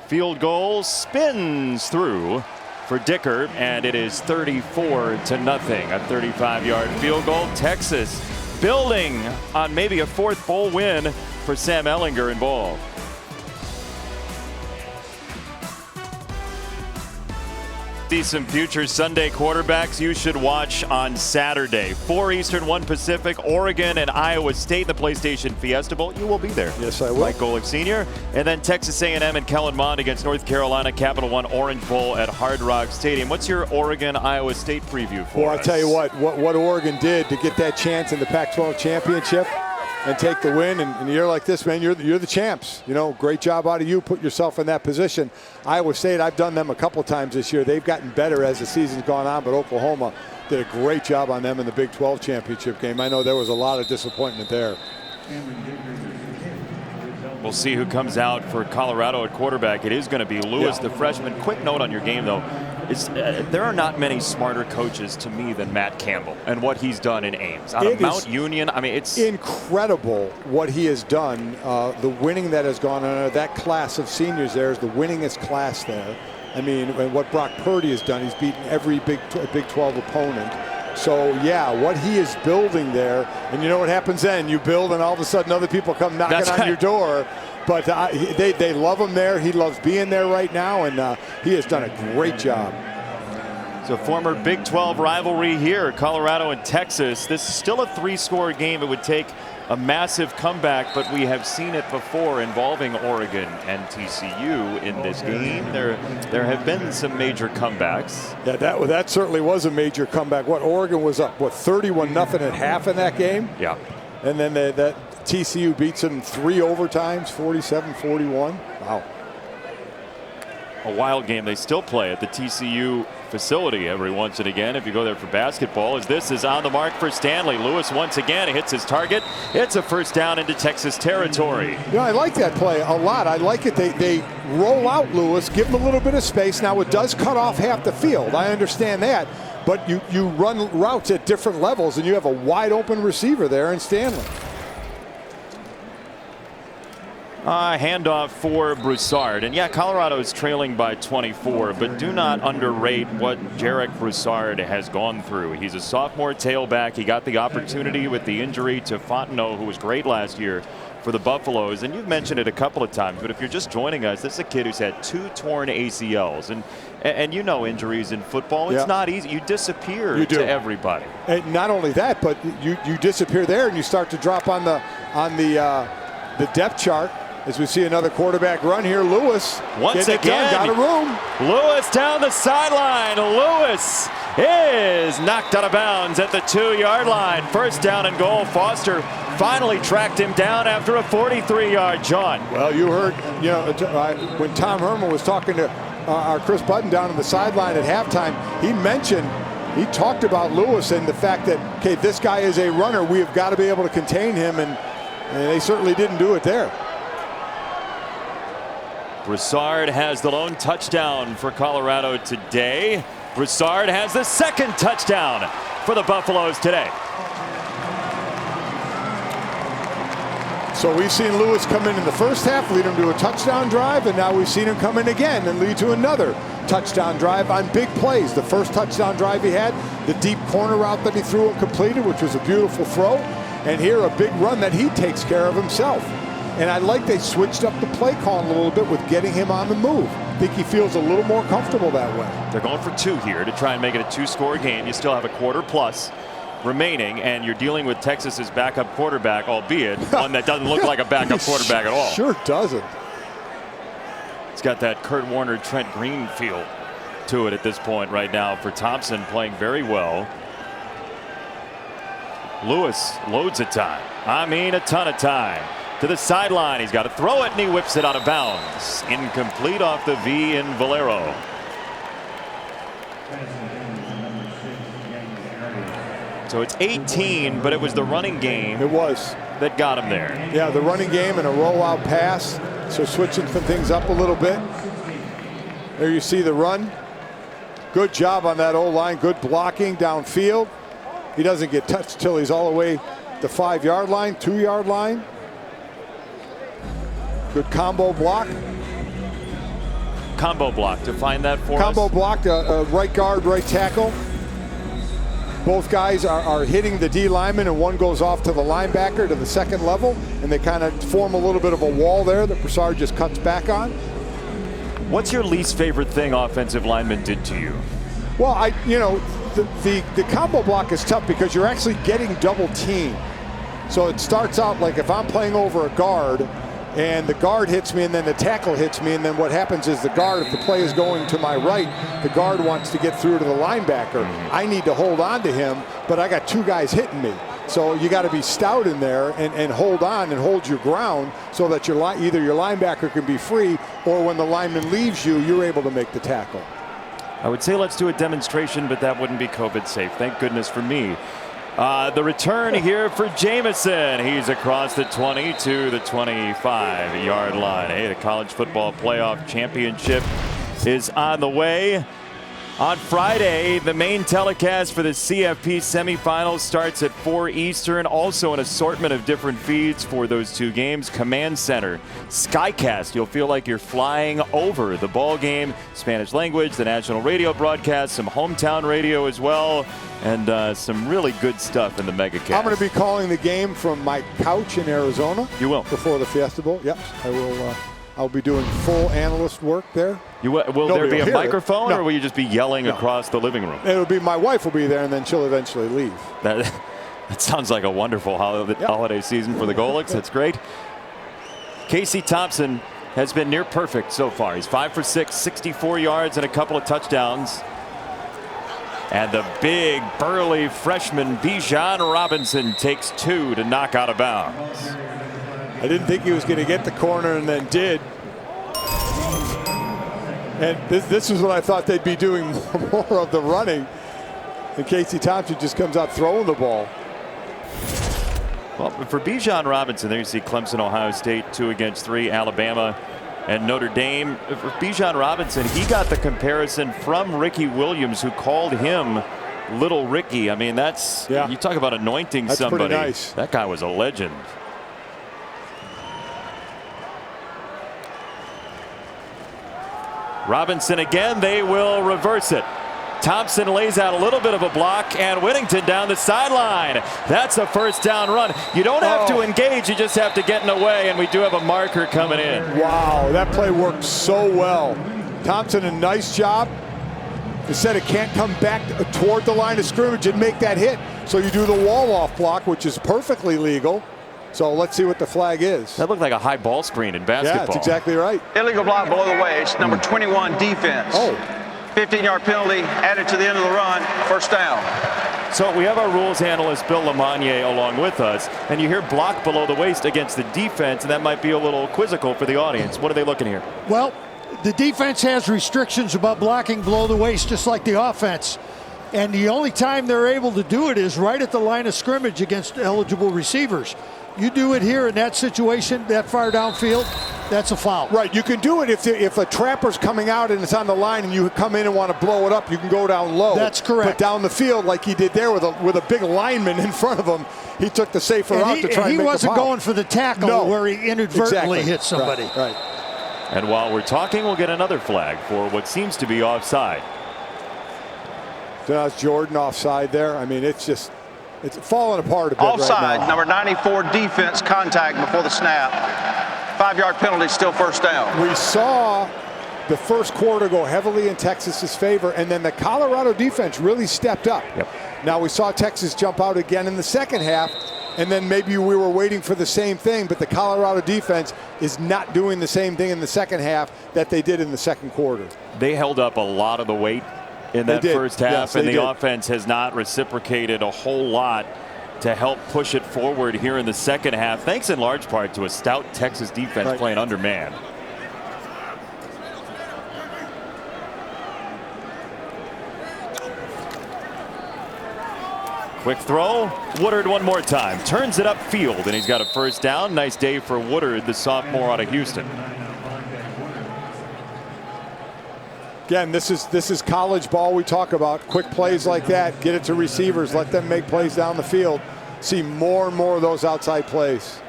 Field goal spins through for Dicker, and it is 34-0. A 35-yard field goal. Texas building on maybe a fourth bowl win for Sam Ehlinger involved. See some future Sunday quarterbacks you should watch on Saturday. 4 Eastern, 1 Pacific, Oregon and Iowa State, the PlayStation Fiesta Bowl. You will be there. Yes, I will. Mike Golick Sr. And then Texas A&M and Kellen Mond against North Carolina, Capital One Orange Bowl at Hard Rock Stadium. What's your Oregon-Iowa State preview for us? Well, I'll tell you what Oregon did to get that chance in the Pac-12 championship. and take the win. And in a year like this, man, you're the champs. You know, great job out of you. Put yourself in that position. Iowa State, I've done them a couple times this year. They've gotten better as the season's gone on, but Oklahoma did a great job on them in the Big 12 championship game. I know there was a lot of disappointment there. We'll see who comes out for Colorado at quarterback. It is going to be Lewis, the freshman. Quick note on your game, though. There are not many smarter coaches to me than Matt Campbell and what he's done in Ames. Out of Mount Union, I mean, it's incredible what he has done. The winning that has gone on, that class of seniors there is the winningest class there. I mean, and what Brock Purdy has done, he's beaten every Big 12 opponent. So, yeah, what he is building there, and you know what happens then? You build, and all of a sudden other people come knocking on your door. But they love him there. He loves being there right now, and he has done a great job. So former Big 12 rivalry here, Colorado and Texas. This is still a 3-score game. It would take a massive comeback, but we have seen it before involving Oregon and TCU in this game. There have been some major comebacks. Yeah, that certainly was a major comeback. What, Oregon was up, 31-0 at half in that game? Yeah. And then that TCU beats them 3 overtimes, 47-41. Wow. A wild game. They still play at the TCU facility every once and again if you go there for basketball. As this is on the mark for Stanley. Lewis once again hits his target. It's a first down into Texas territory. You know, I like that play a lot. I like it. They roll out Lewis, give him a little bit of space. Now it does cut off half the field. I understand that. But you run routes at different levels, and you have a wide open receiver there in Stanley. Handoff for Broussard. And yeah, Colorado is trailing by 24, but do not underrate what Jarek Broussard has gone through. He's a sophomore tailback. He got the opportunity with the injury to Fontenot, who was great last year for the Buffaloes. And you've mentioned it a couple of times, but if you're just joining us, this is a kid who's had 2 torn ACLs. And you know injuries in football, it's not easy. You disappear to everybody. And not only that, but you disappear there and you start to drop on the depth chart. As we see another quarterback run here, Lewis once again got a room. Lewis down the sideline. Lewis is knocked out of bounds at the 2-yard line. First down and goal. Foster finally tracked him down after a 43-yard jaunt. Well, you heard, when Tom Herman was talking to our Chris Button down on the sideline at halftime, he talked about Lewis and the fact that, okay, this guy is a runner. We have got to be able to contain him, and they certainly didn't do it there. Broussard has the lone touchdown for Colorado today. Broussard has the second touchdown for the Buffaloes today. So we've seen Lewis come in the first half, lead him to a touchdown drive, and now we've seen him come in again and lead to another touchdown drive on big plays. The first touchdown drive he had, the deep corner route that he threw and completed, which was a beautiful throw, and here a big run that he takes care of himself. And I like they switched up the play calling a little bit with getting him on the move. I think he feels a little more comfortable that way. They're going for 2 here to try and make it a 2-score game. You still have a quarter plus remaining, and you're dealing with Texas's backup quarterback, albeit one that doesn't look like a backup quarterback at all. Sure doesn't. It's got that Kurt Warner, Trent Green feel to it at this point right now for Thompson, playing very well. Lewis loads of time. I mean, a ton of time. To the sideline, he's got to throw it, and he whips it out of bounds. Incomplete off the V in Valero. So it's 18, but it was the running game. It was. That got him there. Yeah, the running game and a rollout pass. So switching things up a little bit. There you see the run. Good job on that O-line. Good blocking downfield. He doesn't get touched till he's all the way the 5-yard line, 2-yard line. Good combo block. Combo block to find that for combo us. block, right guard, right tackle. Both guys are hitting the D lineman, and one goes off to the linebacker to the second level, and they kind of form a little bit of a wall there that Broussard just cuts back on. What's your least favorite thing offensive lineman did to you? Well, the combo block is tough because you're actually getting double teamed. So it starts out like if I'm playing over a guard, and the guard hits me, and then the tackle hits me, and then what happens is the guard, if the play is going to my right, the guard wants to get through to the linebacker. I need to hold on to him, but I got 2 guys hitting me. So you got to be stout in there and hold on and hold your ground so that either your linebacker can be free, or when the lineman leaves you, you're able to make the tackle. I would say let's do a demonstration, but that wouldn't be COVID safe. Thank goodness for me. The return here for Jamison. He's across the 20 to the 25-yard line. Hey, the college football playoff championship is on the way. On Friday, the main telecast for the CFP semifinals starts at 4 Eastern. Also an assortment of different feeds for those two games. Command Center, Skycast. You'll feel like you're flying over the ball game. Spanish language, the national radio broadcast, some hometown radio as well, and some really good stuff in the megacast. I'm going to be calling the game from my couch in Arizona. You will? Before the Fiesta Bowl. Yep, I will. I'll be doing full analyst work there. Will there be a microphone, or will you just be yelling across the living room? It'll be, my wife will be there, and then she'll eventually leave. That sounds like a wonderful holiday season for the Golics. That's great. Casey Thompson has been near perfect so far. He's 5 for 6, 64 yards, and a couple of touchdowns. And the big, burly freshman Bijan Robinson takes 2 to knock out of bounds. I didn't think he was going to get the corner, and then did. And this is what I thought they'd be doing more of the running. And Casey Thompson just comes out throwing the ball. Well, for Bijan Robinson, there you see Clemson, Ohio State, 2 against 3, Alabama and Notre Dame. For Bijan Robinson, he got the comparison from Ricky Williams, who called him Little Ricky. I mean, that's, you talk about anointing somebody. Pretty nice. That guy was a legend. Robinson again, they will reverse it. Thompson lays out a little bit of a block, and Whittington down the sideline. That's a first down run. You don't have to engage, you just have to get in the way, and we do have a marker coming in. Wow, that play worked so well. Thompson, a nice job. Instead, it can't come back toward the line of scrimmage and make that hit. So you do the wall-off block, which is perfectly legal. So let's see what the flag is. That looked like a high ball screen in basketball. Yeah, that's exactly right. Illegal block below the waist, number 21 defense. 15-yard penalty added to the end of the run, first down. So we have our rules analyst Bill Lamagnier along with us, and you hear block below the waist against the defense, and that might be a little quizzical for the audience. What are they looking here? Well, the defense has restrictions about blocking below the waist, just like the offense. And the only time they're able to do it is right at the line of scrimmage against eligible receivers. You do it here in that situation, that far downfield, that's a foul. Right, you can do it if a trapper's coming out and it's on the line and you come in and want to blow it up, you can go down low. That's correct. But down the field, like he did there with a big lineman in front of him, he took the safer route to try and make a pop. He wasn't going for the tackle where he inadvertently hit somebody. Right. And while we're talking, we'll get another flag for what seems to be offside. So now it's Jordan offside there. I mean, it's falling apart a bit Offside, right now. number 94 defense, contact before the snap. 5-yard penalty, still first down. We saw the first quarter go heavily in Texas's favor, and then the Colorado defense really stepped up. Yep. Now we saw Texas jump out again in the second half, and then maybe we were waiting for the same thing, but the Colorado defense is not doing the same thing in the second half that they did in the second quarter. They held up a lot of the weight in that first half, and the offense has not reciprocated a whole lot to help push it forward here in the second half, thanks in large part to a stout Texas defense playing undermanned. Quick throw, Woodard one more time, turns it upfield, and he's got a first down. Nice day for Woodard, the sophomore out of Houston. Again, this is college ball we talk about. Quick plays like that, get it to receivers, let them make plays down the field. See more and more of those outside plays.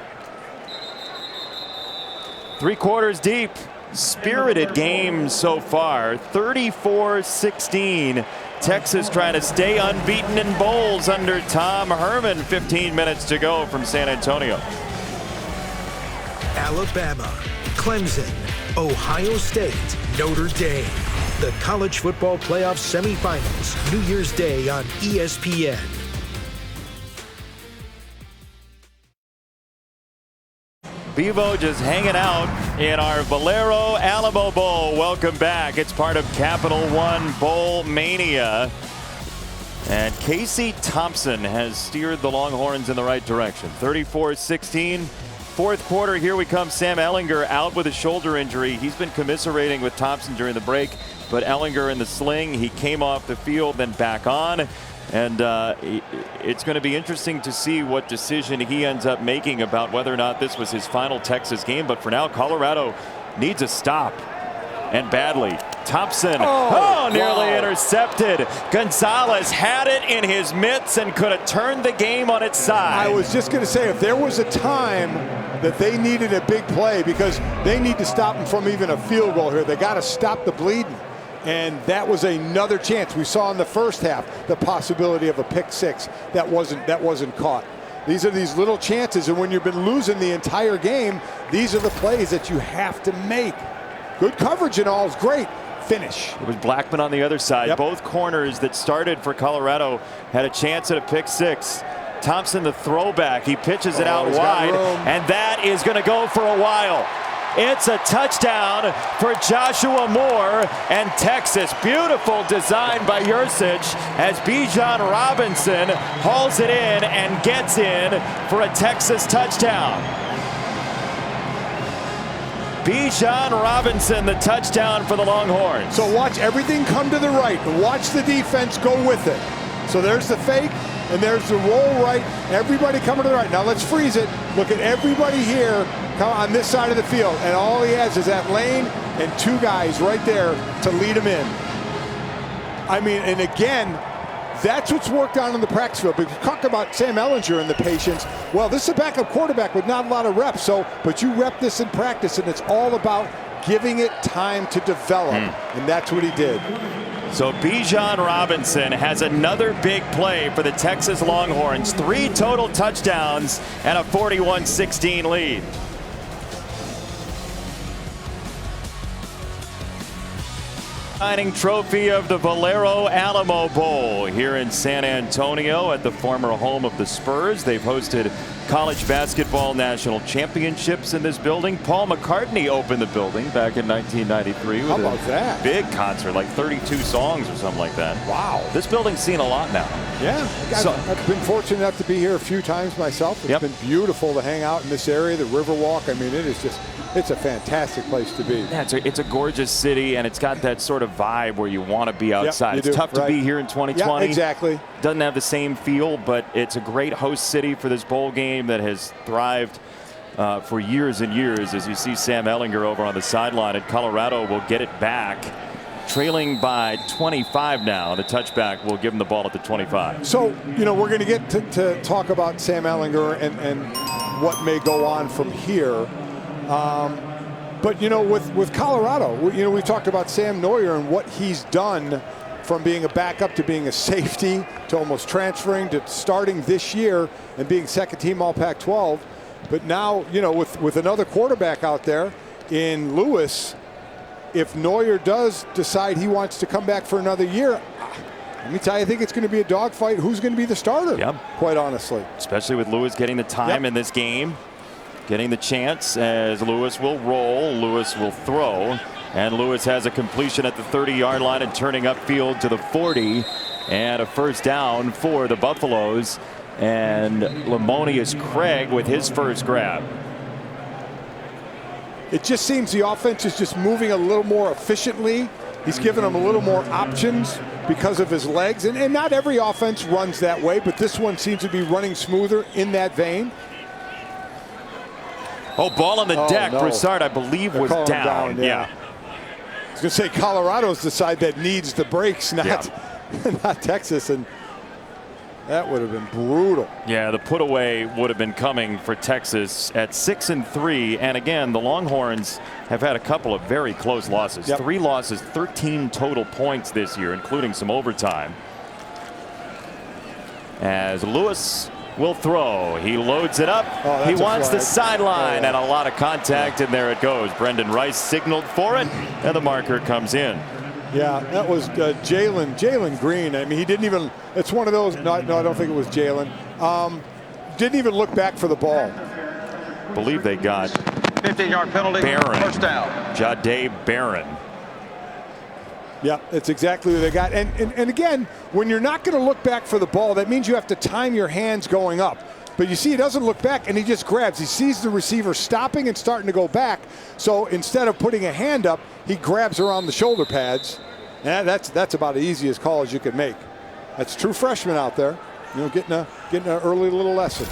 3 quarters deep. Spirited game so far. 34-16. Texas trying to stay unbeaten in bowls under Tom Herman. 15 minutes to go from San Antonio. Alabama, Clemson, Ohio State, Notre Dame. The college football playoff semifinals, New Year's Day on ESPN. Bevo just hanging out in our Valero Alamo Bowl. Welcome back. It's part of Capital One Bowl Mania. And Casey Thompson has steered the Longhorns in the right direction. 34-16. Fourth quarter, here we come. Sam Ehlinger out with a shoulder injury. He's been commiserating with Thompson during the break, but Ehlinger in the sling. He came off the field, then back on. And it's going to be interesting to see what decision he ends up making about whether or not this was his final Texas game. But for now, Colorado needs a stop, and badly. Thompson, nearly intercepted. Gonzalez had it in his mitts and could have turned the game on its side. I was just going to say, if there was a time that they needed a big play, because they need to stop them from even a field goal here, they got to stop the bleeding. And that was another chance. We saw in the first half the possibility of a pick six that wasn't caught. These are these little chances, and when you've been losing the entire game, these are the plays that you have to make. Good coverage and all is great. Finish. It was Blackman on the other side. Yep. Both corners that started for Colorado had a chance at a pick six. Thompson, the throwback, he pitches it out wide, and that is going to go for a while. It's a touchdown for Joshua Moore and Texas. Beautiful design by Yurcich as Bijan Robinson hauls it in and gets in for a Texas touchdown. Bijan Robinson, the touchdown for the Longhorns. So watch everything come to the right. Watch the defense go with it. So there's the fake, and there's the roll right. Everybody coming to the right. Now let's freeze it. Look at everybody here on this side of the field, and all he has is that lane and two guys right there to lead him in. I mean, and again, that's what's worked on in the practice field. But talk about Sam Ehlinger and the patience. Well, this is a backup quarterback with not a lot of reps. But you rep this in practice, and it's all about giving it time to develop. And that's what he did. So Bijan Robinson has another big play for the Texas Longhorns. 3 total touchdowns and a 41-16 lead. Signing trophy of the Valero Alamo Bowl here in San Antonio at the former home of the Spurs. They've hosted college basketball national championships in this building. Paul McCartney opened the building back in 1993 with a big concert, like 32 songs or something like that. Wow. This building's seen a lot now. Yeah, I've been fortunate enough to be here a few times myself. It's been beautiful to hang out in this area, the Riverwalk. I mean, it's a fantastic place to be. Yeah, it's a gorgeous city, and it's got that sort of vibe where you want to be outside. It's tough to be here in 2020. Yeah, exactly. Doesn't have the same feel, but it's a great host city for this bowl game that has thrived for years and years. As you see Sam Ehlinger over on the sideline, and Colorado will get it back, trailing by 25 now. The touchback will give them the ball at the 25. So, we're going to get to talk about Sam Ehlinger and what may go on from here. But with Colorado, we talked about Sam Neuer and what he's done from being a backup to being a safety to almost transferring to starting this year and being second team all Pac-12. But now, with another quarterback out there in Lewis, if Neuer does decide he wants to come back for another year, let me tell you, I think it's going to be a dogfight. Who's going to be the starter? Quite honestly. Especially with Lewis getting the time in this game. Getting the chance as Lewis will roll, Lewis will throw, and Lewis has a completion at the 30-yard line and turning upfield to the 40, and a first down for the Buffaloes, and Lamonius Craig with his first grab. It just seems the offense is just moving a little more efficiently. He's given them a little more options because of his legs, and not every offense runs that way, but this one seems to be running smoother in that vein. Oh, ball on the deck. Broussard, I believe, was down. Yeah. I was going to say Colorado's the side that needs the breaks, not Texas, and that would have been brutal. Yeah, the put away would have been coming for Texas at 6-3. And again, the Longhorns have had a couple of very close losses. 3 losses, 13 total points this year, including some overtime. As Lewis will throw. He loads it up. He wants the sideline, and a lot of contact, and there it goes. Brendan Rice signaled for it, and the marker comes in. Yeah, that was Jalen Green. I mean, he didn't even, it's one of those, no, I don't think it was Jalen. Didn't even look back for the ball. Believe they got 15-yard penalty. Barron. First down. Jahdae Barron. Yeah, that's exactly what they got. And again, when you're not going to look back for the ball, that means you have to time your hands going up. But you see, he doesn't look back, and he just grabs. He sees the receiver stopping and starting to go back. So instead of putting a hand up, he grabs around the shoulder pads. And that's about the easiest call as you could make. That's true freshman out there, getting an early little lesson.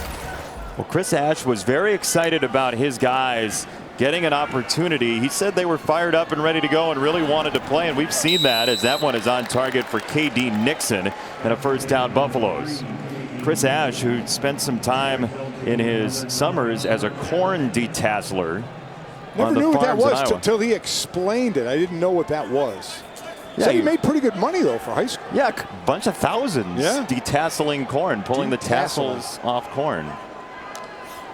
Well, Chris Ash was very excited about his guys getting an opportunity. He said they were fired up and ready to go and really wanted to play, and we've seen that as that one is on target for K.D. Nixon and a first down Buffaloes. Chris Ash, who spent some time in his summers as a corn detasseler. Never knew what that was until he explained it. I didn't know what that was. Yeah, so he made pretty good money, though, for high school. Yeah, a bunch of thousands detasseling corn, pulling the tassels off corn.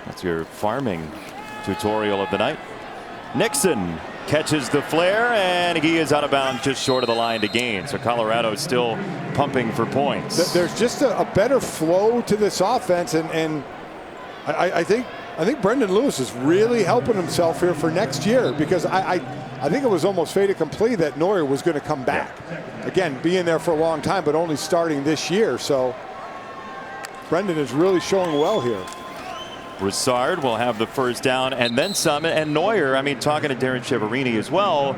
That's your farming tutorial of the night. Nixon catches the flare, and he is out of bounds just short of the line to gain. So Colorado is still pumping for points. There's just a better flow to this offense, and I think Brendan Lewis is really helping himself here for next year, because I think it was almost fait accompli that Neuer was going to come back. Again, being there for a long time, but only starting this year. So Brendan is really showing well here. Broussard will have the first down and then some. And Neuer, I mean, talking to Darren Chiaverini as well,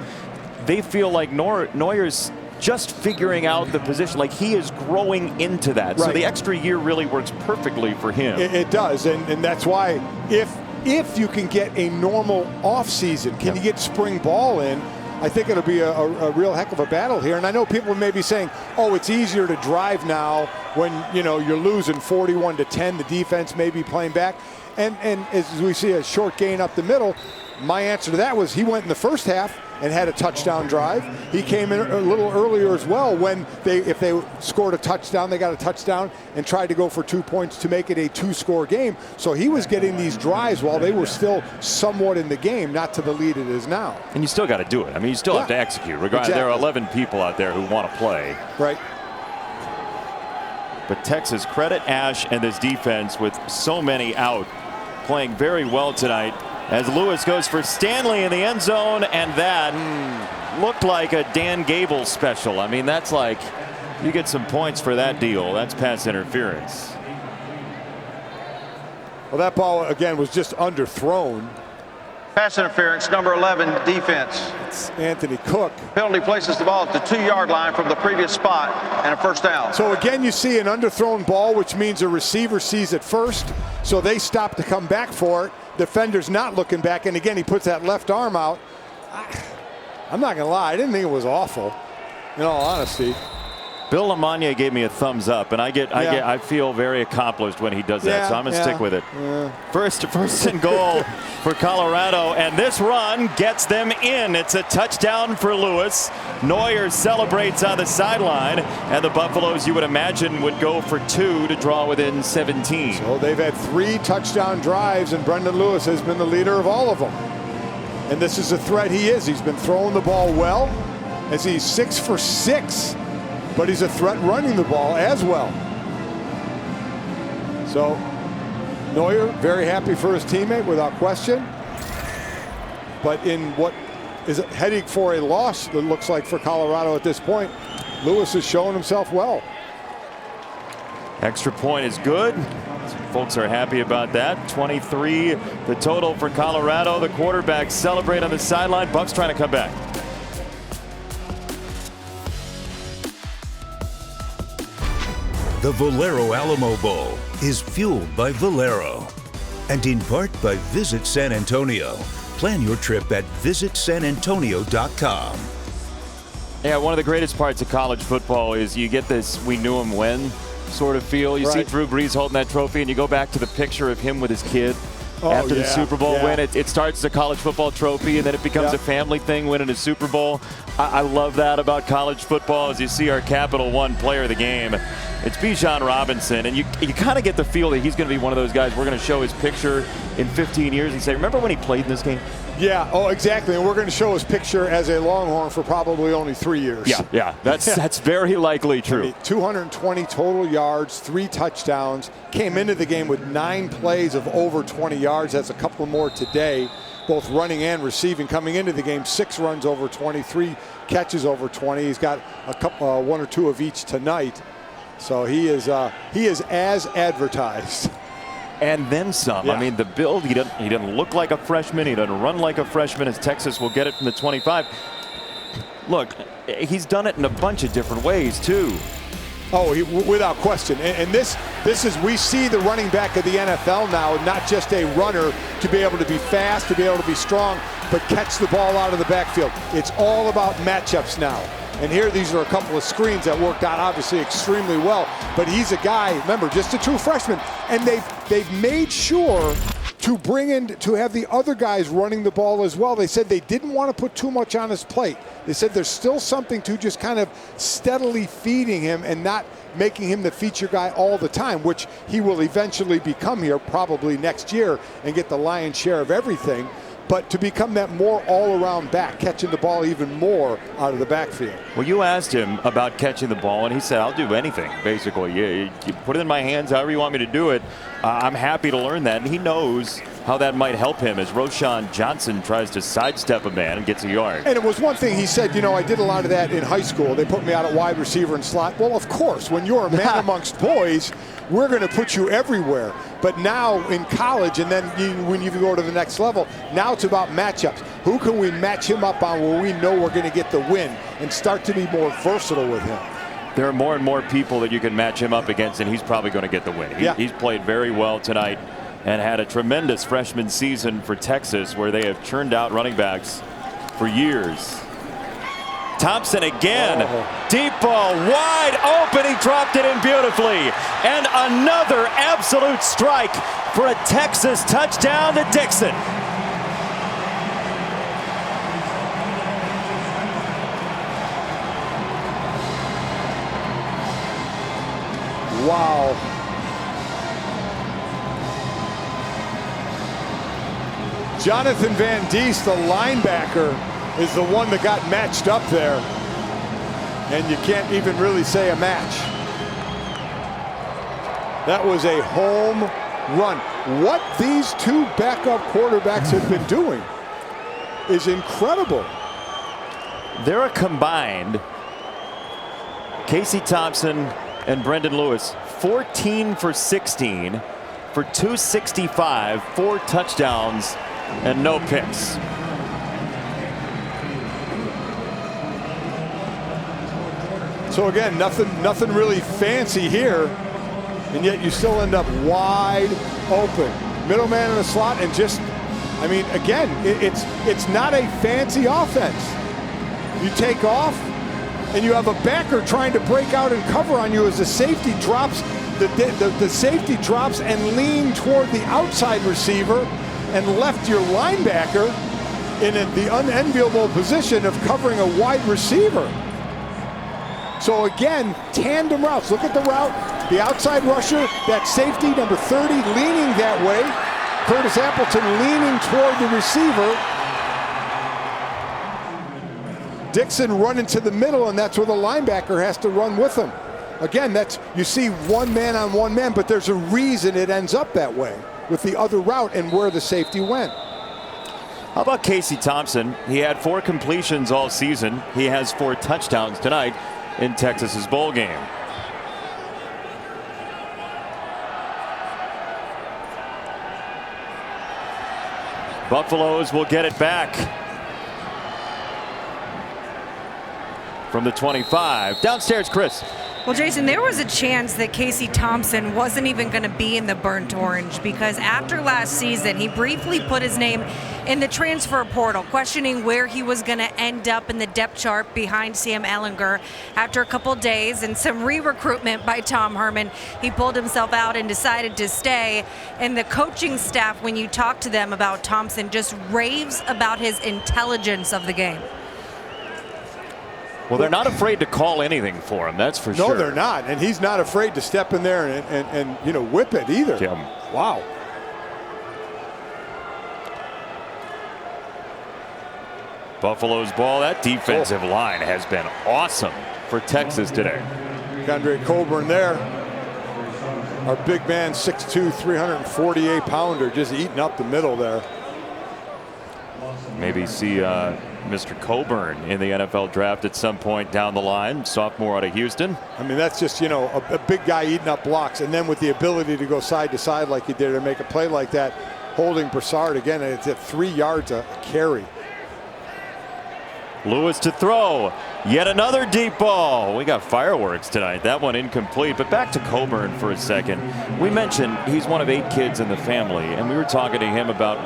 they feel like Neuer's just figuring out the position, like he is growing into that. Right. So the extra year really works perfectly for him. It does, and that's why if you can get a normal offseason, can you get spring ball in, I think it'll be a real heck of a battle here. And I know people may be saying, oh, it's easier to drive now when you're losing 41-10, the defense may be playing back. And as we see a short gain up the middle, my answer to that was he went in the first half and had a touchdown drive. He came in a little earlier as well when if they scored a touchdown, they got a touchdown and tried to go for 2 points to make it a 2-score game. So he was getting these drives while they were still somewhat in the game, not to the lead it is now. And you still got to do it. I mean, you still have to execute. Regardless, there are 11 people out there who want to play. Right. But Texas, credit Ash and this defense with so many out, playing very well tonight as Lewis goes for Stanley in the end zone, and that looked like a Dan Gable special. I mean, that's like, you get some points for that deal. That's pass interference. Well, that ball again was just underthrown. Pass interference, number 11, defense. It's Anthony Cook. Penalty places the ball at the 2-yard line from the previous spot and a first down. So again, you see an underthrown ball, which means a receiver sees it first, so they stop to come back for it. Defender's not looking back, and again, he puts that left arm out. I'm not gonna lie, I didn't think it was awful, in all honesty. Bill LaMagna gave me a thumbs up, and I feel very accomplished when he does that, so I'm going to stick with it. First and goal for Colorado, and this run gets them in. It's a touchdown for Lewis. Neuer celebrates on the sideline, and the Buffaloes, you would imagine, would go for 2 to draw within 17. So they've had 3 touchdown drives, and Brendan Lewis has been the leader of all of them. And this is a threat he is. He's been throwing the ball well, as he's 6 for 6. But he's a threat running the ball as well. So Neuer very happy for his teammate without question. But in what is heading for a loss, it looks like, for Colorado at this point, Lewis is showing himself well. Extra point is good. Folks are happy about that. 23 the total for Colorado. The quarterbacks celebrate on the sideline. Bucks trying to come back. The Valero Alamo Bowl is fueled by Valero and in part by Visit San Antonio. Plan your trip at visitsanantonio.com. Yeah, one of the greatest parts of college football is you get this "we knew him when" sort of feel. You see Drew Brees holding that trophy, and you go back to the picture of him with his kid after the Super Bowl win. It starts as a college football trophy, and then it becomes a family thing, winning a Super Bowl. I love that about college football, as you see our Capital One player of the game It's Bijan Robinson, and you kind of get the feel that he's going to be one of those guys we're going to show his picture in 15 years and say, remember when he played in this game? Yeah, oh, exactly. And we're going to show his picture as a Longhorn for probably only 3 years. Yeah, that's very likely true. I mean, 220 total yards, 3 touchdowns. Came into the game with 9 plays of over 20 yards. That's a couple more today, both running and receiving. Coming into the game, 6 runs over 20, 3 catches over 20. He's got a couple, 1 or 2 of each tonight. So he is as advertised. And then some. Yeah. I mean, the build, he doesn't look like a freshman. He doesn't run like a freshman, as Texas will get it from the 25. Look, he's done it in a bunch of different ways, too. Oh, without question. And this is, we see the running back of the NFL now, not just a runner to be able to be fast, to be able to be strong, but catch the ball out of the backfield. It's all about matchups now. And here, these are a couple of screens that worked out obviously extremely well. But he's a guy, remember, just a true freshman. And they've made sure to bring in, to have the other guys running the ball as well. They said they didn't want to put too much on his plate. They said there's still something to just kind of steadily feeding him and not making him the feature guy all the time, which he will eventually become here probably next year and get the lion's share of everything. But to become that more all-around back, catching the ball even more out of the backfield. Well, you asked him about catching the ball, and he said, I'll do anything, basically. You put it in my hands however you want me to do it. I'm happy to learn that, and he knows how that might help him as Roschon Johnson tries to sidestep a man and gets a yard. And it was one thing he said, you know, I did a lot of that in high school. They put me out at wide receiver and slot. Well, of course, when you're a man amongst boys, we're going to put you everywhere. But now in college, and then when you go to the next level, now it's about matchups. Who can we match him up on where we know we're going to get the win and start to be more versatile with him? There are more and more people that you can match him up against, and he's probably going to get the win. He's played very well tonight and had a tremendous freshman season for Texas, where they have churned out running backs for years. Thompson again, deep ball, wide open, he dropped it in beautifully. And another absolute strike for a Texas touchdown to Dixon. Wow. Jonathan Van Diest, the linebacker, is the one that got matched up there. And you can't even really say a match. That was a home run. What these 2 backup quarterbacks have been doing is incredible. They're a combined, Casey Thompson and Brendan Lewis, 14 for 16 for 265, 4 touchdowns and no picks. So again, nothing really fancy here, and yet you still end up wide open. Middleman in the slot, and just, I mean, again, it's not a fancy offense. You take off, and you have a backer trying to break out and cover on you as the safety drops. The safety drops and lean toward the outside receiver, and left your linebacker in the unenviable position of covering a wide receiver. So again, tandem routes. Look at the route. The outside rusher, that safety, number 30, leaning that way. Curtis Appleton leaning toward the receiver. Dixon running to the middle, and that's where the linebacker has to run with him. Again, you see one man on one man, but there's a reason it ends up that way with the other route and where the safety went. How about Casey Thompson? He had 4 completions all season. He has 4 touchdowns tonight in Texas's bowl game. Buffaloes will get it back from the 25. Downstairs, Chris. Well, Jason, there was a chance that Casey Thompson wasn't even going to be in the burnt orange, because after last season, he briefly put his name in the transfer portal, questioning where he was going to end up in the depth chart behind Sam Ehlinger. After a couple days and some re-recruitment by Tom Herman, he pulled himself out and decided to stay. And the coaching staff, when you talk to them about Thompson, just raves about his intelligence of the game. Well, they're not afraid to call anything for him, that's for sure. No, they're not. And he's not afraid to step in there and whip it either. Wow. Buffalo's ball. That defensive line has been awesome for Texas today. Andre Coburn there. Our big man, 6'2", 348-pounder, just eating up the middle there. Maybe see Mr. Coburn in the NFL draft at some point down the line, sophomore out of Houston. I mean, that's just, a big guy eating up blocks, and then with the ability to go side to side like he did and make a play like that, holding Broussard again, it's at 3 yards a carry. Lewis to throw. Yet another deep ball. We got fireworks tonight. That one incomplete. But back to Coburn for a second. We mentioned he's one of 8 kids in the family, and we were talking to him about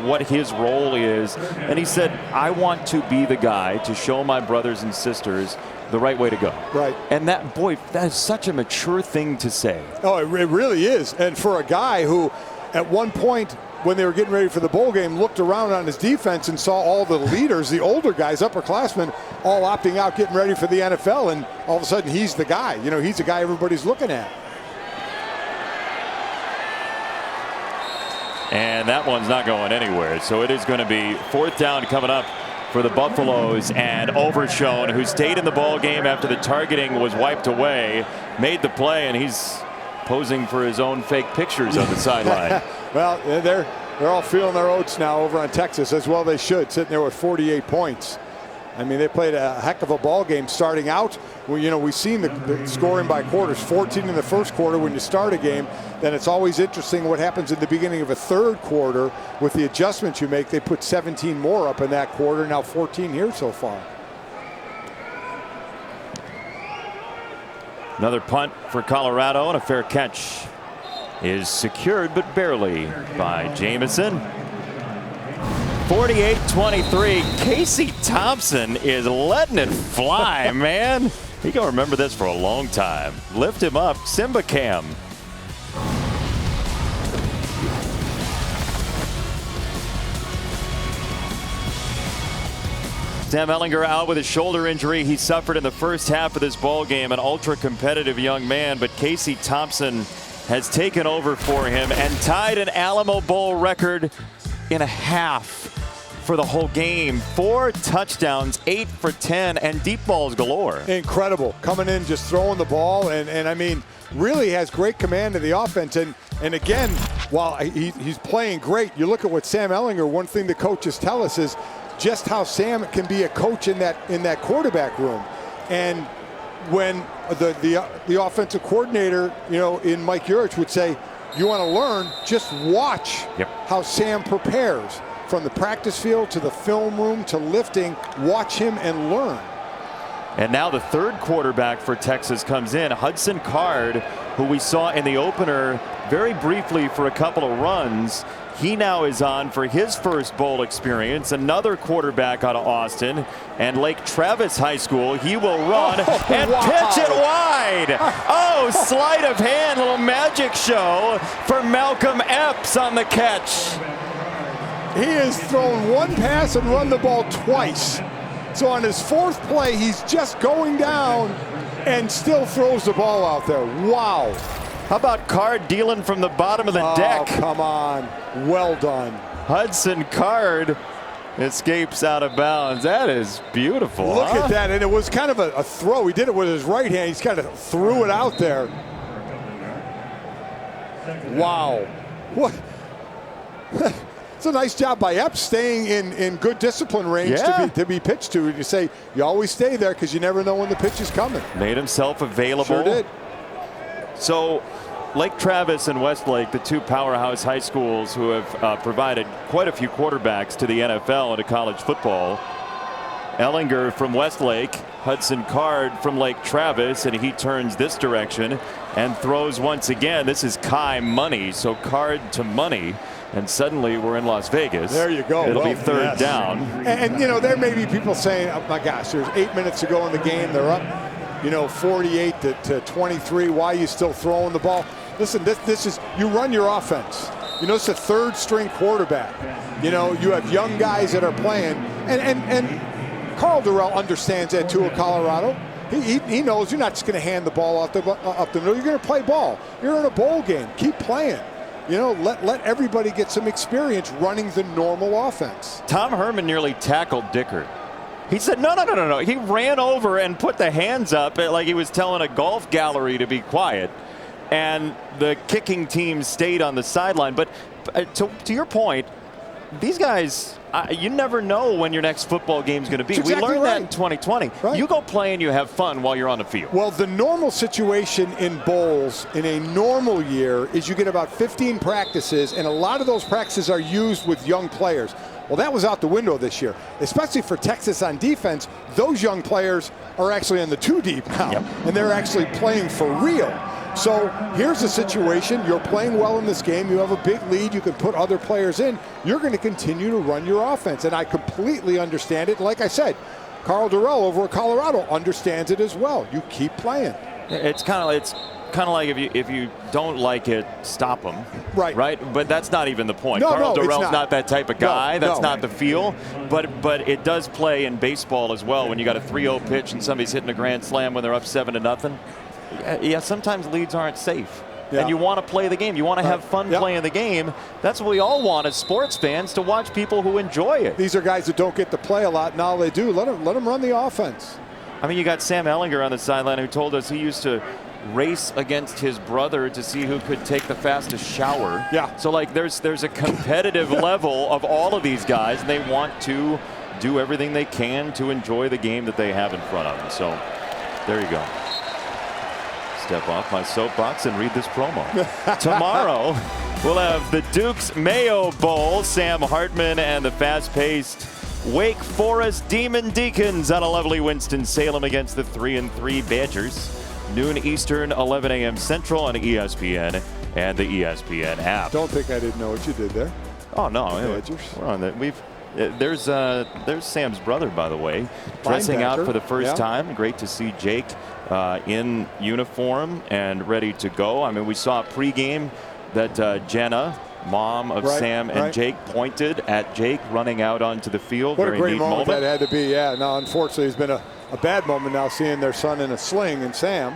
what his role is. And he said, I want to be the guy to show my brothers and sisters the right way to go. Right. And that is such a mature thing to say. Oh, it really is. And for a guy who at one point, when they were getting ready for the bowl game, looked around on his defense and saw all the leaders, the older guys, upperclassmen, all opting out, getting ready for the NFL, and all of a sudden he's the guy. He's the guy everybody's looking at. And that one's not going anywhere. So it is going to be 4th down coming up for the Buffaloes, and Overshone, who stayed in the ball game after the targeting was wiped away, made the play, and he's posing for his own fake pictures on the sideline. Well, they're all feeling their oats now over on Texas, as well they should, sitting there with 48 points. I mean, they played a heck of a ball game starting out. Well, we've seen the scoring by quarters, 14 in the first quarter when you start a game. Then it's always interesting what happens in the beginning of a third quarter with the adjustments you make. They put 17 more up in that quarter, now 14 here so far. Another punt for Colorado, and a fair catch is secured, but barely, by Jamison. 48-23. Casey Thompson is letting it fly, man. He gonna remember this for a long time. Lift him up, Simba Cam. Sam Ehlinger out with a shoulder injury he suffered in the first half of this ball game. An ultra competitive young man, but Casey Thompson has taken over for him and tied an Alamo Bowl record in a half for the whole game. 4 touchdowns, 8 for 10, and deep balls galore. Incredible. Coming in, just throwing the ball, and I mean, really has great command of the offense. And again, while he's playing great, you look at what Sam Ehlinger, one thing the coaches tell us is just how Sam can be a coach in that quarterback room. And when the offensive coordinator, in Mike Urich would say, you want to learn, just watch how Sam prepares. From the practice field to the film room to lifting, watch him and learn. And now the third quarterback for Texas comes in, Hudson Card, who we saw in the opener very briefly for a couple of runs. He now is on for his first bowl experience. Another quarterback out of Austin and Lake Travis High School. He will run and pitch it wide. Oh, sleight of hand, little magic show for Malcolm Epps on the catch. He has thrown one pass and run the ball twice. So on his 4th play, he's just going down and still throws the ball out there. Wow. How about Card dealing from the bottom of the deck? Oh, come on. Well done. Hudson Card escapes out of bounds. That is beautiful. Look at that. And it was kind of a throw. He did it with his right hand. He's kind of threw it out there. Wow. What? It's a nice job by Epps staying in good discipline range to be pitched to. You say you always stay there because you never know when the pitch is coming. Made himself available. Sure did. So Lake Travis and Westlake, the 2 powerhouse high schools who have provided quite a few quarterbacks to the NFL and to college football. Ehlinger from Westlake, Hudson Card from Lake Travis, and he turns this direction and throws once again. This is Kai Money, so Card to Money. And suddenly we're in Las Vegas. There you go. It'll be 3rd down. And there may be people saying, oh my gosh, there's 8 minutes to go in the game. They're up, 48 to 23. Why are you still throwing the ball? Listen, this is, you run your offense. It's a 3rd string quarterback. You have young guys that are playing. And Carl Durrell understands that too at Colorado. He knows you're not just going to hand the ball up the middle. You're going to play ball. You're in a bowl game. Keep playing. You know, let everybody get some experience running the normal offense. Tom Herman nearly tackled Dicker. He said, no. He ran over and put the hands up like he was telling a golf gallery to be quiet. And the kicking team stayed on the sideline. But to your point, these guys, you never know when your next football game is going to be. Exactly we learned right. that in 2020. Right. You go play and you have fun while you're on the field. Well, the normal situation in bowls in a normal year is you get about 15 practices, and a lot of those practices are used with young players. Well, that was out the window this year, especially for Texas on defense. Those young players are actually in the 2 deep now, and they're actually playing for real. So here's the situation. You're playing well in this game. You have a big lead. You can put other players in. You're going to continue to run your offense. And I completely understand it. Like I said, Carl Durrell over at Colorado understands it as well. You keep playing. It's kind of like if you don't like it, stop them. Right. But that's not even the point. Carl Durrell's not that type of guy. That's not the feel. But it does play in baseball as well when you got a 3-0 pitch and somebody's hitting a grand slam when they're up 7-0. Yeah, sometimes leads aren't safe. And you want to play the game. You want to have fun playing the game. That's what we all want as sports fans, to watch people who enjoy it. These are guys that don't get to play a lot. Now they do. Let them run the offense. I mean, you got Sam Ehlinger on the sideline who told us he used to race against his brother to see who could take the fastest shower. So like there's a competitive level of all of these guys, and they want to do everything they can to enjoy the game that they have in front of them. So there you go. Step off my soapbox and read this promo. Tomorrow, we'll have the Duke's Mayo Bowl. Sam Hartman and the fast-paced Wake Forest Demon Deacons on a lovely Winston-Salem against the 3-3 Badgers. Noon Eastern, 11 a.m. Central on ESPN and the ESPN app. Don't think I didn't know what you did there. Oh no, Badgers. We're on that. There's Sam's brother, by the way, dressing out for the first time. Great to see Jake in uniform and ready to go. I mean, we saw pregame that Jenna, mom of Sam and Jake, pointed at Jake running out onto the field. What Very a great neat moment that had to be. No, unfortunately, it's been a bad moment now seeing their son in a sling, and Sam.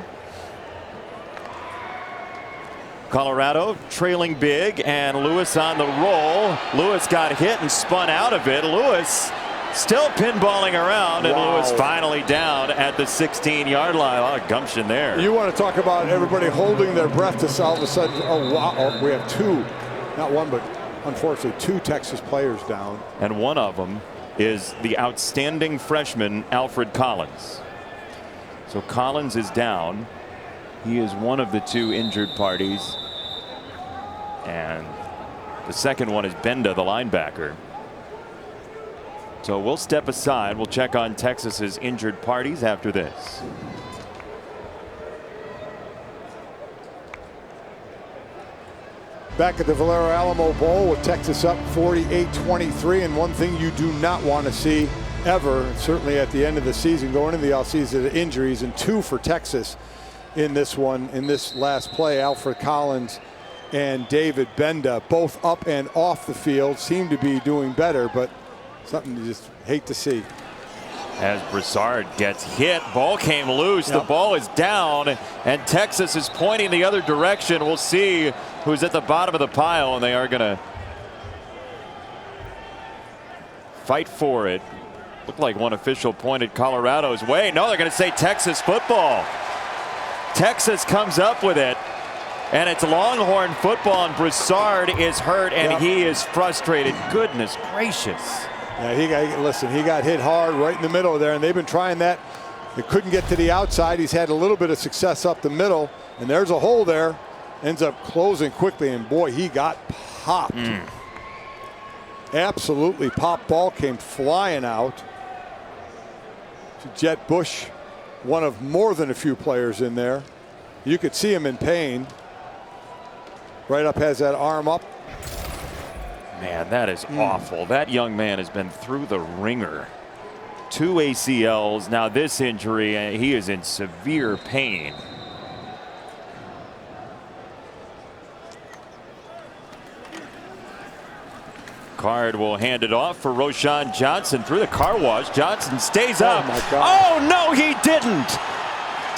Colorado trailing big, and Lewis on the roll. Lewis got hit and spun out of it. Lewis still pinballing around, and Lewis finally down at the 16-yard line. A lot of gumption there. You want to talk about everybody holding their breath to all of a sudden, oh wow, we have two, not one, but unfortunately 2 Texas players down. And one of them is the outstanding freshman Alfred Collins. So Collins is down. He is one of the 2 injured parties. And the second one is Benda, the linebacker. So we'll step aside. We'll check on Texas's injured parties after this. Back at the Valero Alamo Bowl with Texas up 48-23, and one thing you do not want to see ever, certainly at the end of the season, going into the offseason, injuries, and 2 for Texas in this one, in this last play. Alfred Collins and David Benda, both up and off the field, seem to be doing better, but something you just hate to see. As Broussard gets hit, ball came loose. The ball is down, and Texas is pointing the other direction. We'll see who's at the bottom of the pile, and they are going to fight for it. Looked like one official pointed Colorado's way. No, they're going to say Texas football. Texas comes up with it, and it's Longhorn football, and Broussard is hurt, and he is frustrated. Goodness gracious. Yeah, he got hit hard right in the middle there, and they've been trying that. They couldn't get to the outside. He's had a little bit of success up the middle, and there's a hole there. Ends up closing quickly, and boy, he got popped. Absolutely popped. Ball came flying out to Jet Bush, one of more than a few players in there. You could see him in pain. Right up, has that arm up. Man, that is awful. That young man has been through the ringer. 2 ACLs, now this injury, and he is in severe pain. Card will hand it off for Roschon Johnson through the car wash. Johnson stays up. my God. Oh, no, he didn't.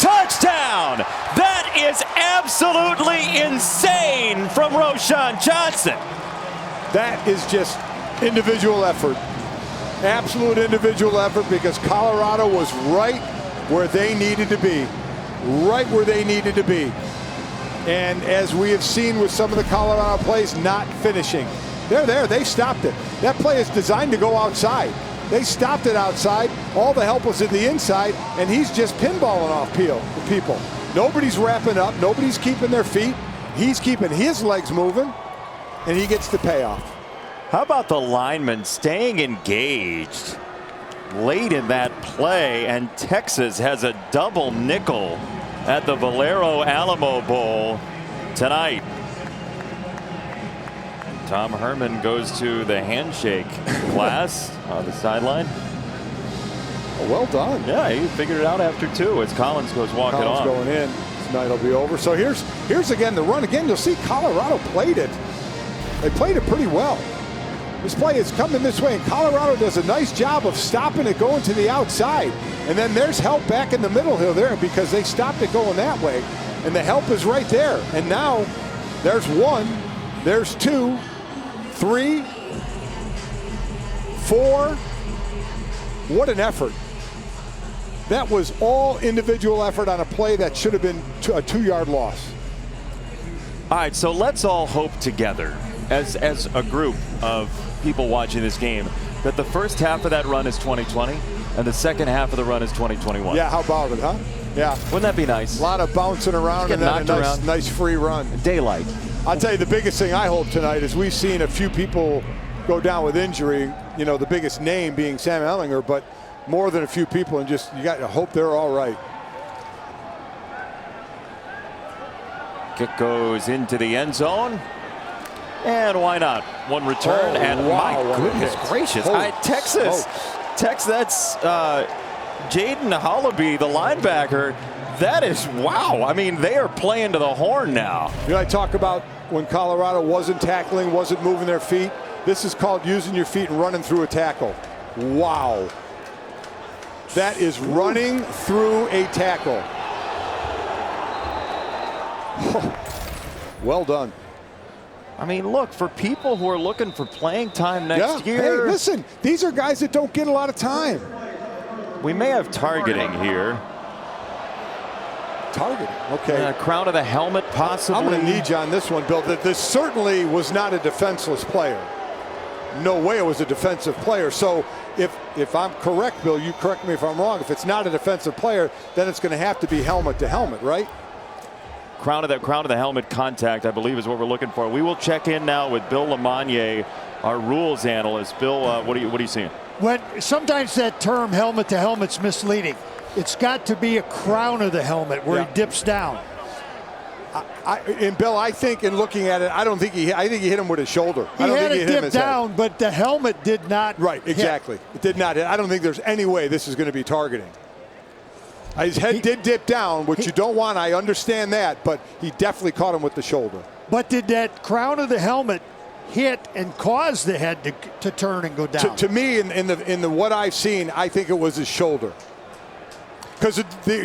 Touchdown! That is absolutely insane from Roschon Johnson. That is just individual effort. Absolute individual effort, because Colorado was right where they needed to be. Right where they needed to be. And as we have seen with some of the Colorado plays, not finishing. They're there. They stopped it. That play is designed to go outside. They stopped it outside. All the help was in the inside, and he's just pinballing off people. Nobody's wrapping up. Nobody's keeping their feet. He's keeping his legs moving, and he gets the payoff. How about the lineman staying engaged late in that play, and Texas has a double nickel at the Valero Alamo Bowl tonight. Tom Herman goes to the handshake class on the sideline. Oh, well done. Yeah, he figured it out after 2 as Collins goes walking Collins on. going in. Tonight will be over. So here's again the run. Again, you'll see Colorado played it. They played it pretty well. This play is coming this way, and Colorado does a nice job of stopping it going to the outside. And then there's help back in the middle here there, because they stopped it going that way. And the help is right there. And now there's 1, there's 2, 3, 4. What an effort. That was all individual effort on a play that should have been a 2-yard loss. All right, so let's all hope together as a group of people watching this game that the first half of that run is 2020 and the second half of the run is 2021. Yeah, how about it, huh? Yeah. Wouldn't that be nice? A lot of bouncing around and then a nice free run. Daylight. I'll tell you, the biggest thing I hope tonight is we've seen a few people go down with injury, you know, the biggest name being Sam Ehlinger, but more than a few people, and just you got to hope they're all right. Kick goes into the end zone. And why not? One return, and wow, my goodness gracious. Texas, that's Jaden Hollaby, the linebacker. That is, wow. I mean, they are playing to the horn now. You know, I talk about when Colorado wasn't tackling, wasn't moving their feet. This is called using your feet and running through a tackle. Wow. That is running through a tackle. Well done. I mean, look, for people who are looking for playing time next year. Hey, listen, these are guys that don't get a lot of time. We may have targeting here. Targeting, okay. Crown of the helmet, possibly. I'm going to need you on this one, Bill. That this certainly was not a defenseless player. No way it was a defensive player. So if I'm correct, Bill, you correct me if I'm wrong. If it's not a defensive player, then it's going to have to be helmet to helmet, right? Crown of the helmet contact, I believe, is what we're looking for. We will check in now with Bill LeMonnier, our rules analyst. Bill, what are you seeing? Sometimes that term helmet to helmet's misleading. It's got to be a crown of the helmet where he dips down. And Bill, I think in looking at it, I think he hit him with his shoulder. He had it dipped down, but the helmet did not. Right, exactly. Hit. It did not hit. I don't think there's any way this is going to be targeting. His head did dip down, which you don't want. I understand that, but he definitely caught him with the shoulder. But did that crown of the helmet hit and cause the head to turn and go down? To me, in the what I've seen, I think it was his shoulder. Because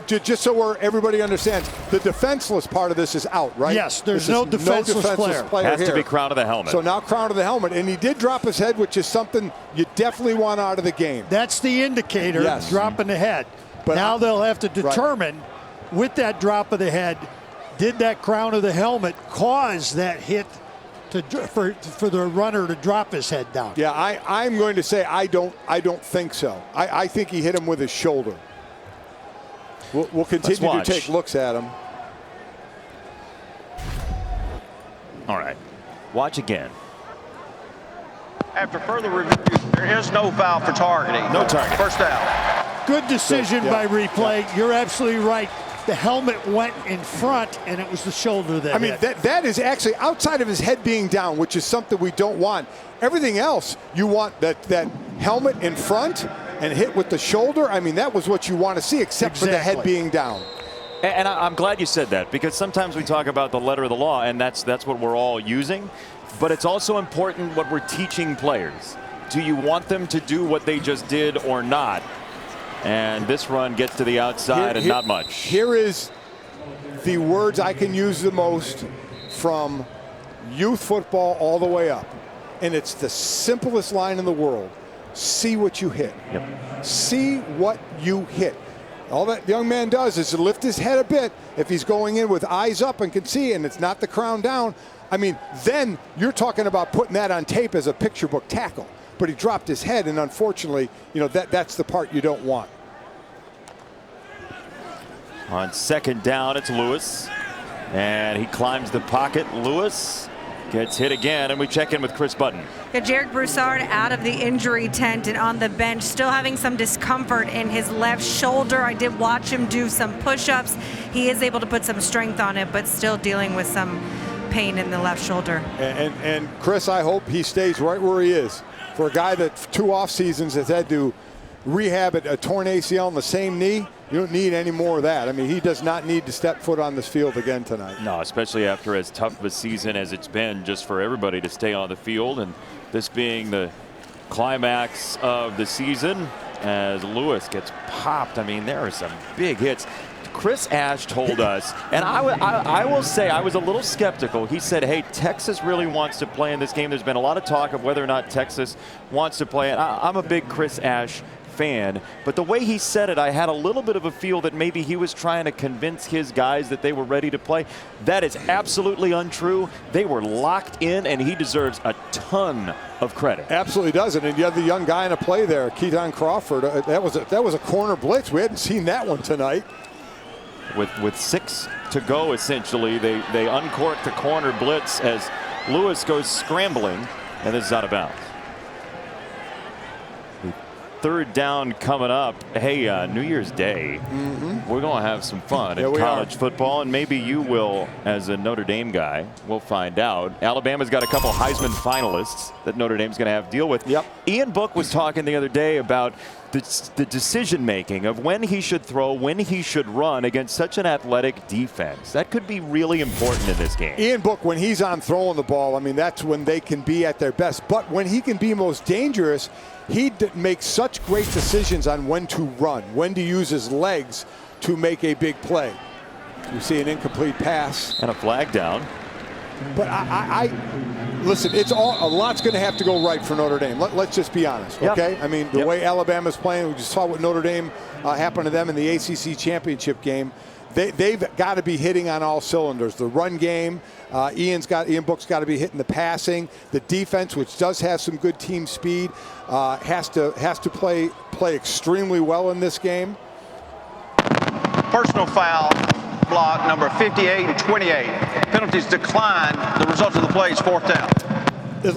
just so everybody understands, the defenseless part of this is out, right? Yes, there's no defenseless player. Has here. To be crown of the helmet. So now crown of the helmet, and he did drop his head, which is something you definitely want out of the game. That's the indicator, dropping the head. But now they'll have to determine with that drop of the head, did that crown of the helmet cause that hit for the runner to drop his head down? Yeah, I'm going to say I don't think so. I think he hit him with his shoulder. We'll continue to take looks at him. All right, watch again. After further review, there is no foul for targeting. No targeting. First down. Good decision by replay. You're absolutely right. The helmet went in front, and it was the shoulder that hit. That is actually outside of his head being down, which is something we don't want. Everything else, you want that helmet in front and hit with the shoulder. I mean, that was what you want to see, except for the head being down. And I'm glad you said that, because sometimes we talk about the letter of the law, and that's what we're all using. But it's also important what we're teaching players. Do you want them to do what they just did or not? And this run gets to the outside and not much. Here is the words I can use the most from youth football all the way up. And it's the simplest line in the world. See what you hit. Yep. See what you hit. All that young man does is to lift his head a bit. If he's going in with eyes up and can see, and it's not the crown down, I mean, then you're talking about putting that on tape as a picture book tackle. But he dropped his head, and unfortunately, you know, that's the part you don't want. On second down, it's Lewis. And he climbs the pocket. Lewis gets hit again, and we check in with Chris Button. Yeah, Jarek Broussard out of the injury tent and on the bench, still having some discomfort in his left shoulder. I did watch him do some push-ups. He is able to put some strength on it, but still dealing with some pain in the left shoulder. And Chris, I hope he stays right where he is. For a guy that 2 off seasons has had to rehab a torn ACL in the same knee, you don't need any more of that. I mean, he does not need to step foot on this field again tonight. No, especially after as tough of a season as it's been just for everybody to stay on the field, and this being the climax of the season as Lewis gets popped. I mean, there are some big hits. Chris Ash told us, and I will say I was a little skeptical. He said, hey, Texas really wants to play in this game. There's been a lot of talk of whether or not Texas wants to play it. I'm a big Chris Ash fan, but the way he said it, I had a little bit of a feel that maybe he was trying to convince his guys that they were ready to play. That is absolutely untrue. They were locked in, and he deserves a ton of credit. Absolutely doesn't. And you have the young guy in a play there, Keaton Crawford. That was a corner blitz. We hadn't seen that one tonight. With 6 to go, essentially, they uncork the corner blitz as Lewis goes scrambling, and this is out of bounds. Third down coming up. Hey, New Year's Day, we're going to have some fun in college football, and maybe you will as a Notre Dame guy. We'll find out. Alabama's got a couple Heisman finalists that Notre Dame's going to have to deal with. Yep. Ian Book was talking the other day about the decision-making of when he should throw, when he should run against such an athletic defense. That could be really important in this game. Ian Book, when he's on throwing the ball, I mean, that's when they can be at their best. But when he can be most dangerous, he makes such great decisions on when to run, when to use his legs to make a big play. You see an incomplete pass. And a flag down. But I listen, a lot's going to have to go right for Notre Dame. Let's just be honest, okay? Yep. I mean, the way Alabama's playing, we just saw what Notre Dame happened to them in the ACC championship game. They've got to be hitting on all cylinders. The run game, Ian Book's got to be hitting the passing. The defense, which does have some good team speed, has to play extremely well in this game. Personal foul. Block number 58 and 28. Penalties decline. The result of the play is 4th down.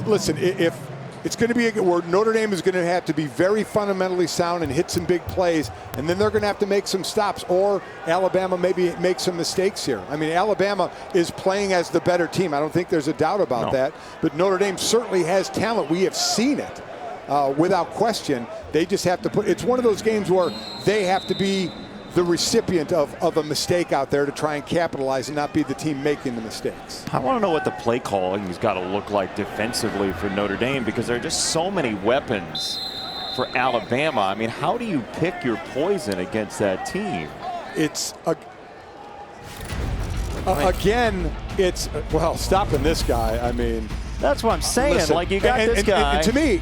Listen, if it's going to be where Notre Dame is going to have to be very fundamentally sound and hit some big plays, and then they're going to have to make some stops, or Alabama maybe make some mistakes here. I mean, Alabama is playing as the better team. I don't think there's a doubt about that. But Notre Dame certainly has talent. We have seen it without question. They just have to it's one of those games where they have to be the recipient of a mistake out there to try and capitalize and not be the team making the mistakes. I want to know what the play calling has got to look like defensively for Notre Dame, because there are just so many weapons for Alabama. I mean, how do you pick your poison against that team? Well, stopping this guy, I mean, that's what I'm saying. Listen, like, you got this guy. And to me,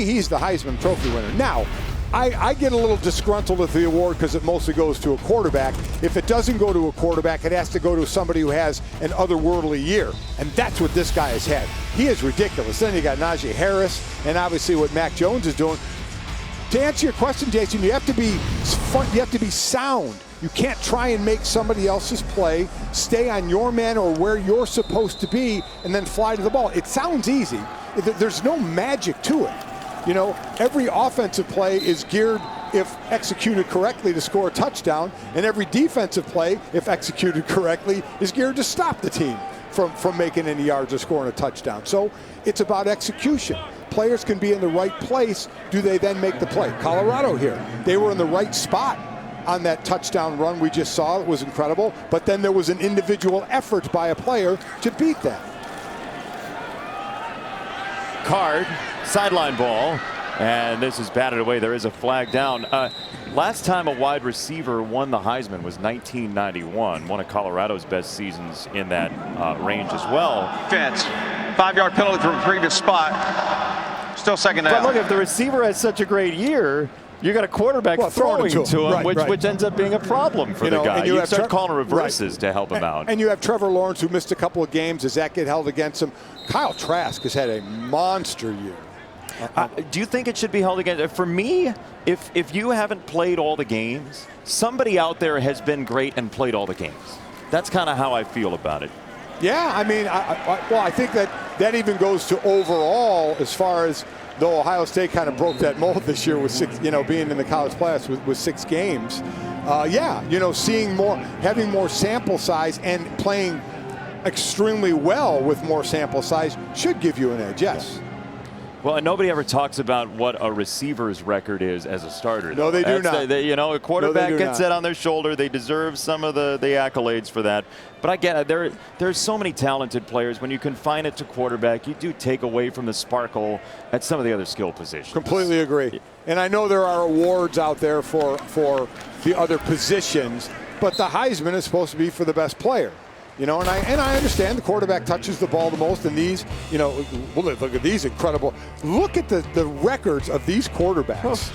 he's the Heisman Trophy winner. Now, I get a little disgruntled with the award because it mostly goes to a quarterback. If it doesn't go to a quarterback, it has to go to somebody who has an otherworldly year. And that's what this guy has had. He is ridiculous. Then you got Najee Harris, and obviously what Mac Jones is doing. To answer your question, Jason, you have to be sound. You can't try and make somebody else's play, stay on your man or where you're supposed to be, and then fly to the ball. It sounds easy. There's no magic to it. You know, every offensive play is geared, if executed correctly, to score a touchdown, and every defensive play, if executed correctly, is geared to stop the team from making any yards or scoring a touchdown. So it's about execution. Players can be in the right place. Do they then make the play? Colorado here, they were in the right spot on that touchdown run we just saw. It was incredible. But then there was an individual effort by a player to beat that. Card, sideline ball, and this is batted away. There is a flag down. Last time a wide receiver won the Heisman was 1991, one of Colorado's best seasons in that range as well. Fence, 5-yard penalty from the previous spot. Still second down. But look, if the receiver has such a great year, you got a quarterback throwing to him, which ends up being a problem for the guy. You start calling reverses to help him out. And you have Trevor Lawrence, who missed a couple of games. Does that get held against him? Kyle Trask has had a monster year. Do you think it should be held against? For me, if you haven't played all the games, somebody out there has been great and played all the games. That's kind of how I feel about it. Yeah, I mean, I think that even goes to overall, as far as though Ohio State kind of broke that mold this year with six, being in the college playoffs with 6 games. Yeah, seeing more, having more sample size and playing extremely well with more sample size should give you an edge. Yes. Well, and nobody ever talks about what a receiver's record is as a starter. No, they do not. A quarterback gets that on their shoulder. They deserve some of the accolades for that. But I get it. There's so many talented players. When you confine it to quarterback, you do take away from the sparkle at some of the other skill positions. Completely agree. And I know there are awards out there for the other positions, but the Heisman is supposed to be for the best player. And I understand the quarterback touches the ball the most, and these, look at these incredible. Look at the records of these quarterbacks.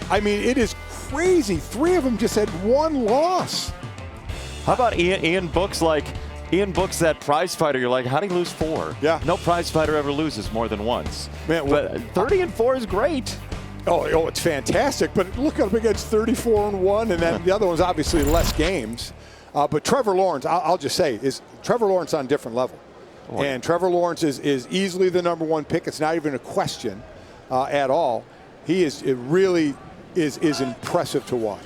I mean, it is crazy. 3 of them just had 1 loss. How about Ian Book's that prize fighter? You're like, how did he lose 4? Yeah. No prize fighter ever loses more than once. Man, but 30-4 is great. Oh, it's fantastic. But look up against 34-1, and then the other one's obviously less games. But Trevor Lawrence, I'll just say, is Trevor Lawrence on a different level. And Trevor Lawrence is easily the #1 pick. It's not even a question at all. It really is impressive to watch.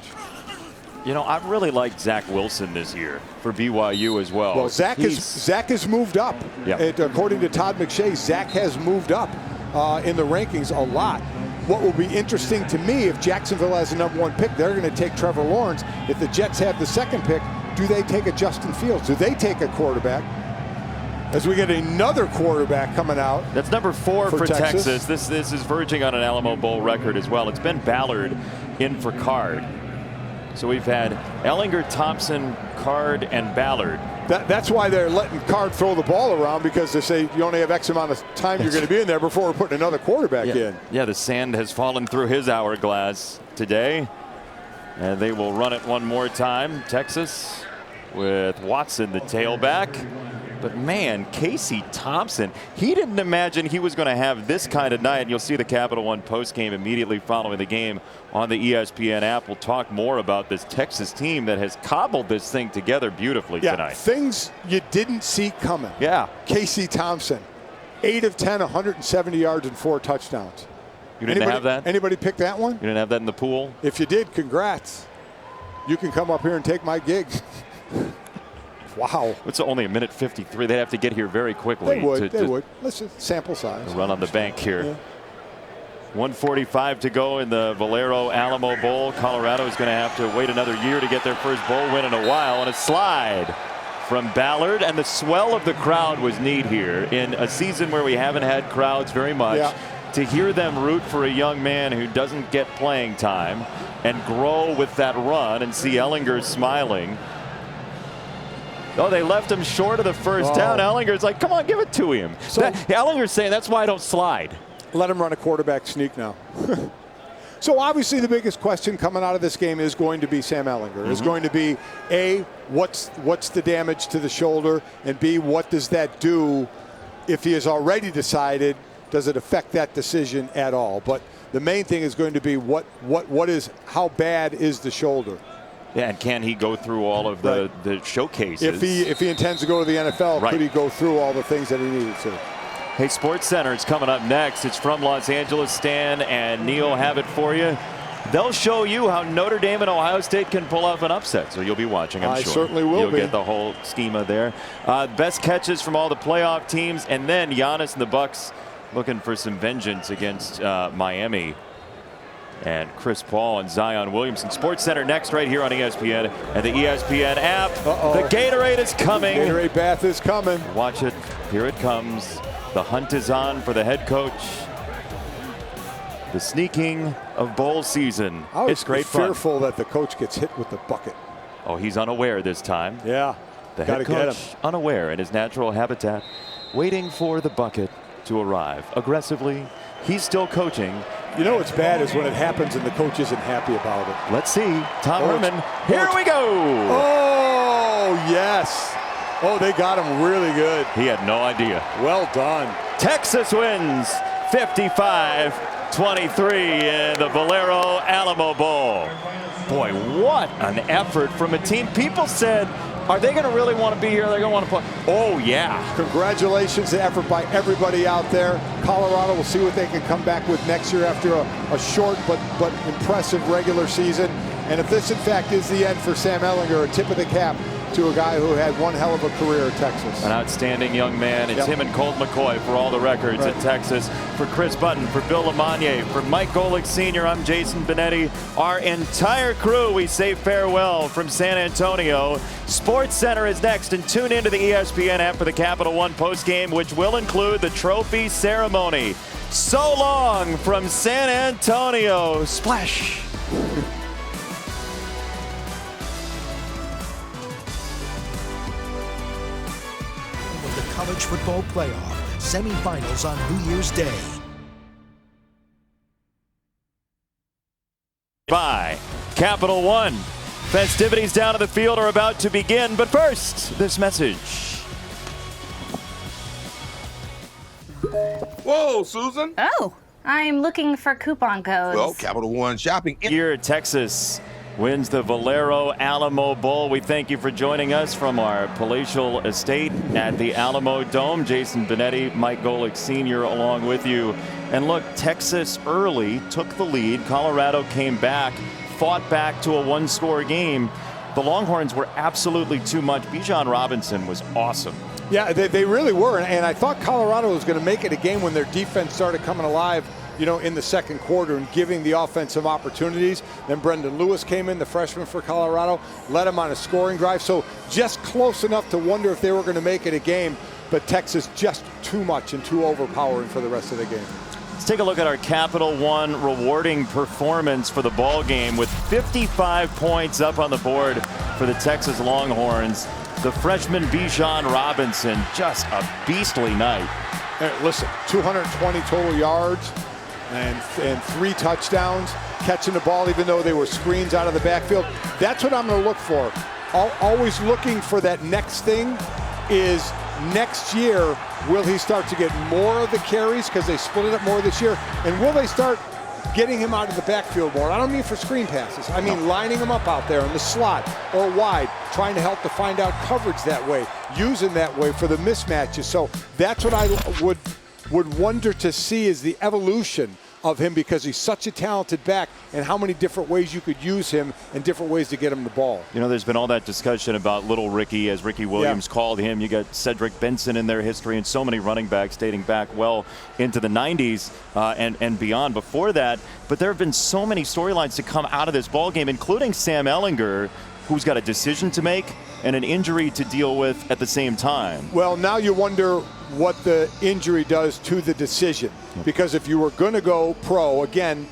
I really liked Zach Wilson this year for BYU as well. Well, Zach has moved up. Yep. According to Todd McShay, Zach has moved up in the rankings a lot. What will be interesting to me, if Jacksonville has a #1 pick, they're going to take Trevor Lawrence. If the Jets have the 2nd pick, do they take a Justin Fields? Do they take a quarterback? As we get another quarterback coming out. That's number 4 for Texas. This is verging on an Alamo Bowl record as well. It's Ben Ballard in for Card. So we've had Ellinger, Thompson, Card, and Ballard. That's why they're letting Card throw the ball around, because they say you only have X amount of time you're going to be in there before we're putting another quarterback in. Yeah, the sand has fallen through his hourglass today. And they will run it one more time. Texas with Watson, the tailback. But man, Casey Thompson, he didn't imagine he was going to have this kind of night. And you'll see the Capital One postgame immediately following the game on the ESPN app. We'll talk more about this Texas team that has cobbled this thing together beautifully tonight. Things you didn't see coming. Yeah. Casey Thompson, 8 of 10, 170 yards and 4 touchdowns. You didn't have that? Anybody pick that one? You didn't have that in the pool? If you did, congrats. You can come up here and take my gig. Wow. It's only 1:53. They'd have to get here very quickly. They would. Let's just sample size. Run on the bank here. 1:45 to go in the Valero Alamo Bowl. Colorado is going to have to wait another year to get their first bowl win in a while. And a slide from Ballard, and the swell of the crowd was neat here in a season where we haven't had crowds very much. Yeah. To hear them root for a young man who doesn't get playing time and grow with that run, and see Ellinger smiling. Oh, they left him short of the first down. Ellinger's like, come on, give it to him. So Ellinger's saying that's why I don't slide. Let him run a quarterback sneak now. So obviously the biggest question coming out of this game is going to be Sam Ellinger. It's going to be, A, what's the damage to the shoulder, and B, what does that do if he has already decided? Does it affect that decision at all? But the main thing is going to be how bad is the shoulder? Yeah, and can he go through all of the showcases? If he intends to go to the NFL, could he go through all the things that he needed to? Hey, Sports Center is coming up next. It's from Los Angeles. Stan and Neil have it for you. They'll show you how Notre Dame and Ohio State can pull off an upset. So you'll be watching, I'm sure. I certainly will You'll get the whole schema there. Best catches from all the playoff teams. And then Giannis and the Bucks looking for some vengeance against Miami. and Chris Paul and Zion Williamson. Sports Center next right here on ESPN and the ESPN app. The Gatorade is coming. Gatorade bath is coming. Watch it. Here it comes. The hunt is on for the head coach. The sneaking of bowl season. It's great fun. Fearful that the coach gets hit with the bucket. Oh, he's unaware this time. Yeah. The head coach unaware in his natural habitat, waiting for the bucket to arrive. Aggressively, he's still coaching. You know what's bad is when it happens and the coach isn't happy about it. Let's see. Tom Herman. Here we go. Oh, yes. Oh, they got him really good. He had no idea. Well done. Texas wins 55-23 in the Valero Alamo Bowl. Boy, what an effort from a team. People said, are they going to really want to be here? They're going to want to play. Oh, yeah. Congratulations, the effort by everybody out there. Colorado will see what they can come back with next year after a short but impressive regular season. And if this, in fact, is the end for Sam Ehlinger, a tip of the cap to a guy who had one hell of a career at Texas. An outstanding young man. It's him and Colt McCoy for all the records at Texas. For Chris Button, for Bill Lamagnier, for Mike Golick Sr., I'm Jason Benetti. Our entire crew, we say farewell from San Antonio. Sports Center is next, and tune into the ESPN app for the Capital One postgame, which will include the trophy ceremony. So long from San Antonio. Splash. College football playoff semifinals on New Year's Day. By Capital One. Festivities down to the field are about to begin, but first, this message. Whoa, Susan. Oh, I'm looking for coupon codes. Well, Capital One shopping. Here, Texas wins the Valero Alamo Bowl. We thank you for joining us from our palatial estate at the Alamo Dome. Jason Benetti, Mike Golick Sr. along with you. And look, Texas early took the lead. Colorado came back, fought back to a one-score game. The Longhorns were absolutely too much. Bijan Robinson was awesome. Yeah, they really were. And I thought Colorado was going to make it a game when their defense started coming alive, you know, in the second quarter and giving the offensive opportunities. Then Brendan Lewis came in, the freshman for Colorado, led him on a scoring drive. So just close enough to wonder if they were going to make it a game, but Texas just too much and too overpowering for the rest of the game. Let's take a look at our Capital One rewarding performance for the ball game with 55 points up on the board for the Texas Longhorns. The freshman Bijan Robinson, just a beastly night. Hey, listen, 220 total yards. And 3 touchdowns, catching the ball even though they were screens out of the backfield. That's what I'm going to look for. Always looking for that next thing is next year, will he start to get more of the carries because they split it up more this year? And will they start getting him out of the backfield more? I don't mean for screen passes. I mean lining him up out there in the slot or wide, trying to help to find out coverage that way, using that way for the mismatches. So that's what I would wonder to see is the evolution of him because he's such a talented back and how many different ways you could use him and different ways to get him the ball. You know, there's been all that discussion about Little Ricky, as Ricky Williams called him. You got Cedric Benson in their history and so many running backs dating back well into the 90s and beyond before that. But there have been so many storylines to come out of this ball game, including Sam Ehlinger, who's got a decision to make and an injury to deal with at the same time. Well, now you wonder what the injury does to the decision. Because if you were going to go pro, again,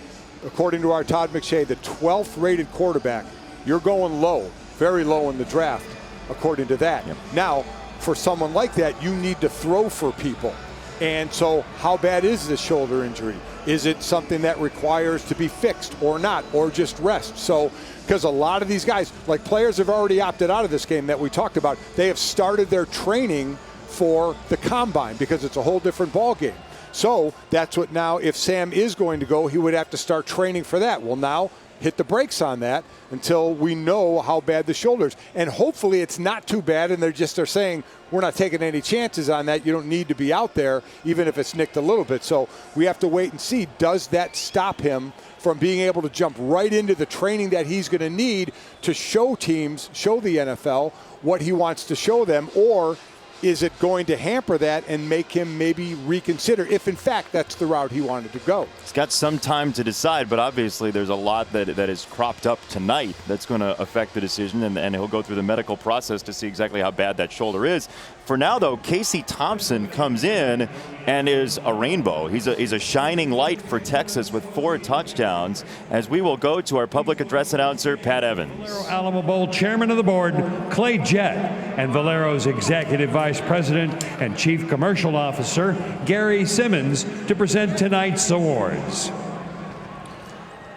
according to our Todd McShay, the 12th rated quarterback, you're going low, very low in the draft, according to that. Now, for someone like that, you need to throw for people. And so how bad is this shoulder injury? Is it something that requires to be fixed or not, or just rest? So, because a lot of these guys, like players have already opted out of this game that we talked about. They have started their training for the combine because it's a whole different ball game. So that's what now, if Sam is going to go, he would have to start training for that. Well, now hit the brakes on that until we know how bad the shoulders. And hopefully it's not too bad, and they're saying, we're not taking any chances on that. You don't need to be out there, even if it's nicked a little bit. So we have to wait and see, does that stop him from being able to jump right into the training that he's going to need to show teams, show the NFL what he wants to show them, or is it going to hamper that and make him maybe reconsider if, in fact, that's the route he wanted to go? He's got some time to decide, but obviously there's a lot that is cropped up tonight that's going to affect the decision, and he'll go through the medical process to see exactly how bad that shoulder is. For now, though, Casey Thompson comes in and is a rainbow. He's a shining light for Texas with 4 touchdowns, as we will go to our public address announcer, Pat Evans. Valero Alamo Bowl Chairman of the Board, Clay Jett, and Valero's Executive Vice President and Chief Commercial Officer, Gary Simmons, to present tonight's awards.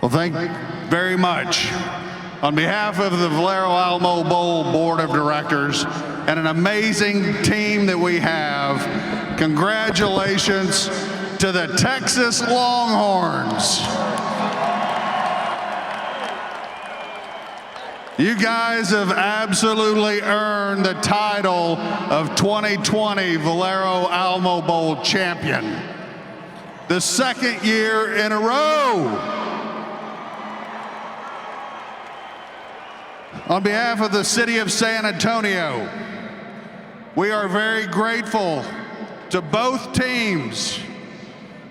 Well, thank you very much. On behalf of the Valero Alamo Bowl Board of Directors and an amazing team that we have, congratulations to the Texas Longhorns. You guys have absolutely earned the title of 2020 Valero Alamo Bowl champion. The 2nd year in a row. On behalf of the city of San Antonio, we are very grateful to both teams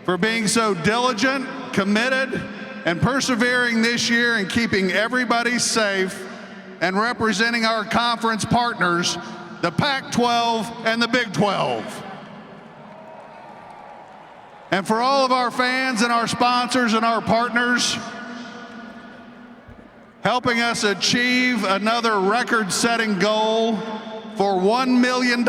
for being so diligent, committed, and persevering this year in keeping everybody safe and representing our conference partners, the Pac-12 and the Big 12. And for all of our fans and our sponsors and our partners, helping us achieve another record-setting goal for $1 million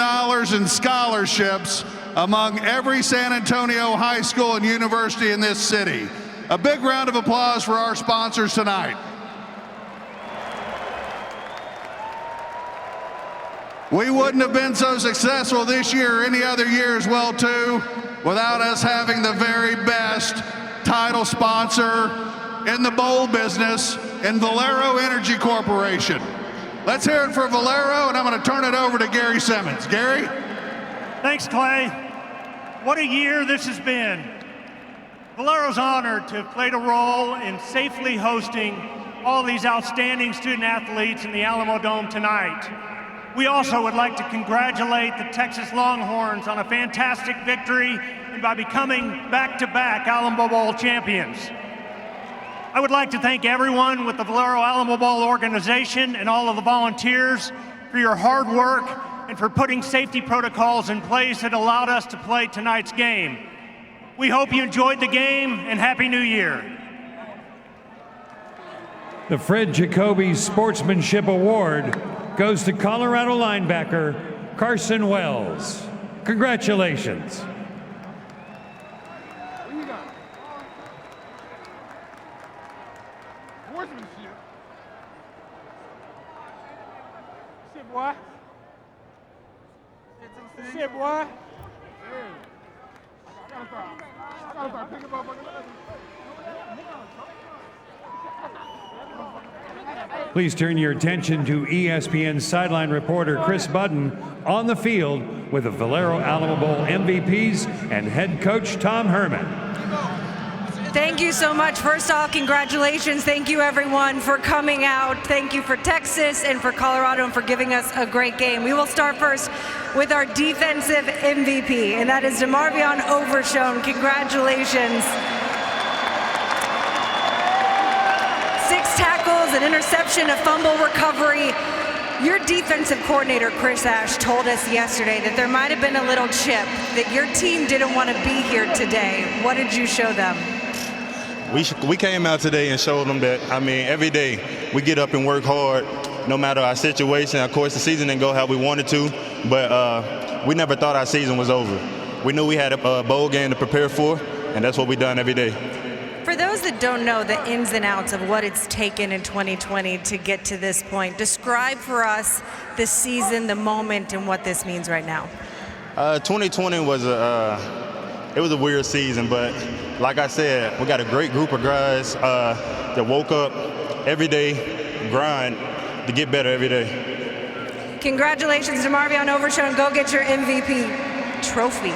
in scholarships among every San Antonio high school and university in this city. A big round of applause for our sponsors tonight. We wouldn't have been so successful this year or any other year as well, too, without us having the very best title sponsor in the bowl business in Valero Energy Corporation. Let's hear it for Valero, and I'm going to turn it over to Gary Simmons. Gary? Thanks, Clay. What a year this has been. Valero's honored to have played a role in safely hosting all these outstanding student athletes in the Alamo Dome tonight. We also would like to congratulate the Texas Longhorns on a fantastic victory and by becoming back-to-back Alamo Bowl champions. I would like to thank everyone with the Valero Alamo Bowl organization and all of the volunteers for your hard work and for putting safety protocols in place that allowed us to play tonight's game. We hope you enjoyed the game, and Happy New Year. The Fred Jacoby Sportsmanship Award goes to Colorado linebacker Carson Wells. Congratulations. Shit, boy. Please turn your attention to ESPN sideline reporter Chris Budden on the field with the Valero Alamo Bowl MVPs and head coach Tom Herman. Thank you so much. First off, congratulations. Thank you, everyone, for coming out. Thank you for Texas and for Colorado and for giving us a great game. We will start first with our defensive MVP, and that is DeMarvion Overshone. Congratulations. 6 tackles, an interception, a fumble recovery. Your defensive coordinator, Chris Ash, told us yesterday that there might have been a little chip, that your team didn't want to be here today. What did you show them? We came out today and showed them that, every day we get up and work hard, no matter our situation. Of course, the season didn't go how we wanted to, but we never thought our season was over. We knew we had a bowl game to prepare for, and that's what we done every day. For those that don't know the ins and outs of what it's taken in 2020 to get to this point, describe for us the season, the moment, and what this means right now. 2020 was it was a weird season, but like I said, we got a great group of guys that woke up every day, grind to get better every day. Congratulations, DeMarvion Overshone. Go get your MVP trophy.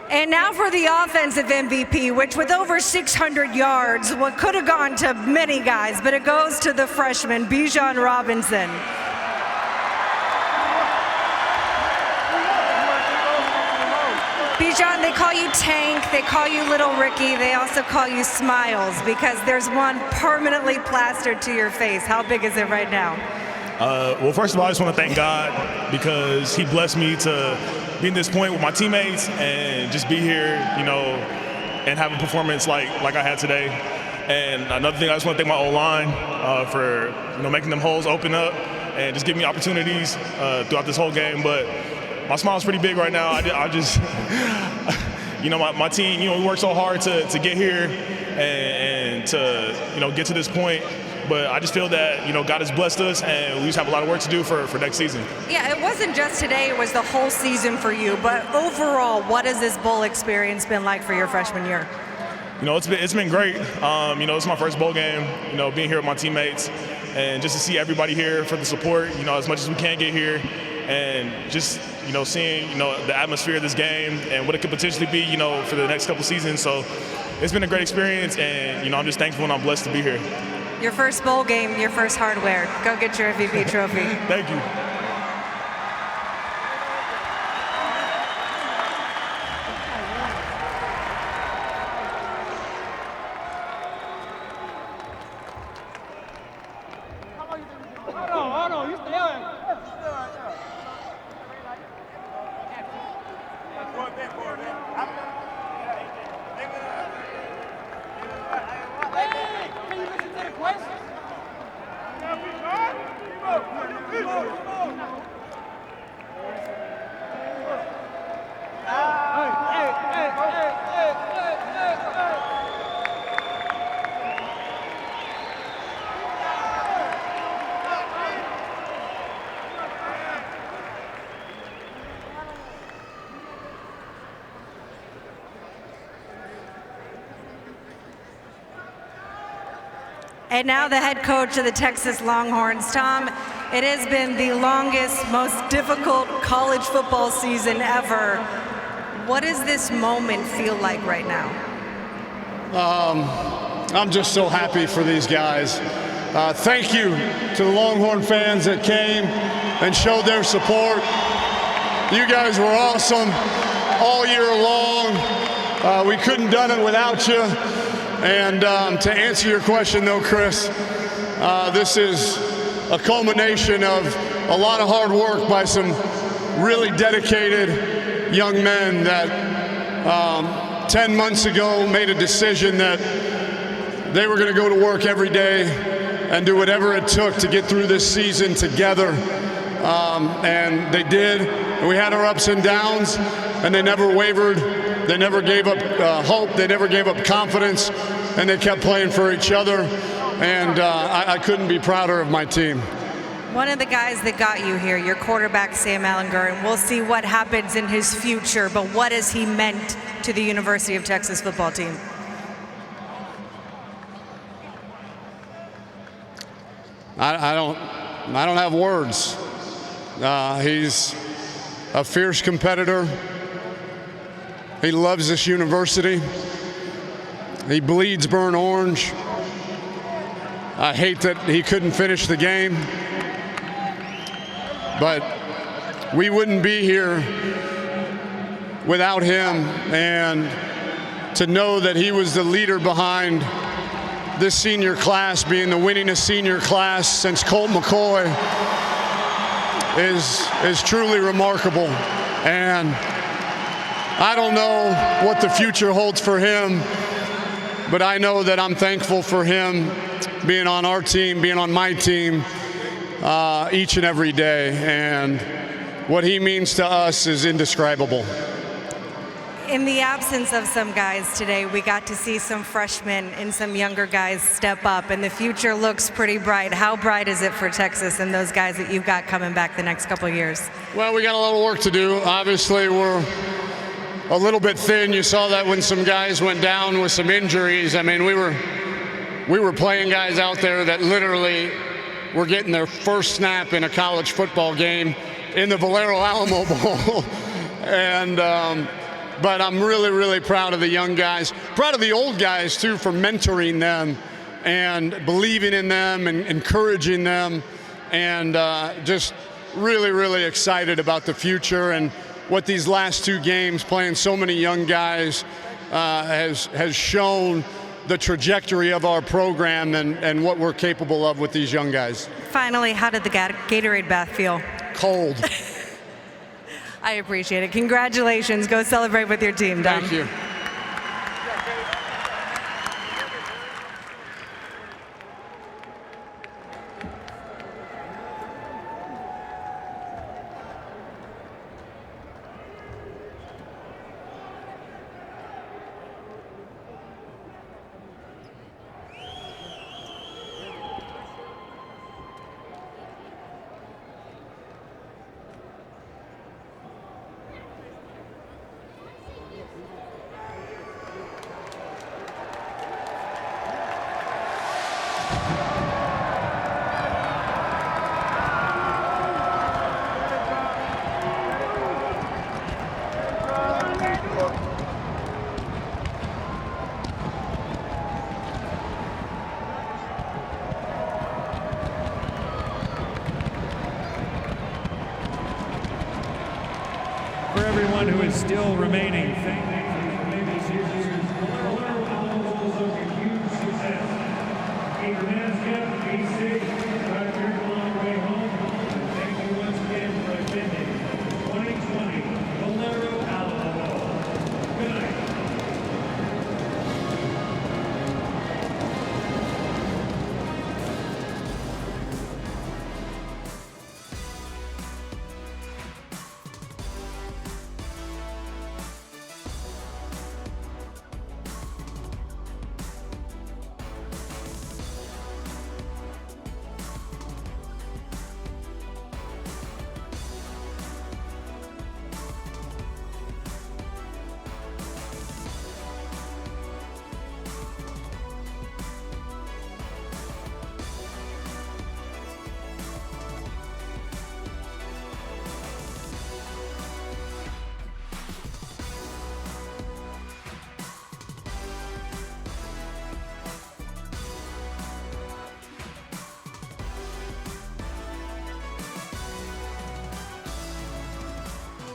And now for the offensive MVP, which with over 600 yards, what could have gone to many guys, but it goes to the freshman, Bijan Robinson. Bijan, they call you Tank, they call you Little Ricky, they also call you Smiles because there's one permanently plastered to your face. How big is it right now? Well, first of all, I just want to thank God because he blessed me to be in this point with my teammates and just be here, and have a performance like I had today. And another thing, I just want to thank my O-line for making them holes open up and just giving me opportunities throughout this whole game. But my smile's pretty big right now. I just, my team, we worked so hard to get here and to, get to this point. But I just feel that, God has blessed us and we just have a lot of work to do for next season. Yeah, it wasn't just today, it was the whole season for you. But overall, what has this bowl experience been like for your freshman year? It's been great. It's my first bowl game, being here with my teammates and just to see everybody here for the support, as much as we can get here. And just, seeing, the atmosphere of this game and what it could potentially be, for the next couple seasons. So it's been a great experience and, I'm just thankful and I'm blessed to be here. Your first bowl game, your first hardware. Go get your MVP trophy. Thank you. Hold on, you stay on. And now the head coach of the Texas Longhorns. Tom, it has been the longest, most difficult college football season ever. What does this moment feel like right now? I'm just so happy for these guys. Thank you to the Longhorn fans that came and showed their support. You guys were awesome all year long. We couldn't have done it without you. And to answer your question, though, Chris, this is a culmination of a lot of hard work by some really dedicated young men that 10 months ago made a decision that they were going to go to work every day and do whatever it took to get through this season together. And they did. And we had our ups and downs, and they never wavered. They never gave up hope. They never gave up confidence, and they kept playing for each other. And I couldn't be prouder of my team. One of the guys that got you here, your quarterback, Sam Ehlinger, and we'll see what happens in his future, but what has he meant to the University of Texas football team? I don't have words. He's a fierce competitor. He loves this university. He bleeds burnt orange. I hate that he couldn't finish the game. But we wouldn't be here without him. And to know that he was the leader behind this senior class being the winningest senior class since Colt McCoy is truly remarkable. And I don't know what the future holds for him, but I know that I'm thankful for him being on our team, being on my team each and every day. And what he means to us is indescribable. In the absence of some guys today, we got to see some freshmen and some younger guys step up, and the future looks pretty bright. How bright is it for Texas and those guys that you've got coming back the next couple of years? Well, we got a little work to do. Obviously, we're a little bit thin. You saw that when some guys went down with some injuries. I mean, we were playing guys out there that literally were getting their first snap in a college football game in the Valero Alamo Bowl. And but I'm really, really proud of the young guys. Proud of the old guys, too, for mentoring them and believing in them and encouraging them, and just really, really excited about the future and what these last 2 games, playing so many young guys, has shown the trajectory of our program and what we're capable of with these young guys. Finally, how did the Gatorade bath feel? Cold. I appreciate it. Congratulations. Go celebrate with your team, Dom. Thank you. For everyone who is still remaining, thank you.